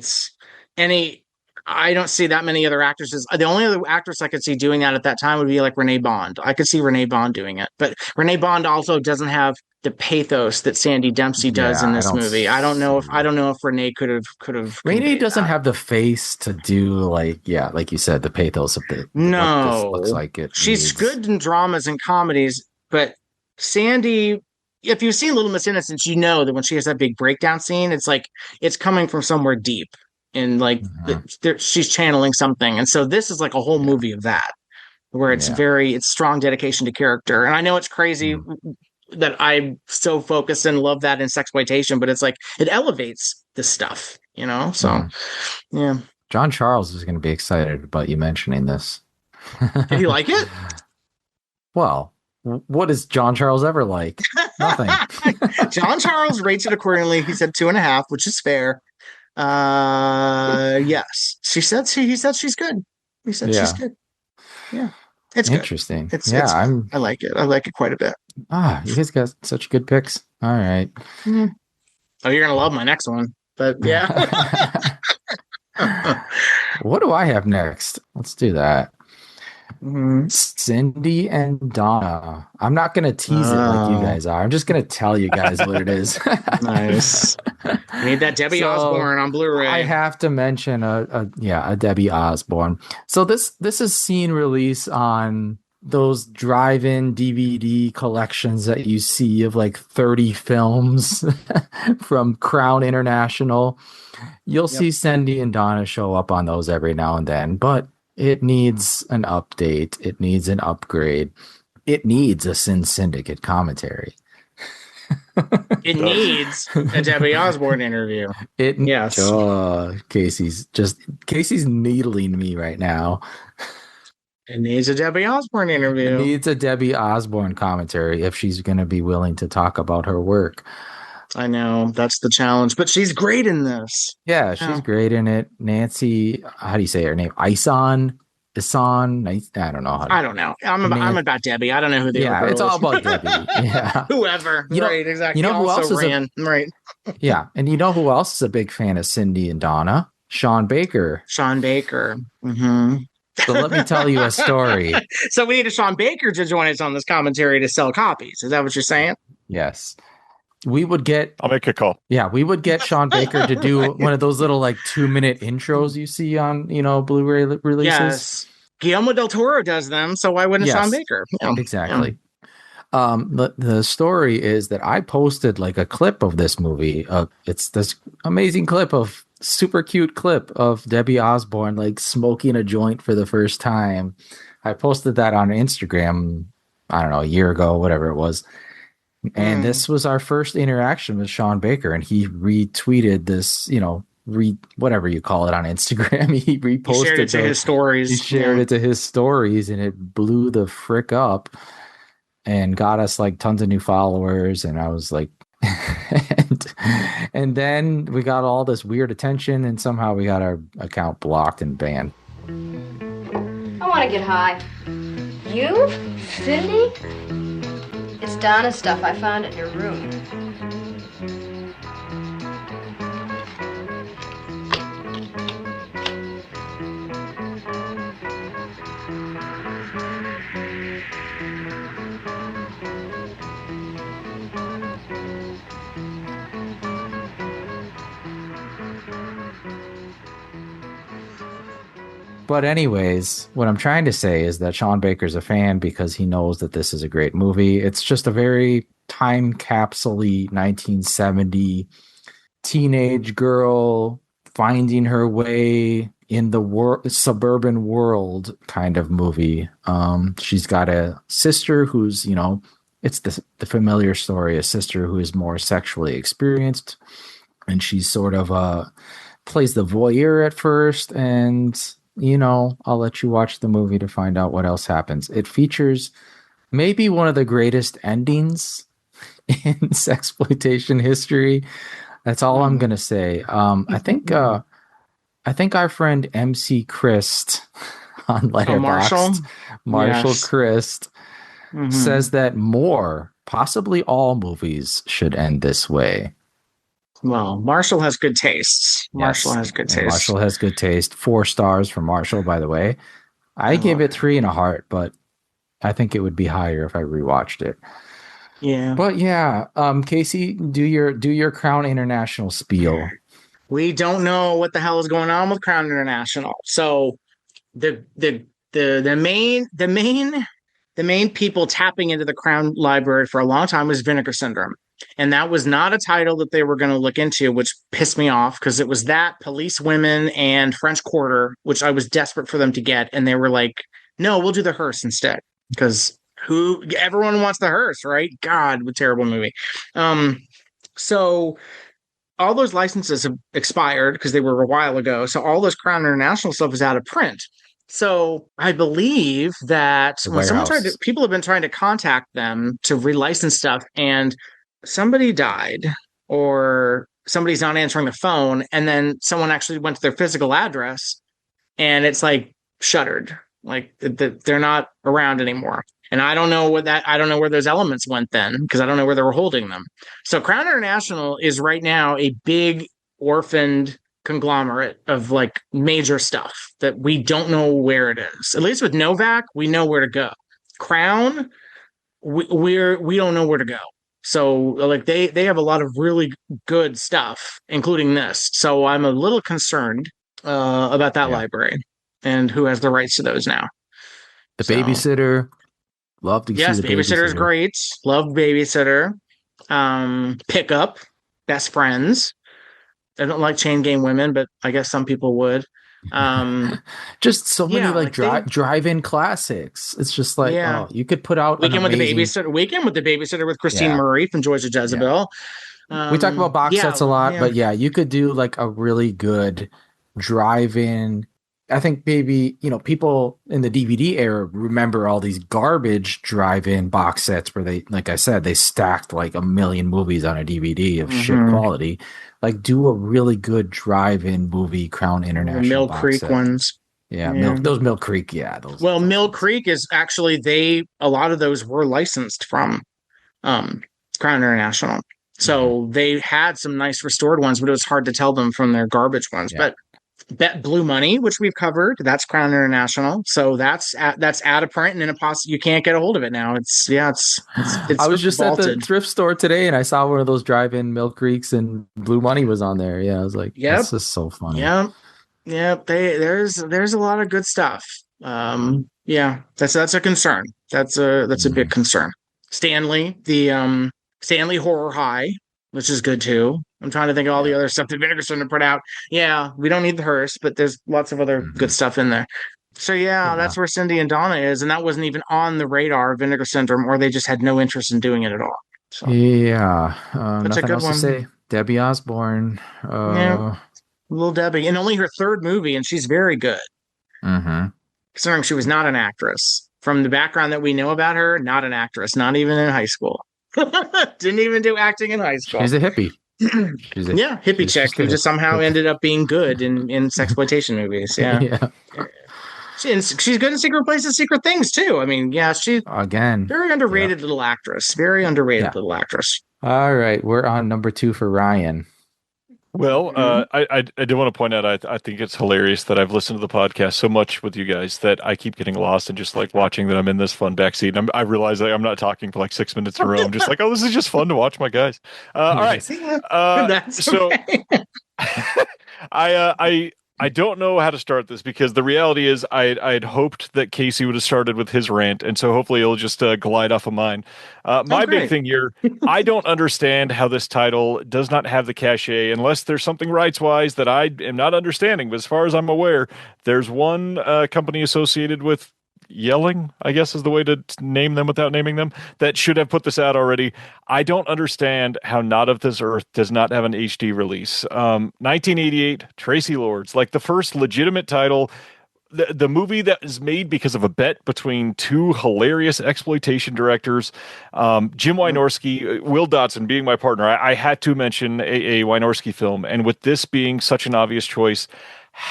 I don't see that many other actresses. The only other actress I could see doing that at that time would be like Renee Bond. I could see Renee Bond doing it, but Renee Bond also doesn't have the pathos that Sandy Dempsey does in this movie. I don't know if Renee could have. Renee doesn't have the face to do like you said, the pathos of the no. What this looks like it. She's good in dramas and comedies, but Sandy, if you've seen Little Miss Innocence, you know that when she has that big breakdown scene, it's like it's coming from somewhere deep, and like she's channeling something. And so this is like a whole movie of that, where it's it's strong dedication to character. And I know it's crazy that I'm so focused and love that in sexploitation, but it's like it elevates this stuff, you know. So yeah, John Charles is going to be excited about you mentioning this. Did he like it? Well, what is John Charles ever like? Nothing. John Charles rates it accordingly. He said 2.5, which is fair. Yes, he said she's good. He said she's good. Yeah, it's good. Interesting. I like it. I like it quite a bit. You guys got such good picks. All right. Oh, you're gonna love my next one. But yeah. What do I have next? Let's do that. Cindy and Donna. I'm not going to tease it like you guys are. I'm just going to tell you guys what it is. Nice. I need that Debbie Osborne on Blu-ray. I have to mention a Debbie Osborne. So this is scene release on those drive-in DVD collections that you see of like 30 films from Crown International. You'll see Cindy and Donna show up on those every now and then, but it needs an update. It needs an upgrade. It needs a Sin Syndicate commentary. It needs a Debbie Osborne interview. Yes. Casey's needling me right now. It needs a Debbie Osborne interview. It needs a Debbie Osborne commentary if she's going to be willing to talk about her work. I know, that's the challenge, but she's great in this. Yeah, she's great in it. Nancy, how do you say her name? Ison? I don't know. I don't know. I'm about Debbie. I don't know who the other girl it's is. all about Debbie. Yeah. Whoever. Right, exactly. You know who else ran. Right. Yeah, and you know who else is a big fan of Cindy and Donna? Sean Baker. Mm-hmm. So let me tell you a story. So we need a Sean Baker to join us on this commentary to sell copies. Is that what you're saying? Yes. I'll make a call. Yeah, we would get Sean Baker to do one of those little like 2-minute intros you see on, Blu-ray releases. Yes. Guillermo del Toro does them, so why wouldn't Sean Baker? Yeah. Exactly. Yeah. The story is that I posted like a clip of this movie. It's this amazing super cute clip of Debbie Osborne like smoking a joint for the first time. I posted that on Instagram, I don't know, a year ago, whatever it was. And this was our first interaction with Sean Baker, and he retweeted this, whatever you call it on Instagram. He reposted He shared it to his stories. He shared it to his stories, and it blew the frick up. and got us like tons of new followers. And I was like, and then we got all this weird attention, and somehow we got our account blocked and banned. I want to get high. You? Cindy? It's Donna's stuff. I found it in your room. But anyways, what I'm trying to say is that Sean Baker's a fan because he knows that this is a great movie. It's just a very time capsule-y 1970 teenage girl finding her way in the suburban world kind of movie. She's got a sister who's, it's the familiar story, a sister who is more sexually experienced, and she's sort of plays the voyeur at first, and I'll let you watch the movie to find out what else happens. It features maybe one of the greatest endings in sexploitation history. That's all I'm gonna say. I think our friend MC Christ on Letterboxd, Marshall yes. Christ, says that possibly all movies should end this way. Well, Marshall has good tastes. Marshall has good taste. Marshall has good taste. 4 stars for Marshall, by the way. I gave it 3 and a heart, but I think it would be higher if I rewatched it. Yeah. But yeah, Casey, do your Crown International spiel. We don't know what the hell is going on with Crown International. So the main people tapping into the Crown Library for a long time was Vinegar Syndrome. And that was not a title that they were going to look into, which pissed me off because it was that, Police Women, and French Quarter, which I was desperate for them to get. And they were like, no, we'll do the Hearse instead. Because everyone wants the Hearse, right? God, what a terrible movie. So all those licenses have expired because they were a while ago. So all this Crown International stuff is out of print. So I believe that when people have been trying to contact them to relicense stuff, and somebody died or somebody's not answering the phone, and then someone actually went to their physical address and it's like shuttered, like they're not around anymore. And I don't know where those elements went then, because I don't know where they were holding them. So Crown International is right now a big orphaned conglomerate of like major stuff that we don't know where it is. At least with Novak, we know where to go. Crown, we don't know where to go. So like they have a lot of really good stuff, including this. So I'm a little concerned about that library and who has the rights to those now. The Babysitter. Love to see the Babysitter is great. Love Babysitter. Pickup. Best Friends. I don't like Chain Gang Women, but I guess some people would. Just so many drive-in classics. It's just like, you could put out Weekend with the Babysitter with Christine Murray from Joys of Jezebel. We talk about box sets a lot, but you could do like a really good drive-in. I think maybe, people in the DVD era remember all these garbage drive-in box sets where they, like I said, they stacked like a million movies on a DVD of shit quality. Like, do a really good drive-in movie, Crown International. Mill Creek set. Ones. Yeah. Mill Creek. Yeah. Mill Creek is actually, a lot of those were licensed from Crown International. So they had some nice restored ones, but it was hard to tell them from their garbage ones. Yeah. But Blue Money, which we've covered, that's Crown International. So that's out of print, and then you can't get a hold of it now. It's I was just vaulted. At the thrift store today, and I saw one of those drive-in Mill Creeks, and Blue Money was on there. Yeah, I was like, this is so funny. Yeah. There's a lot of good stuff. That's a concern. That's a big concern. Stanley, the Stanley Horror High, which is good too. I'm trying to think of all the other stuff that Vinegar Syndrome put out. Yeah, we don't need the Hearse, but there's lots of other good stuff in there. So that's where Cindy and Donna is, and that wasn't even on the radar of Vinegar Syndrome, or they just had no interest in doing it at all. So, nothing else to say. Debbie Osborne. Little Debbie, and only her 3rd movie, and she's very good. Considering she was not an actress. from the background that we know about her, not an actress, not even in high school. Didn't even do acting in high school. She's a hippie. Hippie chick who just somehow ended up being good in sexploitation movies. Yeah. Yeah. She's good in Secret Places, Secret Things too. I mean, yeah, she's again very underrated little actress. Very underrated little actress. All right, we're on number 2 for Ryan. Well, I do want to point out, I think it's hilarious that I've listened to the podcast so much with you guys that I keep getting lost and just like watching that I'm in this fun backseat. And I realize that I'm not talking for like 6 minutes in a row. I'm just like, oh, this is just fun to watch my guys. All right. So I don't know how to start this because the reality is I'd hoped that Casey would have started with his rant, and so hopefully it'll just glide off of mine. My big thing here, I don't understand how this title does not have the cachet unless there's something rights-wise that I am not understanding. But as far as I'm aware, there's one company associated with Yelling, I guess is the way to name them without naming them, that should have put this out already. I don't understand how Not of This Earth does not have an HD release. 1988, Tracy Lords, like the first legitimate title, the movie that is made because of a bet between two hilarious exploitation directors, Jim Wynorski, Will Dotson being my partner. I had to mention a Wynorski film, and with this being such an obvious choice,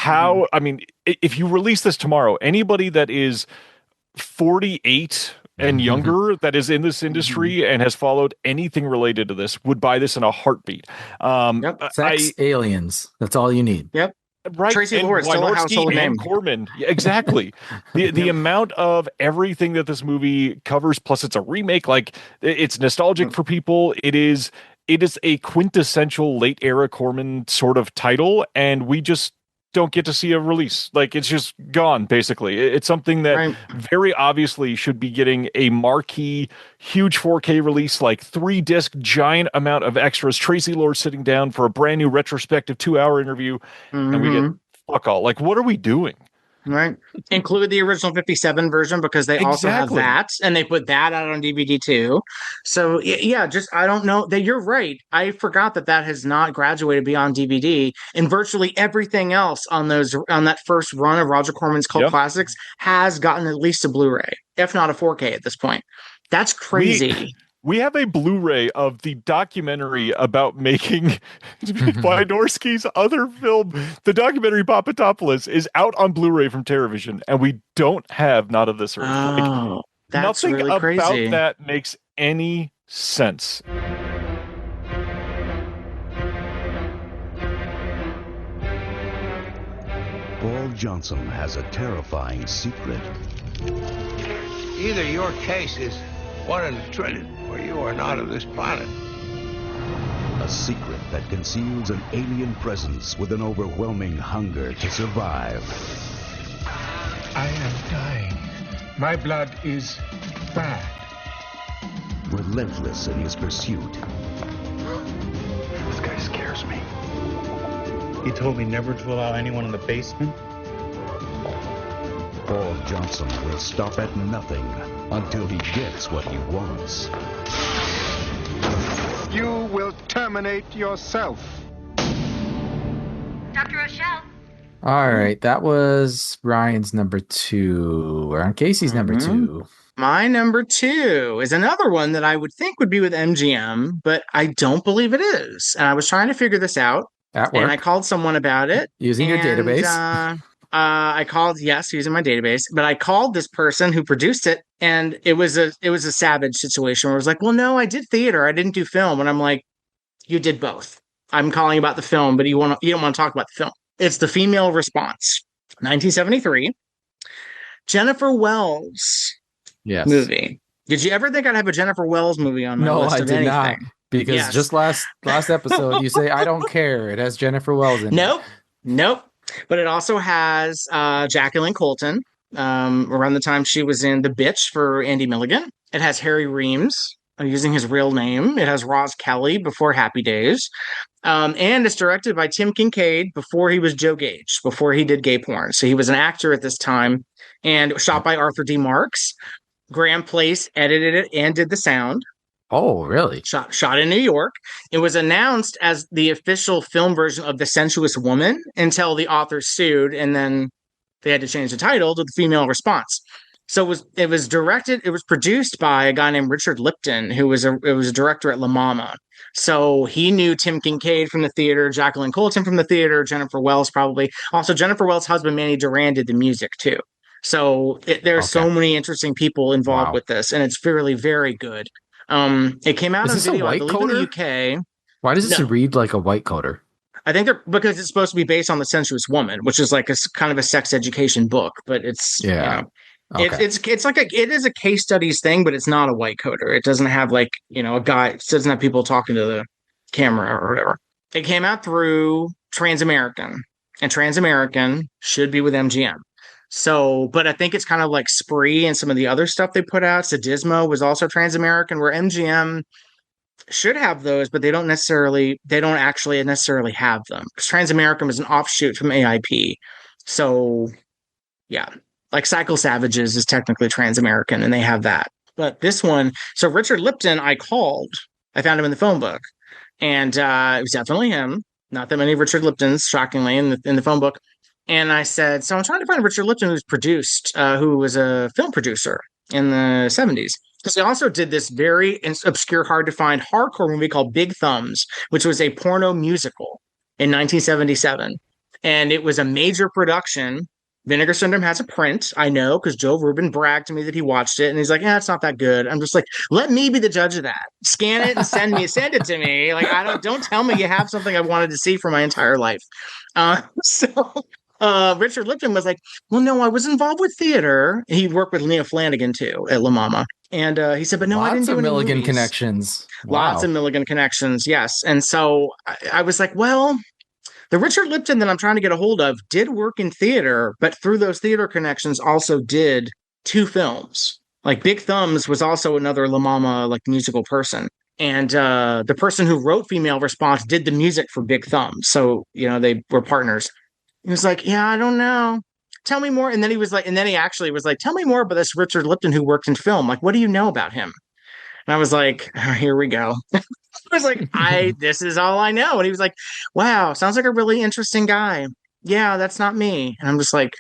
I mean, if you release this tomorrow, anybody that is 48 and younger that is in this industry and has followed anything related to this would buy this in a heartbeat. Sex, aliens. That's all you need. Yep. Right. Tracy Lords, still a household name. Corman. Yeah, exactly. The amount of everything that this movie covers, plus it's a remake, like it's nostalgic for people. It is a quintessential late era Corman sort of title, and we just don't get to see a release. Like, it's just gone, basically. It's something that very obviously should be getting a marquee, huge 4K release, like 3-disc, giant amount of extras. Tracy Lord sitting down for a brand new retrospective 2-hour interview, and we get fuck all. Like, what are we doing? Right. Include the original 57 version because they also have that, and they put that out on DVD too. So yeah, just I don't know that you're right. I forgot that has not graduated beyond DVD, and virtually everything else on that first run of Roger Corman's cult classics has gotten at least a Blu-ray, if not a 4K at this point. That's crazy. We have a Blu-ray of the documentary about making Wynorski's other film. The documentary Papatopoulos is out on Blu-ray from Terravision, and we don't have Not of This Earth. Oh, that's nothing really crazy. about that makes any sense. Paul Johnson has a terrifying secret. Either your case is 1 in a trillion, or you are not of this planet. A secret that conceals an alien presence with an overwhelming hunger to survive. I am dying. My blood is bad. Relentless in his pursuit. This guy scares me. He told me never to allow anyone in the basement. Paul Johnson will stop at nothing until he gets what he wants. You will terminate yourself. Dr. Rochelle. All right, that was Ryan's number 2. We're on Casey's number 2. My number 2 is another one that I would think would be with MGM, but I don't believe it is. And I was trying to figure this out. At work. And I called someone about it. Using your database. I called, yes, using my database, but I called this person who produced it, and it was a savage situation where it was like, well, no, I did theater, I didn't do film. And I'm like, you did both. I'm calling about the film, but you don't want to talk about the film. It's The Female Response, 1973, Jennifer Wells movie. Did you ever think I'd have a Jennifer Wells movie on my list of anything? No, I did not. Because just last episode, you say, I don't care. It has Jennifer Wells in it. Nope. But it also has Jacqueline Colton around the time she was in The Bitch for Andy Milligan. It has Harry Reams using his real name. It has Roz Kelly before Happy Days. And it's directed by Tim Kincaid before he was Joe Gage, before he did gay porn. So he was an actor at this time, and shot by Arthur D. Marks. Graham Place edited it and did the sound. Oh, really? Shot in New York. It was announced as the official film version of The Sensuous Woman until the author sued, and then they had to change the title to The Female Response. So it was produced by a guy named Richard Lipton, who was a director at La Mama. So he knew Tim Kincaid from the theater, Jacqueline Colton from the theater, Jennifer Wells probably. Also, Jennifer Wells' husband Manny Duran did the music too. So there's so many interesting people involved with this, and it's really very good. It came out on video, I believe, in the UK. Why does this read like a white coder? I think because it's supposed to be based on The Sensuous Woman, which is like a kind of a sex education book, but it's it's like it is a case studies thing, but it's not a white coder. It doesn't have like, a guy. It doesn't have people talking to the camera or whatever. It came out through Transamerican, and Transamerican should be with MGM. So, but I think it's kind of like Spree and some of the other stuff they put out. Sadismo was also Transamerican, where MGM should have those, but they don't actually necessarily have them. Because Transamerican is an offshoot from AIP. So, yeah, like Cycle Savages is technically Transamerican, and they have that. But this one, so Richard Lipton, I found him in the phone book, and it was definitely him. Not that many Richard Liptons, shockingly, in the phone book. And I said, so I'm trying to find Richard Lipton, who was a film producer in the 70s. Because he also did this very obscure, hard to find hardcore movie called Big Thumbs, which was a porno musical in 1977. And it was a major production. Vinegar Syndrome has a print, I know, because Joe Rubin bragged to me that he watched it, and he's like, it's not that good. I'm just like, let me be the judge of that. Scan it and send it to me. Like, don't tell me you have something I wanted to see for my entire life. Richard Lipton was like, well, no, I was involved with theater. He worked with Lena Flanagan too at La Mama. And he said, but no, I didn't do any Milligan movies. Connections. Lots of Milligan connections. Yes. And so I was like, well, the Richard Lipton that I'm trying to get a hold of did work in theater, but through those theater connections also did 2 films. Like Big Thumbs was also another La Mama like musical person. And the person who wrote Female Response did the music for Big Thumbs. So, they were partners. He was like, yeah, I don't know. Tell me more. And then he actually was like, tell me more about this Richard Lipton who worked in film. Like, what do you know about him? And I was like, oh, here we go. I was like, this is all I know. And he was like, wow, sounds like a really interesting guy. Yeah, that's not me. And I'm just like,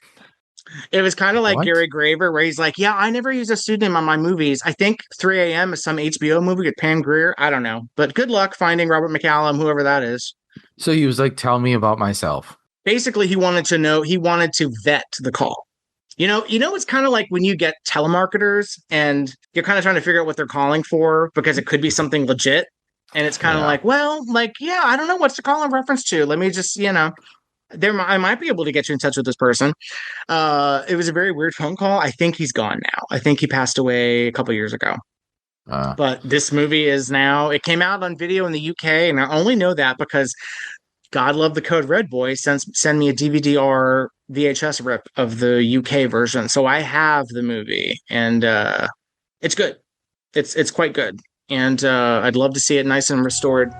it was kind of like Gary Graver, where he's like, yeah, I never use a pseudonym on my movies. I think 3 a.m. is some HBO movie with Pam Grier. I don't know. But good luck finding Robert McCallum, whoever that is. So he was like, tell me about myself. Basically, he wanted to vet the call. It's kind of like when you get telemarketers and you're kind of trying to figure out what they're calling for because it could be something legit. And it's kind of like, well, like, yeah, I don't know what's the call in reference to. Let me just, I might be able to get you in touch with this person. It was a very weird phone call. I think he's gone now. I think he passed away a couple years ago. But this movie it came out on video in the UK. And I only know that because God love the Code Red boy send me a DVD or VHS rip of the UK version. So I have the movie, and it's good. It's quite good. And I'd love to see it nice and restored.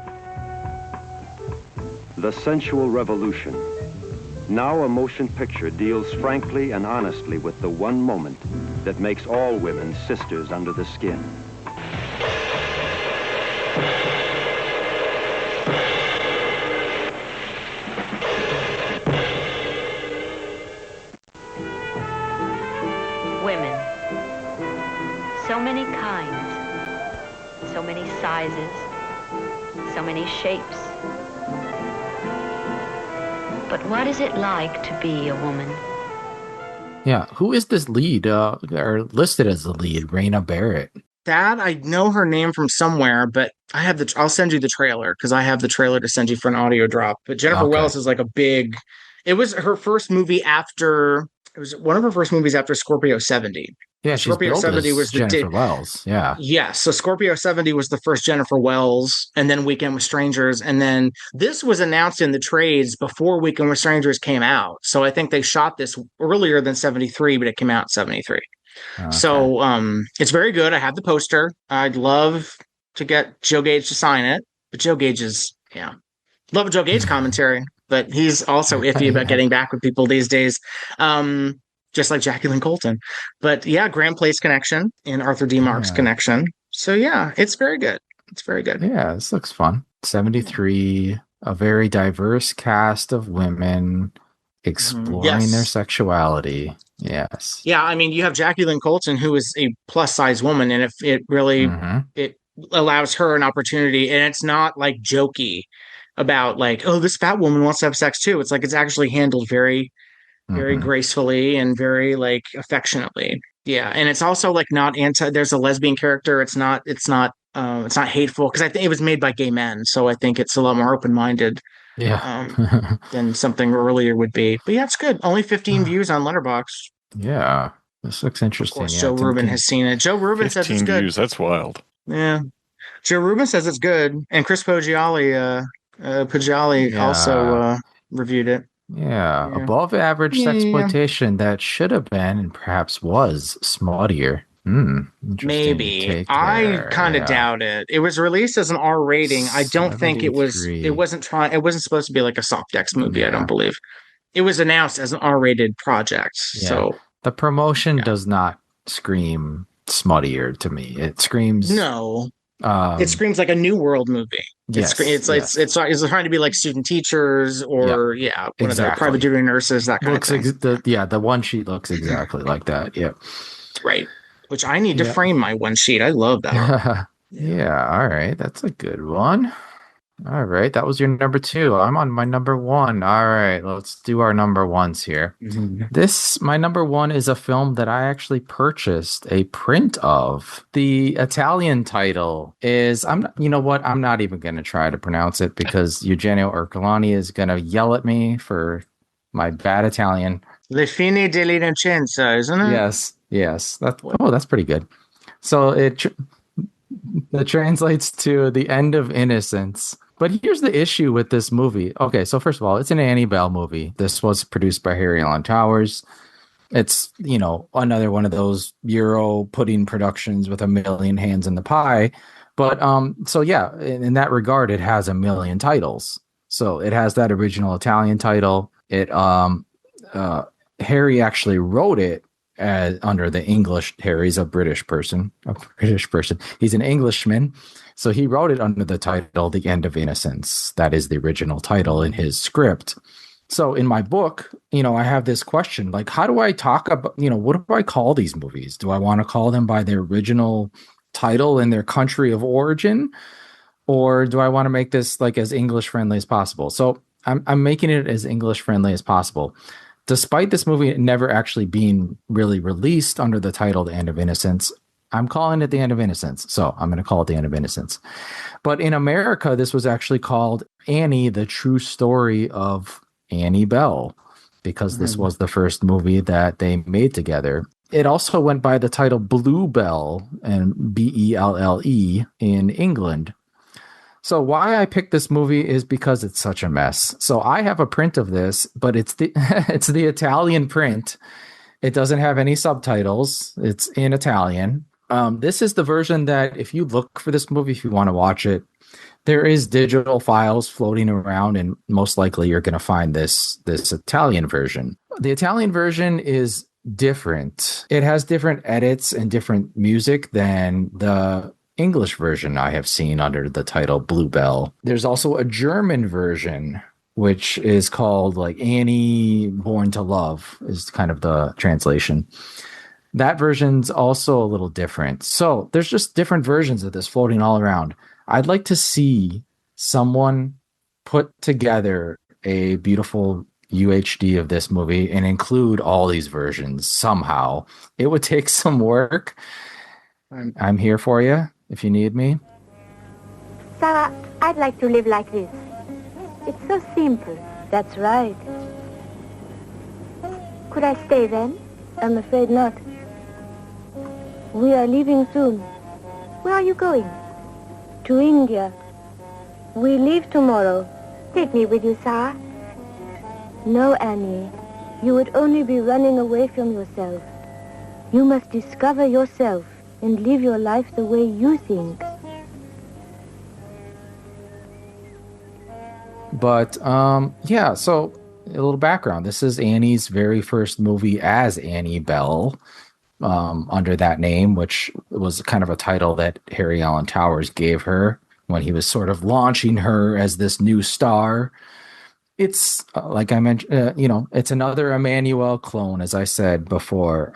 The Sensual Revolution. Now a motion picture deals frankly and honestly with the one moment that makes all women sisters under the skin. Women. So many kinds, so many sizes, so many shapes. But what is it like to be a woman? Yeah, who is this lead, or listed as the lead, Raina Barrett? That, I know her name from somewhere, but I'll send you the trailer, because I have the trailer to send you for an audio drop. But Jennifer Wells is like it was her first movie it was one of her first movies after Scorpio 70. Yeah, Scorpio 70 was the Jennifer Wells. Yeah. Yeah. So Scorpio 70 was the first Jennifer Wells, and then Weekend with Strangers. And then this was announced in the trades before Weekend with Strangers came out. So I think they shot this earlier than 73, but it came out in 73. Okay. So it's very good. I have the poster. I'd love to get Joe Gage to sign it, but Joe Gage love a Joe Gage commentary, but he's also iffy about getting back with people these days. Just like Jacqueline Colton. But yeah, Grand Place connection and Arthur D. Marks connection. So yeah, it's very good. It's very good. Yeah, this looks fun. 73, a very diverse cast of women. exploring their sexuality. Yes. Yeah, I mean, you have Jackie Lynn Colton, who is a plus size woman, and if it really it allows her an opportunity, and it's not like jokey about like, oh, this fat woman wants to have sex too. It's like it's actually handled very, very gracefully and very like affectionately. Yeah, and it's also like not anti. There's a lesbian character. It's not hateful because I think it was made by gay men, so I think it's a lot more open minded. Yeah. Than something earlier would be. But yeah, it's good. Only 15 views on Letterboxd. Yeah, this looks interesting. Of course, Joe Rubin has seen it. Joe Rubin says it's good. Views, that's wild. Yeah, Joe Rubin says it's good, and Chris Poggiali also reviewed it. Yeah, above average sexploitation that should have been and perhaps was smuttier. Maybe. I kind of doubt it. It was released as an R rating. I don't think it was. It wasn't supposed to be like a soft X movie. I don't believe. It was announced as an R-rated project. So the promotion does not scream smuttier to me. It screams it screams like a New World movie. It's trying to be like student teachers or one of the private duty nurses, that kind of thing. The one sheet looks exactly like that. Yeah. Right. Which I need to frame my one sheet. I love that. All right. That's a good one. All right. That was your number 2. I'm on my number 1. All right. Let's do our number 1s here. My number 1 is a film that I actually purchased a print of. The Italian title is, you know what? I'm not even going to try to pronounce it because Eugenio Ercolani is going to yell at me for my bad Italian. Le fine dell'innocenza, isn't it? Yes. That's pretty good. So it translates to The End of Innocence. But here's the issue with this movie. Okay, so first of all, it's an Annie Bell movie. This was produced by Harry Allen Towers. It's, another one of those Euro pudding productions with a million hands in the pie. But in that regard, it has a million titles. So it has that original Italian title. Harry actually wrote it under the English. Harry's a British person. He's an Englishman. So he wrote it under the title, The End of Innocence. That is the original title in his script. So in my book, I have this question, like, how do I talk about, what do I call these movies? Do I want to call them by their original title and their country of origin? Or do I want to make this like as English friendly as possible? So I'm making it as English friendly as possible. Despite this movie never actually being really released under the title The End of Innocence, I'm calling it The End of Innocence. So I'm going to call it The End of Innocence. But in America, this was actually called Annie, the True Story of Annie Bell, because this was the first movie that they made together. It also went by the title Bluebell and Belle in England. So why I picked this movie is because it's such a mess. So I have a print of this, but it's the Italian print. It doesn't have any subtitles. It's in Italian. This is the version that if you look for this movie, if you want to watch it, there is digital files floating around, and most likely you're going to find this Italian version. The Italian version is different. It has different edits and different music than the English version I have seen under the title Bluebell. There's also a German version, which is called like Annie Born to Love is kind of the translation. That version's also a little different. So there's just different versions of this floating all around. I'd like to see someone put together a beautiful UHD of this movie and include all these versions somehow. It would take some work. I'm here for you if you need me. Sarah, I'd like to live like this. It's so simple. That's right. Could I stay then? I'm afraid not. We are leaving soon. Where are you going? To India. We leave tomorrow. Take me with you, Sarah. No, Annie. You would only be running away from yourself. You must discover yourself and live your life the way you think. But, so a little background. This is Annie's very first movie as Annie Bell, under that name, which was kind of a title that Harry Allen Towers gave her when he was sort of launching her as this new star. It's like I mentioned, it's another Emmanuel clone, as I said before.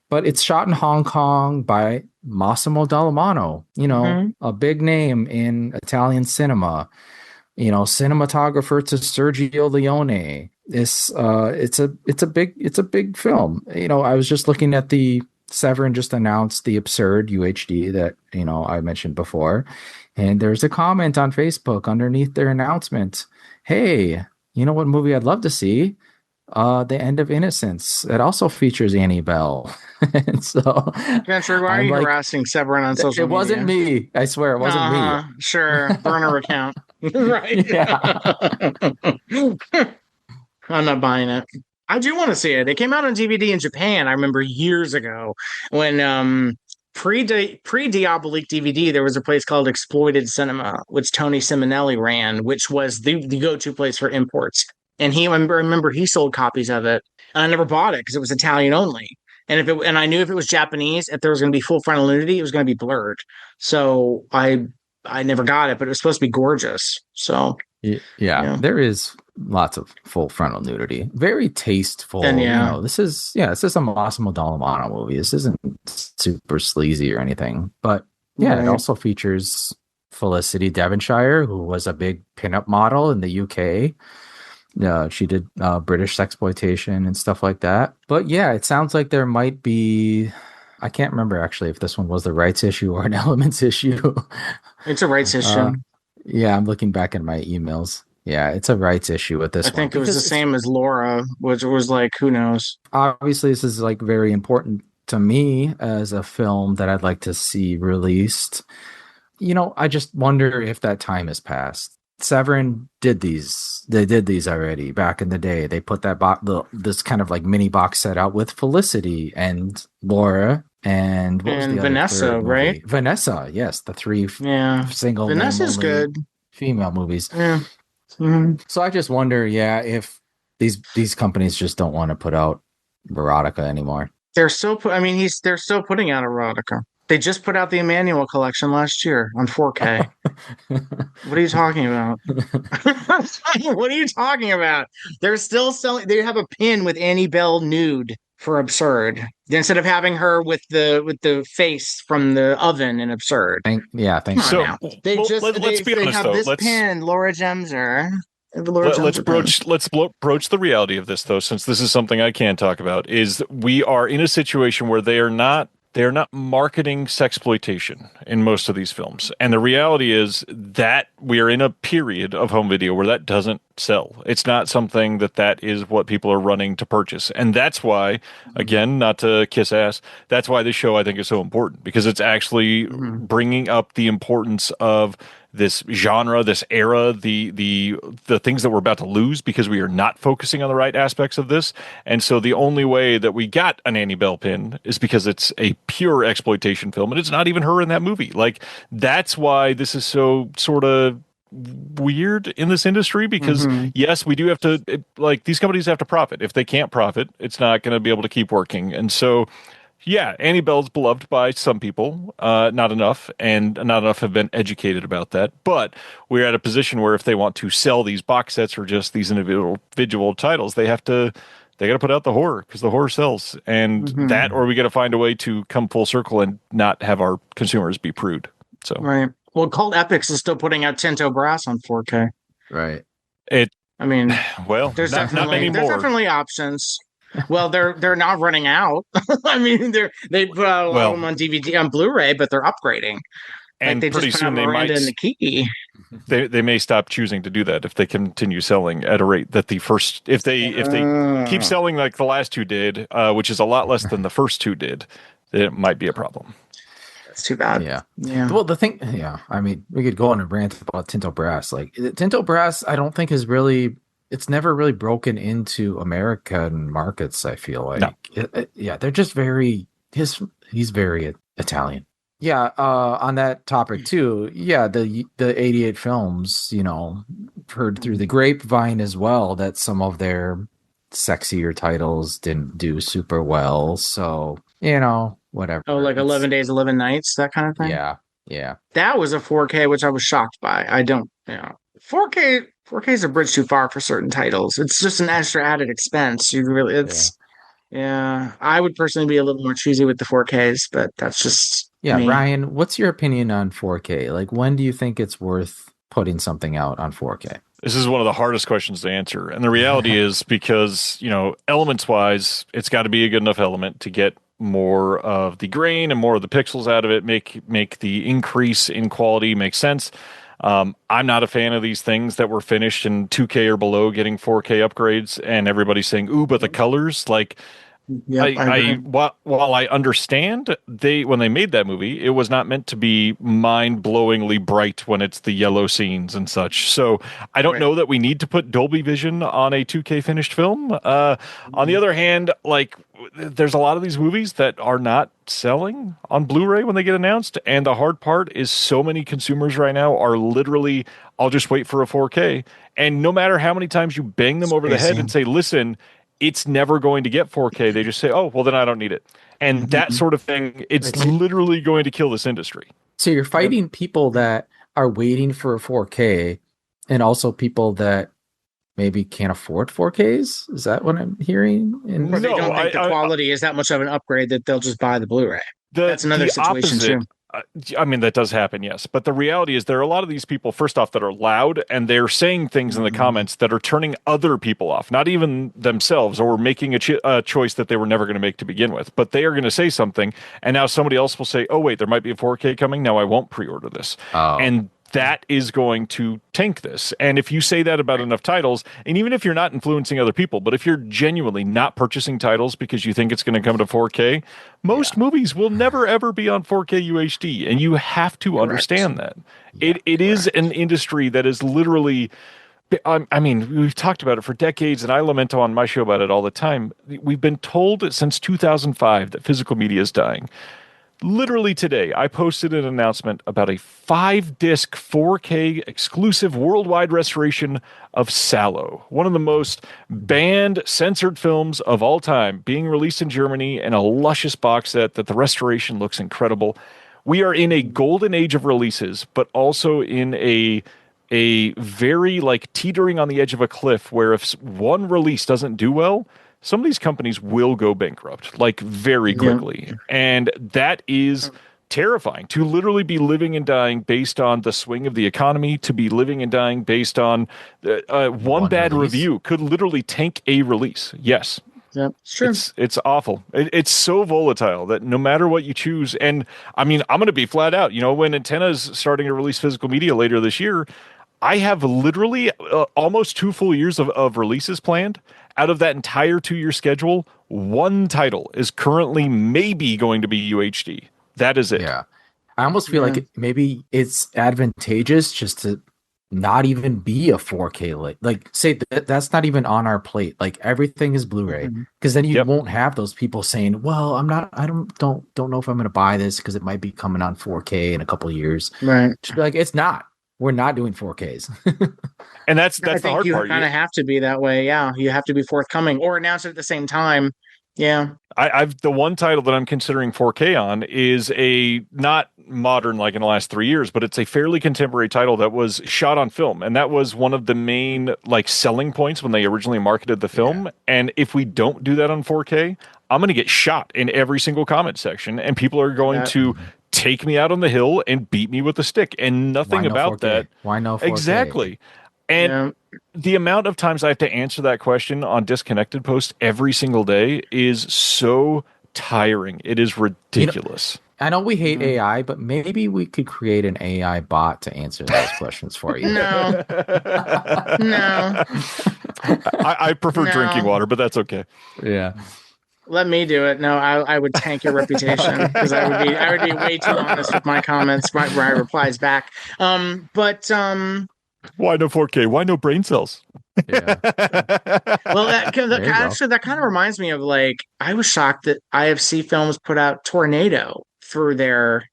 But it's shot in Hong Kong by Massimo Dallamano, a big name in Italian cinema. Cinematographer to Sergio Leone. It's a big film. I was just looking at the Severin just announced the Absurd UHD that I mentioned before, and there's a comment on Facebook underneath their announcement. Hey, you know what movie I'd love to see? The End of Innocence. It also features Annie Bell. And so Spencer, why are you harassing Severin on social media? It wasn't me. I swear it wasn't me. Sure. Burner account. Right. Yeah. I'm not buying it. I do want to see it. It came out on DVD in Japan, I remember years ago when pre-Diabolique DVD, there was a place called Exploited Cinema, which Tony Simonelli ran, which was the go-to place for imports. And I remember he sold copies of it. And I never bought it because it was Italian only. And I knew if it was Japanese, if there was going to be full frontal nudity, it was going to be blurred. So I never got it, but it was supposed to be gorgeous. So yeah. There is lots of full frontal nudity. Very tasteful. And this is a Massimo Dallamano movie. This isn't super sleazy or anything. But yeah, It also features Felicity Devonshire, who was a big pinup model in the UK. She did British sexploitation and stuff like that. But yeah, it sounds like there might be. I can't remember actually if this one was the rights issue or an elements issue. It's a rights issue. Yeah, I'm looking back in my emails. Yeah, it's a rights issue with this one. I think it was the same as Laura, which was like, who knows? Obviously, this is like very important to me as a film that I'd like to see released. I just wonder if that time has passed. Severin did these. They did these already back in the day. They put that this kind of like mini box set out with Felicity and Laura and Vanessa, right? Vanessa, yes, the three single. Vanessa's good. Female movies. Yeah. Mm-hmm. So I just wonder, if these companies just don't want to put out erotica anymore. They're still putting out erotica. They just put out the Emmanuel collection last year on 4K. What are you talking about? What are you talking about? They're still selling. They have a pin with Annie Bell nude for Absurd instead of having her with the face from the oven in Absurd. Thank you. So let's be honest, though. This pin, Laura Gemser. Let's broach the reality of this, though, since this is something I can talk about. Is we are in a situation where they are not marketing sexploitation in most of these films. And the reality is that we are in a period of home video where that doesn't sell. It's not something that is what people are running to purchase. And that's why, again, not to kiss ass, that's why this show I think is so important, because it's actually bringing up the importance of this genre, this era, the things that we're about to lose because we are not focusing on the right aspects of this. And so the only way that we got an Annie Bell pin is because it's a pure exploitation film, and it's not even her in that movie. Like, that's why this is so sort of weird in this industry, because yes, we do have to, these companies have to profit. If they can't profit, it's not going to be able to keep working. And so yeah, Annie Bell's beloved by some people, not enough, and not enough have been educated about that. But we're at a position where if they want to sell these box sets or just these individual titles, they got to put out the horror, because the horror sells. And that, or we got to find a way to come full circle and not have our consumers be prude. So right. Well, Cult Epics is still putting out Tinto Brass on 4K. Right. There's not many more. There's definitely options. Well, they're not running out. I mean, they put out a lot of them on DVD, on Blu-ray, but they're upgrading. And they pretty just soon they might. In the key. They may stop choosing to do that if they continue selling at a rate that if they keep selling like the last two did, which is a lot less than the first two did, it might be a problem. That's too bad. Yeah. Well, the thing, I mean, we could go on and rant about Tinto Brass. Like, Tinto Brass, I don't think is really. It's never really broken into American markets, I feel like. No. They're just he's very Italian. Yeah, on that topic too, the 88 films, heard through the grapevine as well that some of their sexier titles didn't do super well. So, whatever. Oh, like 11 Days, 11 Nights, that kind of thing? Yeah. That was a 4K, which I was shocked by. 4K 4K is a bridge too far for certain titles. It's just an extra added expense. Yeah. I would personally be a little more choosy with the 4Ks, but that's just me. Ryan, what's your opinion on 4K? Like, when do you think it's worth putting something out on 4K? This is one of the hardest questions to answer. And the reality is because, elements wise, it's got to be a good enough element to get more of the grain and more of the pixels out of it, make the increase in quality make sense. I'm not a fan of these things that were finished in 2K or below getting 4K upgrades and everybody's saying, ooh, but the colors, like, Yep, while I understand when they made that movie, it was not meant to be mind-blowingly bright when it's the yellow scenes and such. So I don't know that we need to put Dolby Vision on a 2K finished film. On the other hand, like there's a lot of these movies that are not selling on Blu-ray when they get announced, and the hard part is so many consumers right now are literally, I'll just wait for a 4K, and no matter how many times you bang them over the head and say, listen, it's never going to get 4K. They just say, oh, well, then I don't need it. And that sort of thing, it's literally going to kill this industry. So you're fighting people that are waiting for a 4K and also people that maybe can't afford 4Ks? Is that what I'm hearing? Or they don't think the quality is that much of an upgrade that they'll just buy the Blu-ray. That's another situation too. I mean, that does happen, yes. But the reality is there are a lot of these people, first off, that are loud, and they're saying things in the comments that are turning other people off, not even themselves, or making a choice that they were never going to make to begin with. But they are going to say something, and now somebody else will say, oh, wait, there might be a 4K coming. Now I won't pre-order this. And that is going to tank this. And if you say that about enough titles, and even if you're not influencing other people, but if you're genuinely not purchasing titles because you think it's going to come to 4K, most movies will never, ever be on 4K UHD. And you have to understand that. It is an industry that is literally... I mean, we've talked about it for decades, and I lament on my show about it all the time. We've been told since 2005 that physical media is dying. Literally today, I posted an announcement about a 5-disc 4K exclusive worldwide restoration of Sallow, one of the most banned, censored films of all time, being released in Germany in a luscious box set that the restoration looks incredible. We are in a golden age of releases, but also in a very teetering on the edge of a cliff where if one release doesn't do well, some of these companies will go bankrupt, very quickly. And that is terrifying, to literally be living and dying based on the swing of the economy, to be living and dying based on one bad review could literally tank a release. Yes. Yeah, it's true. It's awful. It's so volatile that no matter what you choose, and I mean, I'm going to be flat out, when Antenna's starting to release physical media later this year, I have literally almost 2 full years of releases planned. Out of that entire 2-year schedule, one title is currently maybe going to be UHD. That is it. Yeah. I almost feel like maybe it's advantageous just to not even be a 4K say that's not even on our plate. Like everything is Blu-ray, because then you won't have those people saying, "Well, I don't know if I'm going to buy this because it might be coming on 4K in a couple of years." Right. Just be like, it's not. We're not doing 4Ks. And that's the hard part. You kind of have to be that way. Yeah, you have to be forthcoming or announce it at the same time. Yeah. I've the one title that I'm considering 4K on is a not modern in the last 3 years, but it's a fairly contemporary title that was shot on film, and that was one of the main selling points when they originally marketed the film. And if we don't do that on 4K, I'm going to get shot in every single comment section, and people are going to take me out on the hill and beat me with a stick, and nothing about 4K? that. Why no 4K? Exactly. And the amount of times I have to answer that question on Disconnected Post every single day is so tiring. It is ridiculous. I know we hate AI, but maybe we could create an AI bot to answer those questions for you. No. I prefer drinking water, but that's okay. Yeah. Let me do it. No, I would tank your reputation because I would be way too honest with my comments, my replies back. Why no 4K? Why no brain cells? Yeah. Well, that kind of reminds me of I was shocked that IFC Films put out Tornado through their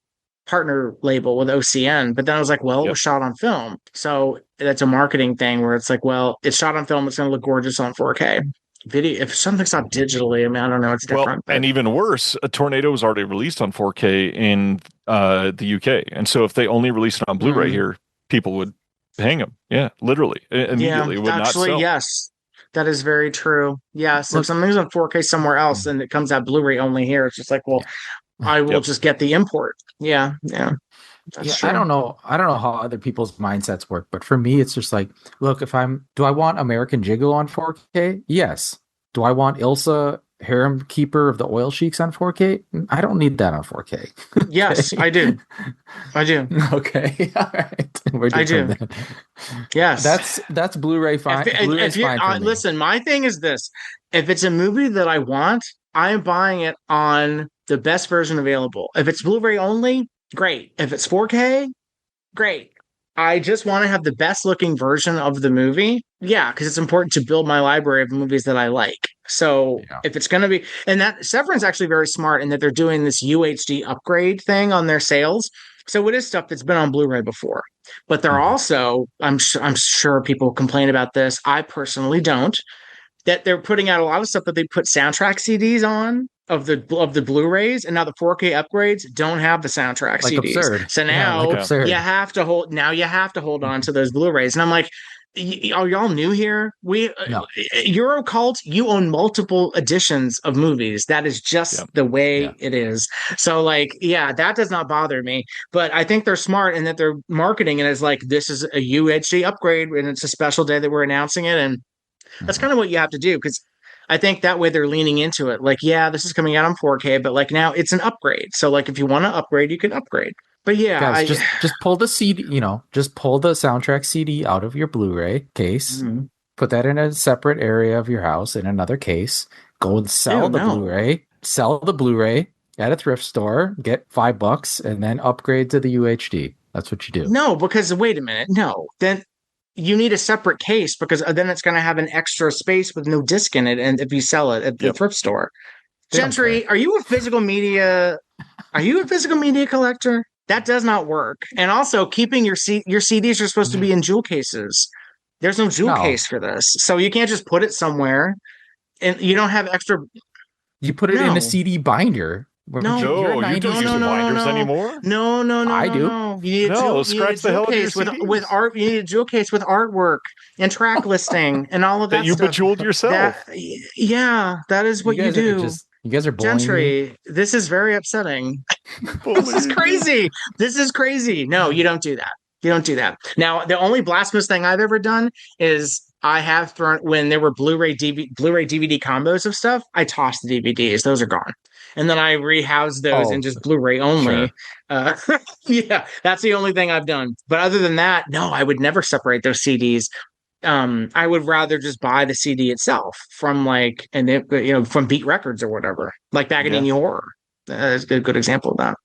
partner label with OCN, but then I was like, well, it was shot on film, so that's a marketing thing where it's like, well, it's shot on film, it's going to look gorgeous on 4K. Video, if something's not digitally, I mean, I don't know, it's different. And even worse, a Tornado was already released on 4K in the UK, and so if they only released it on Blu-ray here, people would hang them. Yeah, literally. Immediately. It would not actually, sell. yes. That is very true. Yes, Look- if something's on 4K somewhere else and it comes out Blu-ray only here, it's just like, well, I will just get the import. Yeah. That's true. I don't know how other people's mindsets work, but for me, it's just like, look, do I want American Jiggle on 4K? Yes. Do I want Ilsa, Harem Keeper of the Oil Sheiks on 4K? I don't need that on 4K. Yes, I do. Okay. All right. I do. Then. Yes. That's Blu-ray fine. Blu-ray's fine for me. Listen, my thing is this. If it's a movie that I want, I am buying it on the best version available. If it's Blu-ray only, great. If it's 4K, great. I just want to have the best looking version of the movie. Yeah, because it's important to build my library of movies that I like. So if it's going to be, and that Severin's actually very smart in that they're doing this UHD upgrade thing on their sales. So it is stuff that's been on Blu-ray before, but they're also, I'm sure people complain about this. I personally don't. That they're putting out a lot of stuff that they put soundtrack CDs on of the Blu-rays, and now the 4K upgrades don't have the soundtrack CDs. Absurd. So now you have to hold on to those Blu-rays, and I'm like, are y'all new here? Eurocult, you own multiple editions of movies. That is just the way it is. So that does not bother me. But I think they're smart in that they're marketing it as like, this is a UHD upgrade and it's a special day that we're announcing it. And that's kind of what you have to do, because I think that way they're leaning into it. Like, this is coming out on 4K, but like now it's an upgrade. So like if you want to upgrade, you can upgrade. But guys, just pull the CD, just pull the soundtrack CD out of your Blu-ray case, put that in a separate area of your house in another case, go and sell the Blu-ray at a thrift store, get $5 and then upgrade to the UHD. That's what you do. No, because wait a minute. No, then you need a separate case, because then it's going to have an extra space with no disc in it. And if you sell it at the thrift store, Gentry, are you a physical media collector? That does not work. And also, keeping your CDs are supposed to be in jewel cases. There's no jewel case for this, so you can't just put it somewhere, and you don't have extra. You put it in a CD binder. You don't use binders anymore. No. I do. No. You need a jewel case with art. You need a jewel case with artwork and track listing and all of that you stuff. bejeweled yourself. That is what you do. You guys are bullying Gentry, this is very upsetting. This is crazy. No, you don't do that. Now, the only blasphemous thing I've ever done is I have thrown, when there were Blu-ray DVD combos of stuff, I tossed the DVDs. Those are gone. And then I rehoused those in just Blu-ray only. Sure. That's the only thing I've done. But other than that, no, I would never separate those CDs. I would rather just buy the CD itself from from Beat Records or whatever, like Paganini Horror. That's a good example of that.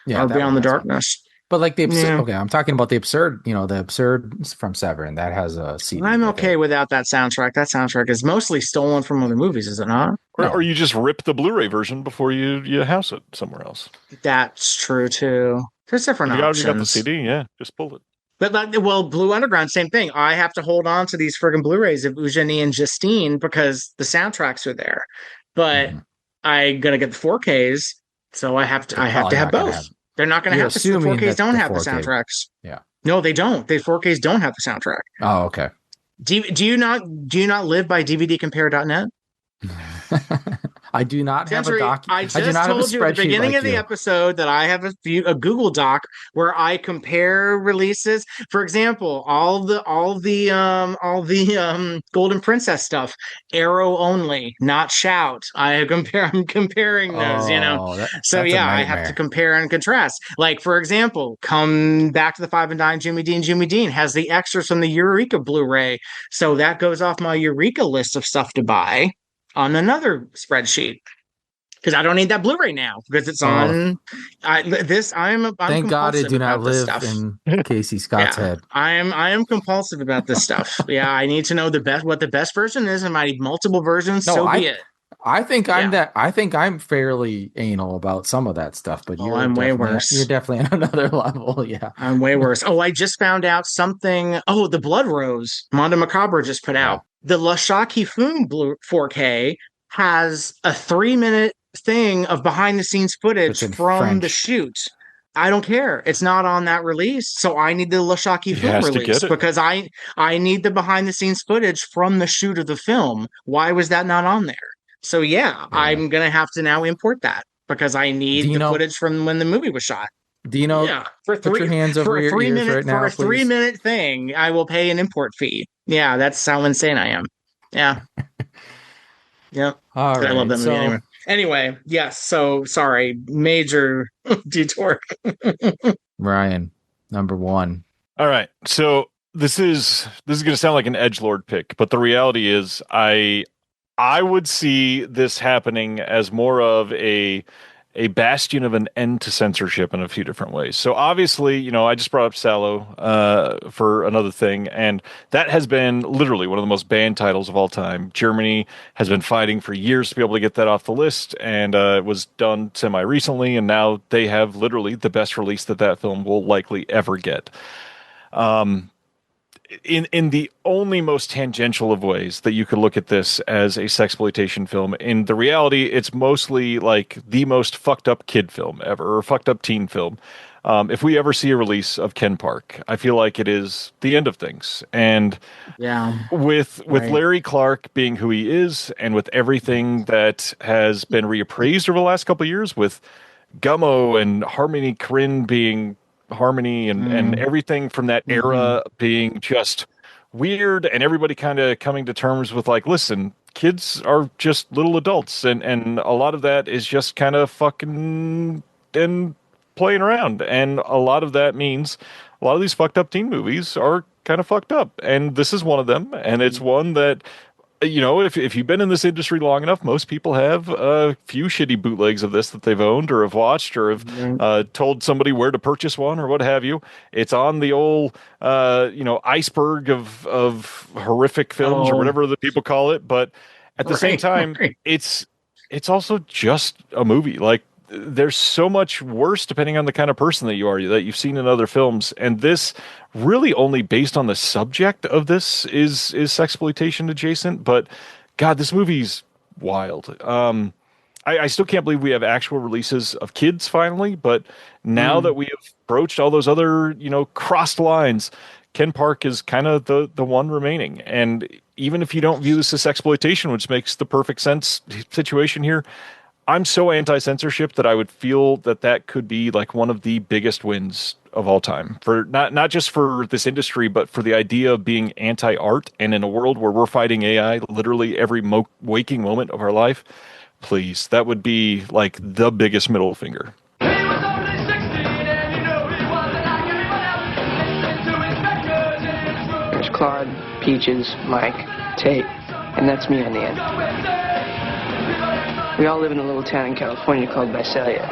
Or Beyond the Darkness. But like the absurd, okay, I'm talking about the absurd, the absurd from Severin that has a CD. I'm okay without that soundtrack. That soundtrack is mostly stolen from other movies, is it not? Or you just rip the Blu-ray version before you house it somewhere else. That's true too. There's different options. You got the CD, just pull it. But Blue Underground, same thing. I have to hold on to these friggin' Blu-rays of Eugenie and Justine because the soundtracks are there. But I'm gonna get the 4Ks, so I have to have both. They're not going to have the 4Ks. Don't have the soundtracks. Yeah. No, they don't. The 4Ks don't have the soundtrack. Oh, okay. Do you not live by DVDcompare.net? I do not have a doc. I just told you at the beginning of the episode that I have a Google Doc where I compare releases. For example, all the Golden Princess stuff, Arrow only, not Shout. I'm comparing those. I have to compare and contrast. Like for example, come back to the 5 and Dime. Jimmy Dean has the extras from the Eureka Blu-ray, so that goes off my Eureka list of stuff to buy on another spreadsheet, because I don't need that Blu-ray now because it's on. I'm thank God I do not live in Casey Scott's head. I am compulsive about this stuff. I need to know what the best version is, and I need multiple versions. Be it. I think I'm fairly anal about some of that stuff, but I'm way worse. You're definitely on another level. Yeah, I'm way worse. I just found out something. The Blood Rose Mondo Macabre just put out. The La Shaki Foon 4K has a 3-minute thing of behind the scenes footage from the shoot. I don't care. It's not on that release, so I need the Lashaki He film has to release get it. because I need the behind the scenes footage from the shoot of the film. Why was that not on there? So yeah, I'm gonna have to now import that because I need the footage from when the movie was shot. Dino, Yeah, put your hands over your ears right now, please. 3 minute thing, I will pay an import fee. Yeah, that's how insane I am. Yeah. Yep. All right. I love that movie anyway. Anyway, yes. So sorry, major detour. Ryan, number 1. All right. So this is going to sound like an edgelord pick, but the reality is I would see this happening as more of a bastion of an end to censorship in a few different ways. So obviously, I just brought up Sallow for another thing, and that has been literally one of the most banned titles of all time. Germany has been fighting for years to be able to get that off the list, and it was done semi-recently, and now they have literally the best release that film will likely ever get. In the only most tangential of ways that you could look at this as a sexploitation film, in the reality, it's mostly like the most fucked up kid film ever, or fucked up teen film. If we ever see a release of Ken Park, I feel like it is the end of things. And with Larry Clark being who he is, and with everything that has been reappraised over the last couple of years, with Gummo and Harmony Korine being Harmony and everything from that era being just weird, and everybody kind of coming to terms with like, listen, kids are just little adults, and a lot of that is just kind of fucking and playing around, and a lot of that means a lot of these fucked up teen movies are kind of fucked up, and this is one of them, and it's one that, if you've been in this industry long enough, most people have a few shitty bootlegs of this that they've owned or have watched or have told somebody where to purchase one or what have you. It's on the old, iceberg of horrific films or whatever the people call it. But at the same time, it's also just a movie. Like, there's so much worse depending on the kind of person that you are, that you've seen in other films, and this really only based on the subject of this is sexploitation adjacent. But God, this movie's wild. I still can't believe we have actual releases of kids finally, but now that we have broached all those other crossed lines, Ken Park is kind of the one remaining. And even if you don't view this as exploitation, which makes the perfect sense situation here, I'm so anti-censorship that I would feel that could be like one of the biggest wins of all time, for not just for this industry, but for the idea of being anti-art. And in a world where we're fighting AI literally every waking moment of our life, please, that would be like the biggest middle finger. There's Claude, Peaches, Mike, Tate, and that's me on the end. We all live in a little town in California called Visalia.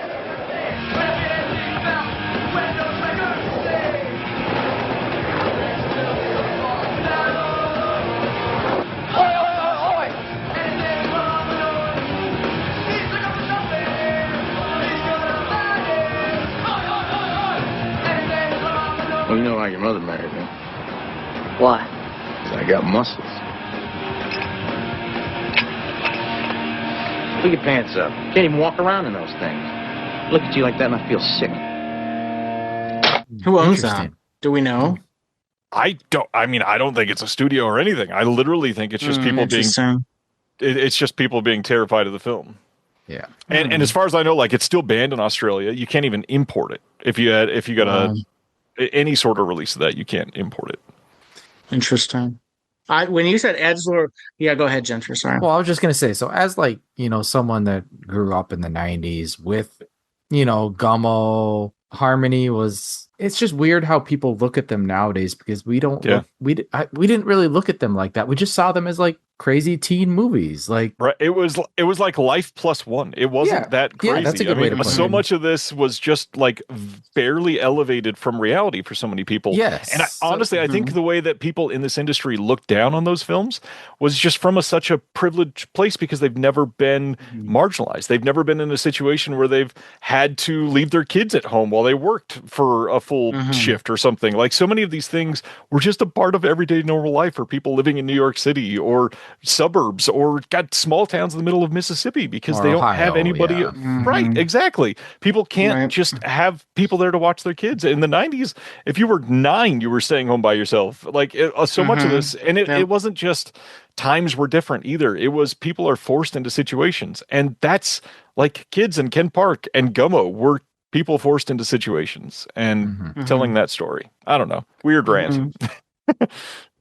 Well, you know why your mother married me? Why? 'Cause I got muscles. Put your pants up. Can't even walk around in those things. Look at you like that and I feel sick. Who owns that? Do we know? I don't think it's a studio or anything. I literally think it's just people being it's just people being terrified of the film. Yeah. And as far as I know, like, it's still banned in Australia. You can't even import it. If you got any sort of release of that, you can't import it. Interesting. When you said edgelord, yeah, go ahead, Jennifer. Sorry. Well, I was just gonna say, so as like someone that grew up in the '90s with Gummo, Harmony was. It's just weird how people look at them nowadays, because we don't. Yeah. We didn't really look at them like that. We just saw them as like crazy teen movies. Like, right. It was like Life Plus One. It wasn't that crazy. Yeah, that's a good way to put it. So much of this was just like barely elevated from reality for so many people. Yes. And honestly, I think the way that people in this industry look down on those films was just from such a privileged place, because they've never been marginalized. They've never been in a situation where they've had to leave their kids at home while they worked for a full shift or something. Like, so many of these things were just a part of everyday normal life for people living in New York City or suburbs or got small towns in the middle of Mississippi because Or they don't Ohio, have anybody. yeah. Right, exactly. People can't just have people there to watch their kids. In the 90s, if you were 9, you were staying home by yourself. Like so much of this, and it wasn't just times were different either. It was people are forced into situations, and that's like kids in Ken Park and Gummo were people forced into situations and telling that story. I don't know. Weird rant.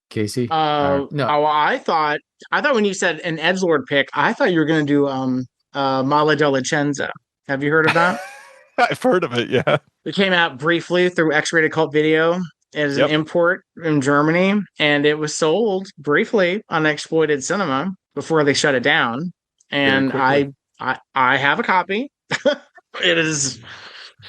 Casey? No. Oh, I thought when you said an edgelord pick, I thought you were going to do Mala Delicenza. Have you heard of that? I've heard of it. Yeah, it came out briefly through X-Rated Cult Video as an import in Germany, and it was sold briefly on Exploited Cinema before they shut it down. And I have a copy.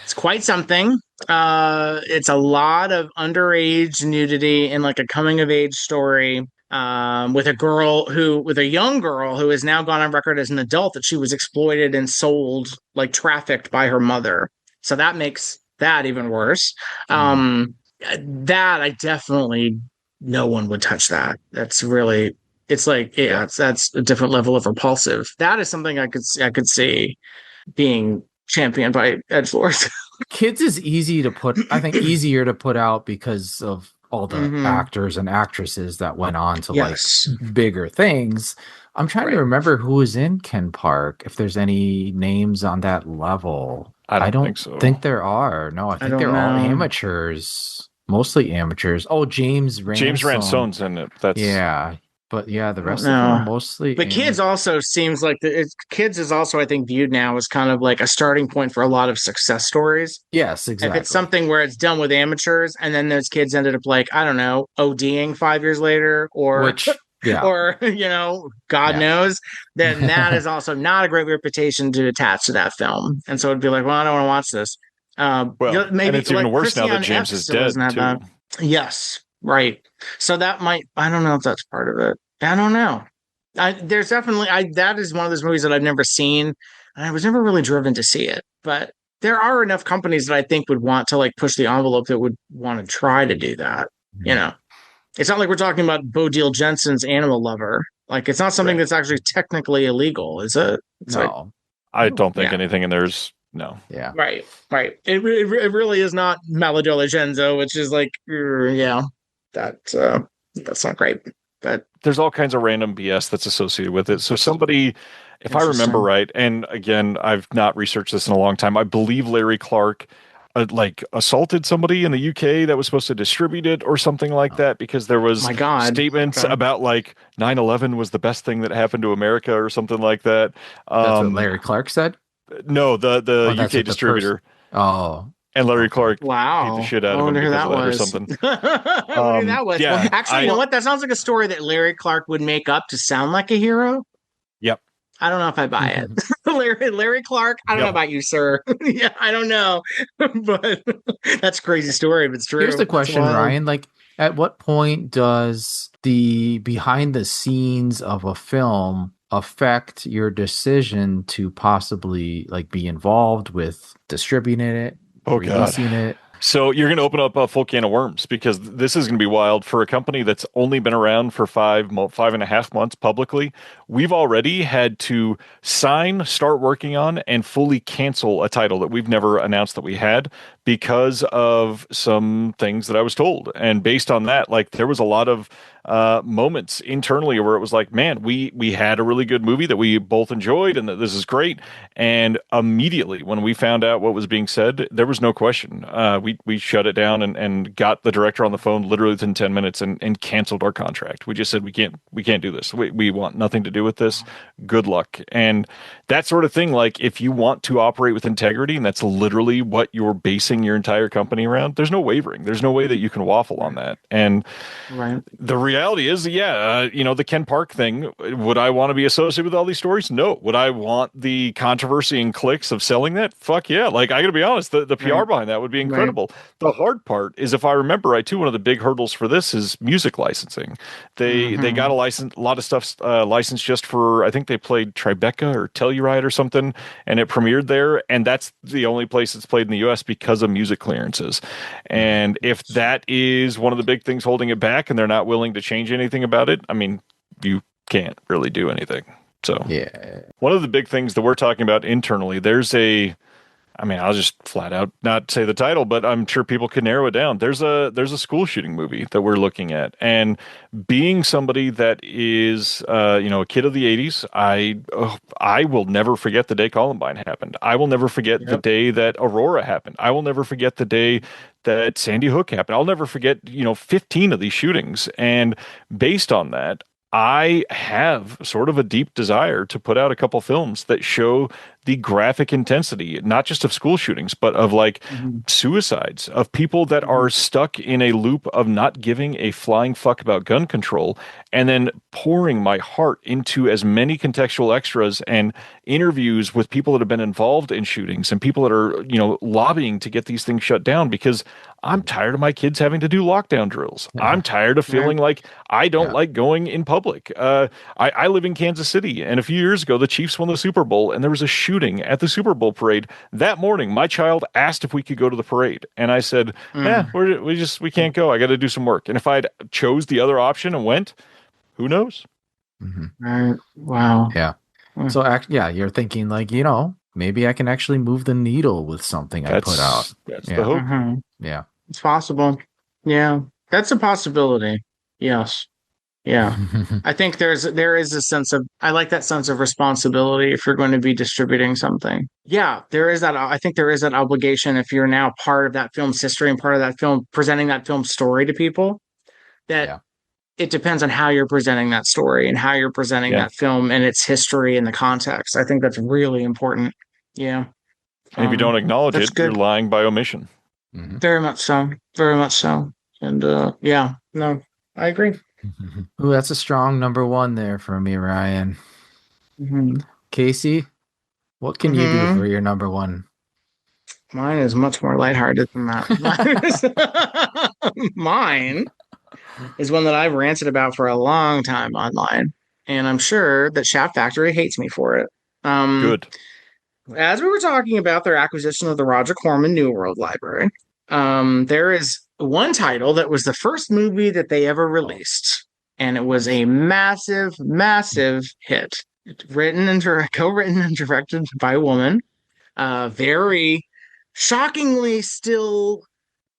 It's quite something. It's a lot of underage nudity and like a coming of age story with a young girl who has now gone on record as an adult that she was exploited and sold, like trafficked by her mother. So that makes that even worse. That I definitely, no one would touch that. That's really, it's like, that's a different level of repulsive. That is something I could see being championed by edgelords. Kids is easier to put out because of all the actors and actresses that went on to like bigger things. I'm trying to remember who was in Ken Park, if there's any names on that level. I don't think there are. No, I think they're all amateurs, mostly amateurs. Oh, James Ransone's in it. But yeah, the rest of them are mostly. But Kids also seems like Kids is also, I think, viewed now as kind of like a starting point for a lot of success stories. Yes, exactly. If it's something where it's done with amateurs, and then those kids ended up like, I don't know, ODing 5 years later, or God knows, then that is also not a great reputation to attach to that film. And so it'd be like, well, I don't want to watch this. Maybe and it's even worse now that James is dead too. Yes. Right. So that might, I don't know if that's part of it. I don't know. There's definitely, that is one of those movies that I've never seen, and I was never really driven to see it. But there are enough companies that I think would want to like push the envelope that would want to try to do that. You know, it's not like we're talking about Bodil Jensen's Animal Lover. Like, it's not something that's actually technically illegal, is it? I don't think anything in there's no. Yeah. Right. It really is not Maladolescenzo, which is like, that's not great. But there's all kinds of random BS that's associated with it. So somebody, if I remember right, and again, I've not researched this in a long time, I believe Larry Clark assaulted somebody in the UK that was supposed to distribute it or something like that, because there was statements about like 9/11 was the best thing that happened to America or something like that. That's what Larry Clark said? No, the UK distributor. And Larry Clark beat the shit out of him because of that or something. I wonder who that was. Yeah, well, actually, you know what? That sounds like a story that Larry Clark would make up to sound like a hero. Yep. I don't know if I buy it. Larry Clark, I don't know about you, sir. Yeah, I don't know. But that's a crazy story if it's true. Here's the question, Ryan. Like, at what point does the behind the scenes of a film affect your decision to possibly like be involved with distributing it? Releasing it? So you're going to open up a full can of worms, because this is going to be wild for a company that's only been around for 5.5 months publicly. We've already had to start working on, and fully cancel a title that we've never announced that we had because of some things that I was told. And based on that, like, there was a lot of moments internally where it was like, man, we had a really good movie that we both enjoyed and that this is great. And immediately when we found out what was being said, there was no question. We shut it down and got the director on the phone literally within 10 minutes and canceled our contract. We just said, we can't do this. We want nothing to do with this. Good luck. And that sort of thing, like, if you want to operate with integrity, and that's literally what you're basing your entire company around, there's no wavering. There's no way that you can waffle on that. And the reality is, the Ken Park thing, would I want to be associated with all these stories? No. Would I want the controversy and clicks of selling that? Fuck yeah. Like, I gotta be honest, the PR behind that would be incredible. The hard part is, if I remember right too, one of the big hurdles for this is music licensing. They got a lot of stuff licensed just for, I think they played Tribeca or Telluride or something, and it premiered there, and that's the only place it's played in the US because of music clearances. And if that is one of the big things holding it back, and they're not willing to change anything about it, I mean, you can't really do anything. So yeah, one of the big things that we're talking about internally, I'll just flat out not say the title, but I'm sure people can narrow it down. There's a school shooting movie that we're looking at, and being somebody that is a kid of the '80s, I will never forget the day Columbine happened. I will never forget the day that Aurora happened. I will never forget the day that Sandy Hook happened. I'll never forget 15 of these shootings, and based on that, I have sort of a deep desire to put out a couple films that show the graphic intensity, not just of school shootings, but of suicides, of people that are stuck in a loop of not giving a flying fuck about gun control, and then pouring my heart into as many contextual extras and interviews with people that have been involved in shootings and people that are, lobbying to get these things shut down, because I'm tired of my kids having to do lockdown drills. I'm tired of feeling like I don't like going in public. I live in Kansas City, and a few years ago, the Chiefs won the Super Bowl, and there was a shooting at the Super Bowl parade. That morning, my child asked if we could go to the parade, and I said, we can't go. I got to do some work. And if I'd chose the other option and went, who knows? Right. Wow. Yeah. So, you're thinking maybe I can actually move the needle with something I put out. That's the hope. Yeah. It's possible. Yeah. That's a possibility. Yes. Yeah. I think there is a sense of, I like that sense of responsibility if you're going to be distributing something. Yeah, there is that. I think there is that obligation if you're now part of that film's history and part of that film, presenting that film story to people, that it depends on how you're presenting that story and how you're presenting that film and its history and the context. I think that's really important. Yeah. And if you don't acknowledge it, you're lying by omission. Very much so. Very much so. And I agree. Ooh, that's a strong number one there for me, Ryan. Casey, what can you do for your number one? Mine is much more lighthearted than that. Mine is one that I've ranted about for a long time online, and I'm sure that Shaft Factory hates me for it. Good. As we were talking about their acquisition of the Roger Corman New World Library, there is one title that was the first movie that they ever released, and it was a massive, massive hit. Co-written and directed by a woman. Very shockingly still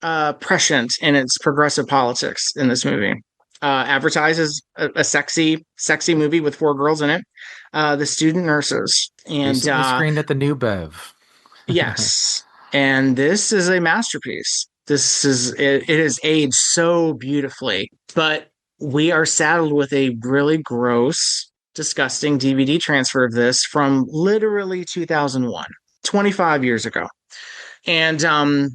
prescient in its progressive politics in this movie. Advertises a sexy movie with 4 girls in it. The Student Nurses. And screened at the New Bev. Yes. And this is a masterpiece. It has aged so beautifully, but we are saddled with a really gross, disgusting DVD transfer of this from literally 2001, 25 years ago. And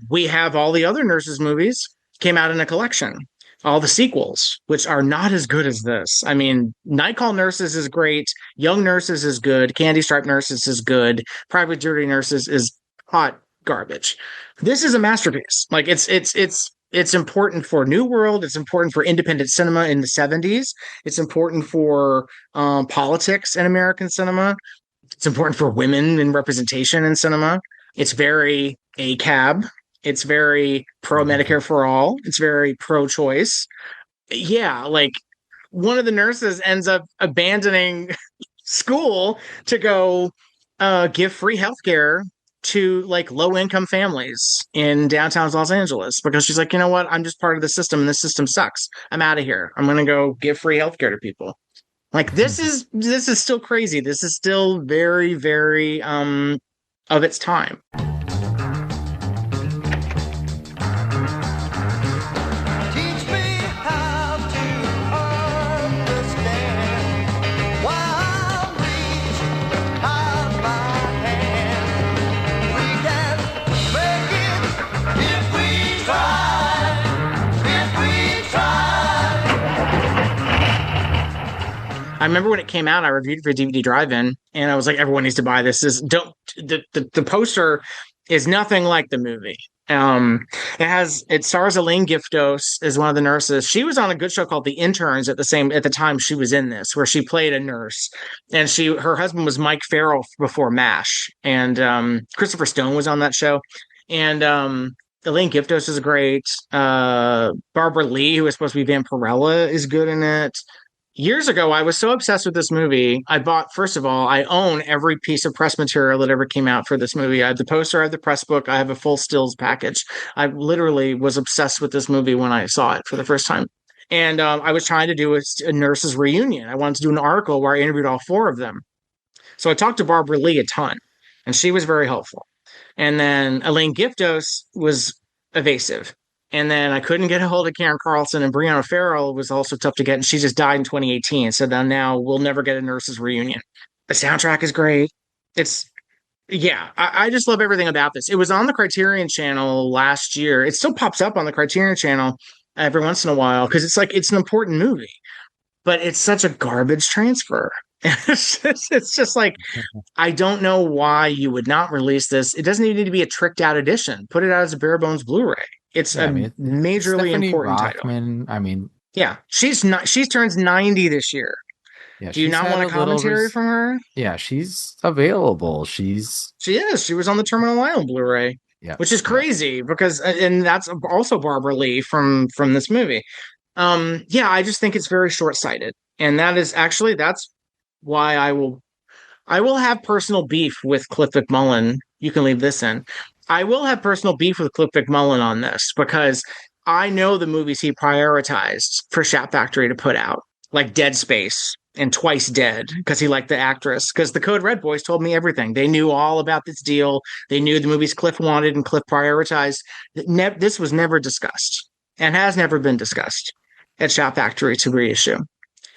we have all the other Nurses movies came out in a collection, all the sequels, which are not as good as this. I mean, Night Call Nurses is great. Young Nurses is good. Candy Stripe Nurses is good. Private Duty Nurses is hot garbage. This is a masterpiece. Like it's important for New World. It's important for independent cinema in the 70s. It's important for politics in American cinema. It's important for women in representation in cinema. It's very ACAB. It's very pro-Medicare for all. It's very pro-choice. Yeah, like one of the nurses ends up abandoning school to go give free healthcare to like low-income families in downtown Los Angeles, because she's like, you know what? I'm just part of the system, and this system sucks. I'm out of here. I'm going to go give free healthcare to people. Like this is still crazy. This is still very, very of its time. I remember when it came out, I reviewed it for DVD Drive-In, and I was like, everyone needs to buy this. The poster is nothing like the movie. It stars Elaine Giftos as one of the nurses. She was on a good show called The Interns at the time she was in this, where she played a nurse, and her husband was Mike Farrell before MASH, and Christopher Stone was on that show, and Elaine Giftos is great. Barbara Lee, who is supposed to be Vampirella, is good in it. years ago, I was so obsessed with this movie. First of all, I own every piece of press material that ever came out for this movie. I have the poster, I have the press book, I have a full stills package. I literally was obsessed with this movie when I saw it for the first time. And I was trying to do a nurses reunion. I wanted to do an article where I interviewed all 4 of them. So I talked to Barbara Lee a ton, and she was very helpful. And then Elaine Giftos was evasive. And then I couldn't get a hold of Karen Carlson, and Brianna Farrell was also tough to get, and she just died in 2018. So then now we'll never get a nurses reunion. The soundtrack is great. I just love everything about this. It was on the Criterion Channel last year. It still pops up on the Criterion Channel every once in a while because it's an important movie, but it's such a garbage transfer. It's just like, I don't know why you would not release this. It doesn't even need to be a tricked out edition. Put it out as a bare bones Blu-ray. It's majorly important Rothman, title. She turns 90 this year. Yeah, do you not want a commentary from her? Yeah, she's available. She is. She was on the Terminal Island Blu-ray. Yeah, which is crazy because, and that's also Barbara Lee from this movie. I just think it's very short-sighted, and that's why I will have personal beef with Cliff McMullen. You can leave this in. I will have personal beef with Cliff McMullen on this because I know the movies he prioritized for Shat Factory to put out, like Dead Space and Twice Dead, because he liked the actress. Because the Code Red boys told me everything. They knew all about this deal. They knew the movies Cliff wanted and Cliff prioritized. This was never discussed and has never been discussed at Shat Factory to reissue.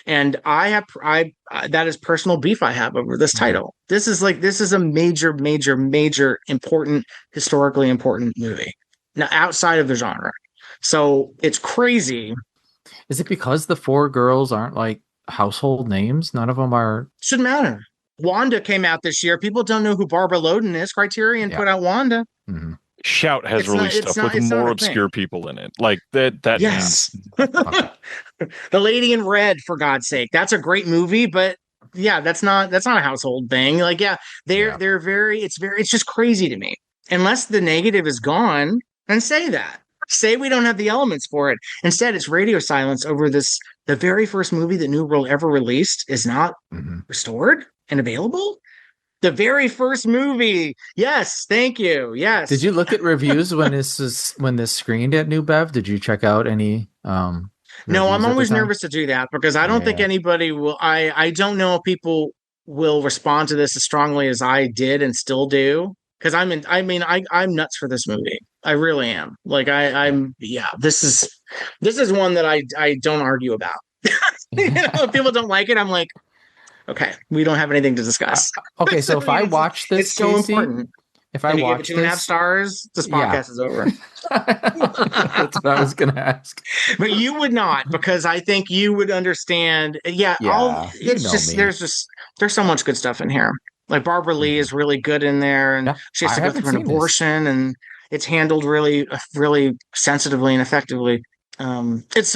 And that is personal beef I have over this title. This is a major, major, major important, historically important movie. Now, outside of the genre. So it's crazy. Is it because the 4 girls aren't like household names? None of them are. Shouldn't matter. Wanda came out this year. People don't know who Barbara Loden is. Criterion put out Wanda. Mm-hmm. Shout has released stuff with more obscure people in it. Like that. Yes. The Lady in Red, for God's sake. That's a great movie, but that's not a household thing. Like, it's just crazy to me. Unless the negative is gone, and say that. Say we don't have the elements for it. Instead, it's radio silence over this. The very first movie that New World ever released is not restored and available. The very first movie. Yes, thank you. Yes. Did you look at reviews when this screened at New Bev? Did you check out any? No, I'm always nervous to do that because I don't think anybody will. I don't know if people will respond to this as strongly as I did and still do. Because I'm nuts for this movie. I really am. Like this is one that I don't argue about. If people don't like it, I'm like, okay, we don't have anything to discuss. Okay, so if I watch this, it's so important. If I watch 2.5 stars, this podcast is over. That's what I was going to ask. But you would not, because I think you would understand. There's so much good stuff in here. Like Barbara Lee is really good in there, and she has to go through an abortion, and it's handled really, really sensitively and effectively. It's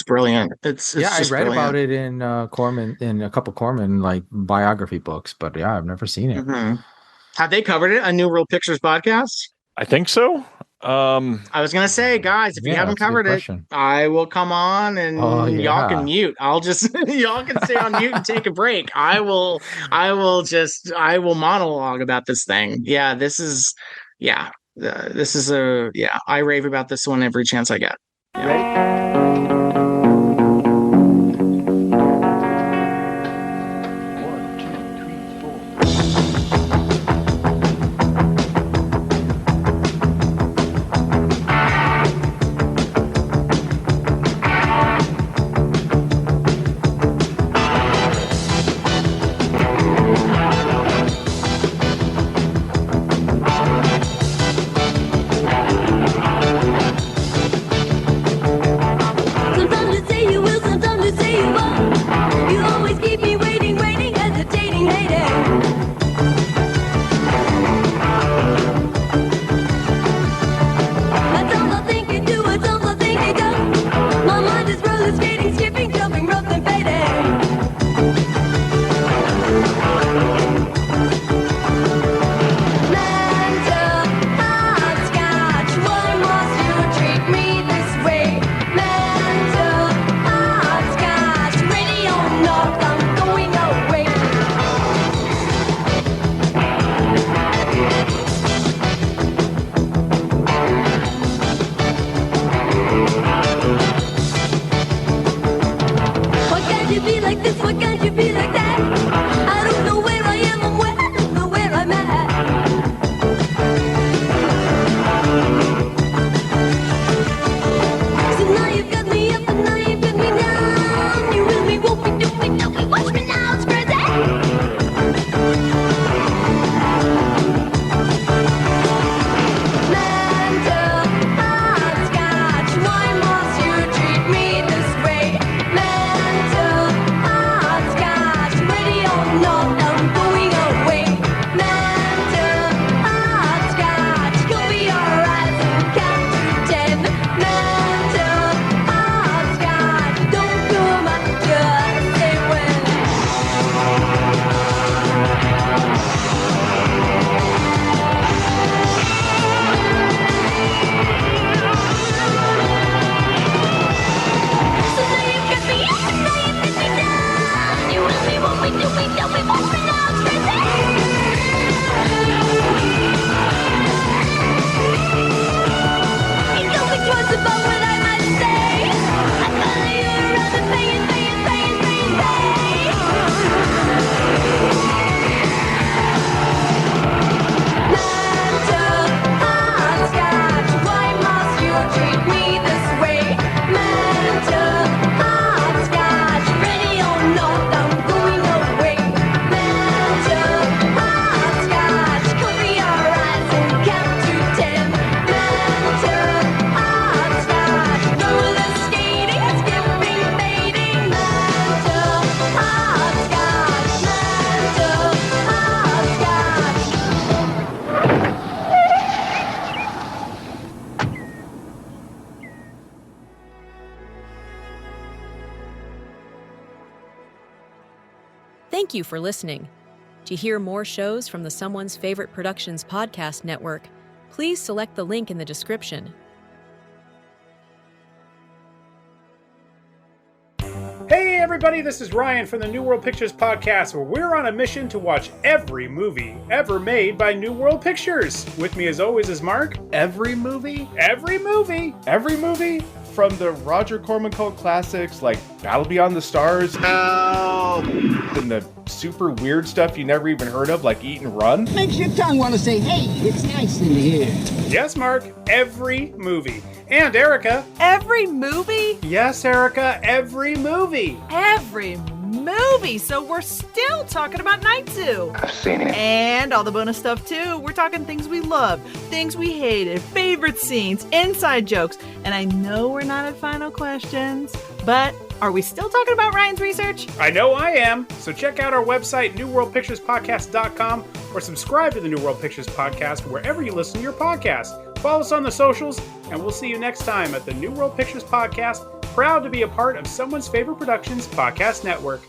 brilliant. It's I read about it in Corman, in a couple Corman like biography books, but I've never seen it. Mm-hmm. Have they covered it on New World Pictures podcast? I think so. I was gonna say, guys, if you haven't covered it, I will come on and y'all can mute. I'll just y'all can stay on mute and take a break. I will monologue about this thing. I rave about this one every chance I get. like this? Why can't you be like that? I don't know where I am, I'm where, I don't know where I'm at. So now you've got me up and now you've got me down. You will be, won't be, don't be, watch me now, it's crazy. Thank you for listening. To hear more shows from the Someone's Favorite Productions podcast network, please select the link in the description. Hey everybody, this is Ryan from the New World Pictures podcast, where we're on a mission to watch every movie ever made by New World Pictures. With me as always is Mark. Every movie? Every movie! Every movie? From the Roger Corman cult classics like Battle Beyond the Stars, and the super weird stuff you never even heard of like Eat and Run. Makes your tongue want to say, hey, it's nice in here. Yes, Mark, every movie. And Erica. Every movie? Yes, Erica, every movie. Every movie. So we're still talking about Night Zoo. I've seen it. And all the bonus stuff too. We're talking things we loved, things we hated, favorite scenes, inside jokes. And I know we're not at final questions, but are we still talking about Ryan's research? I know I am. So check out our website, newworldpicturespodcast.com, or subscribe to the New World Pictures Podcast wherever you listen to your podcast. Follow us on the socials, and we'll see you next time at the New World Pictures Podcast, proud to be a part of Someone's Favorite Productions podcast network.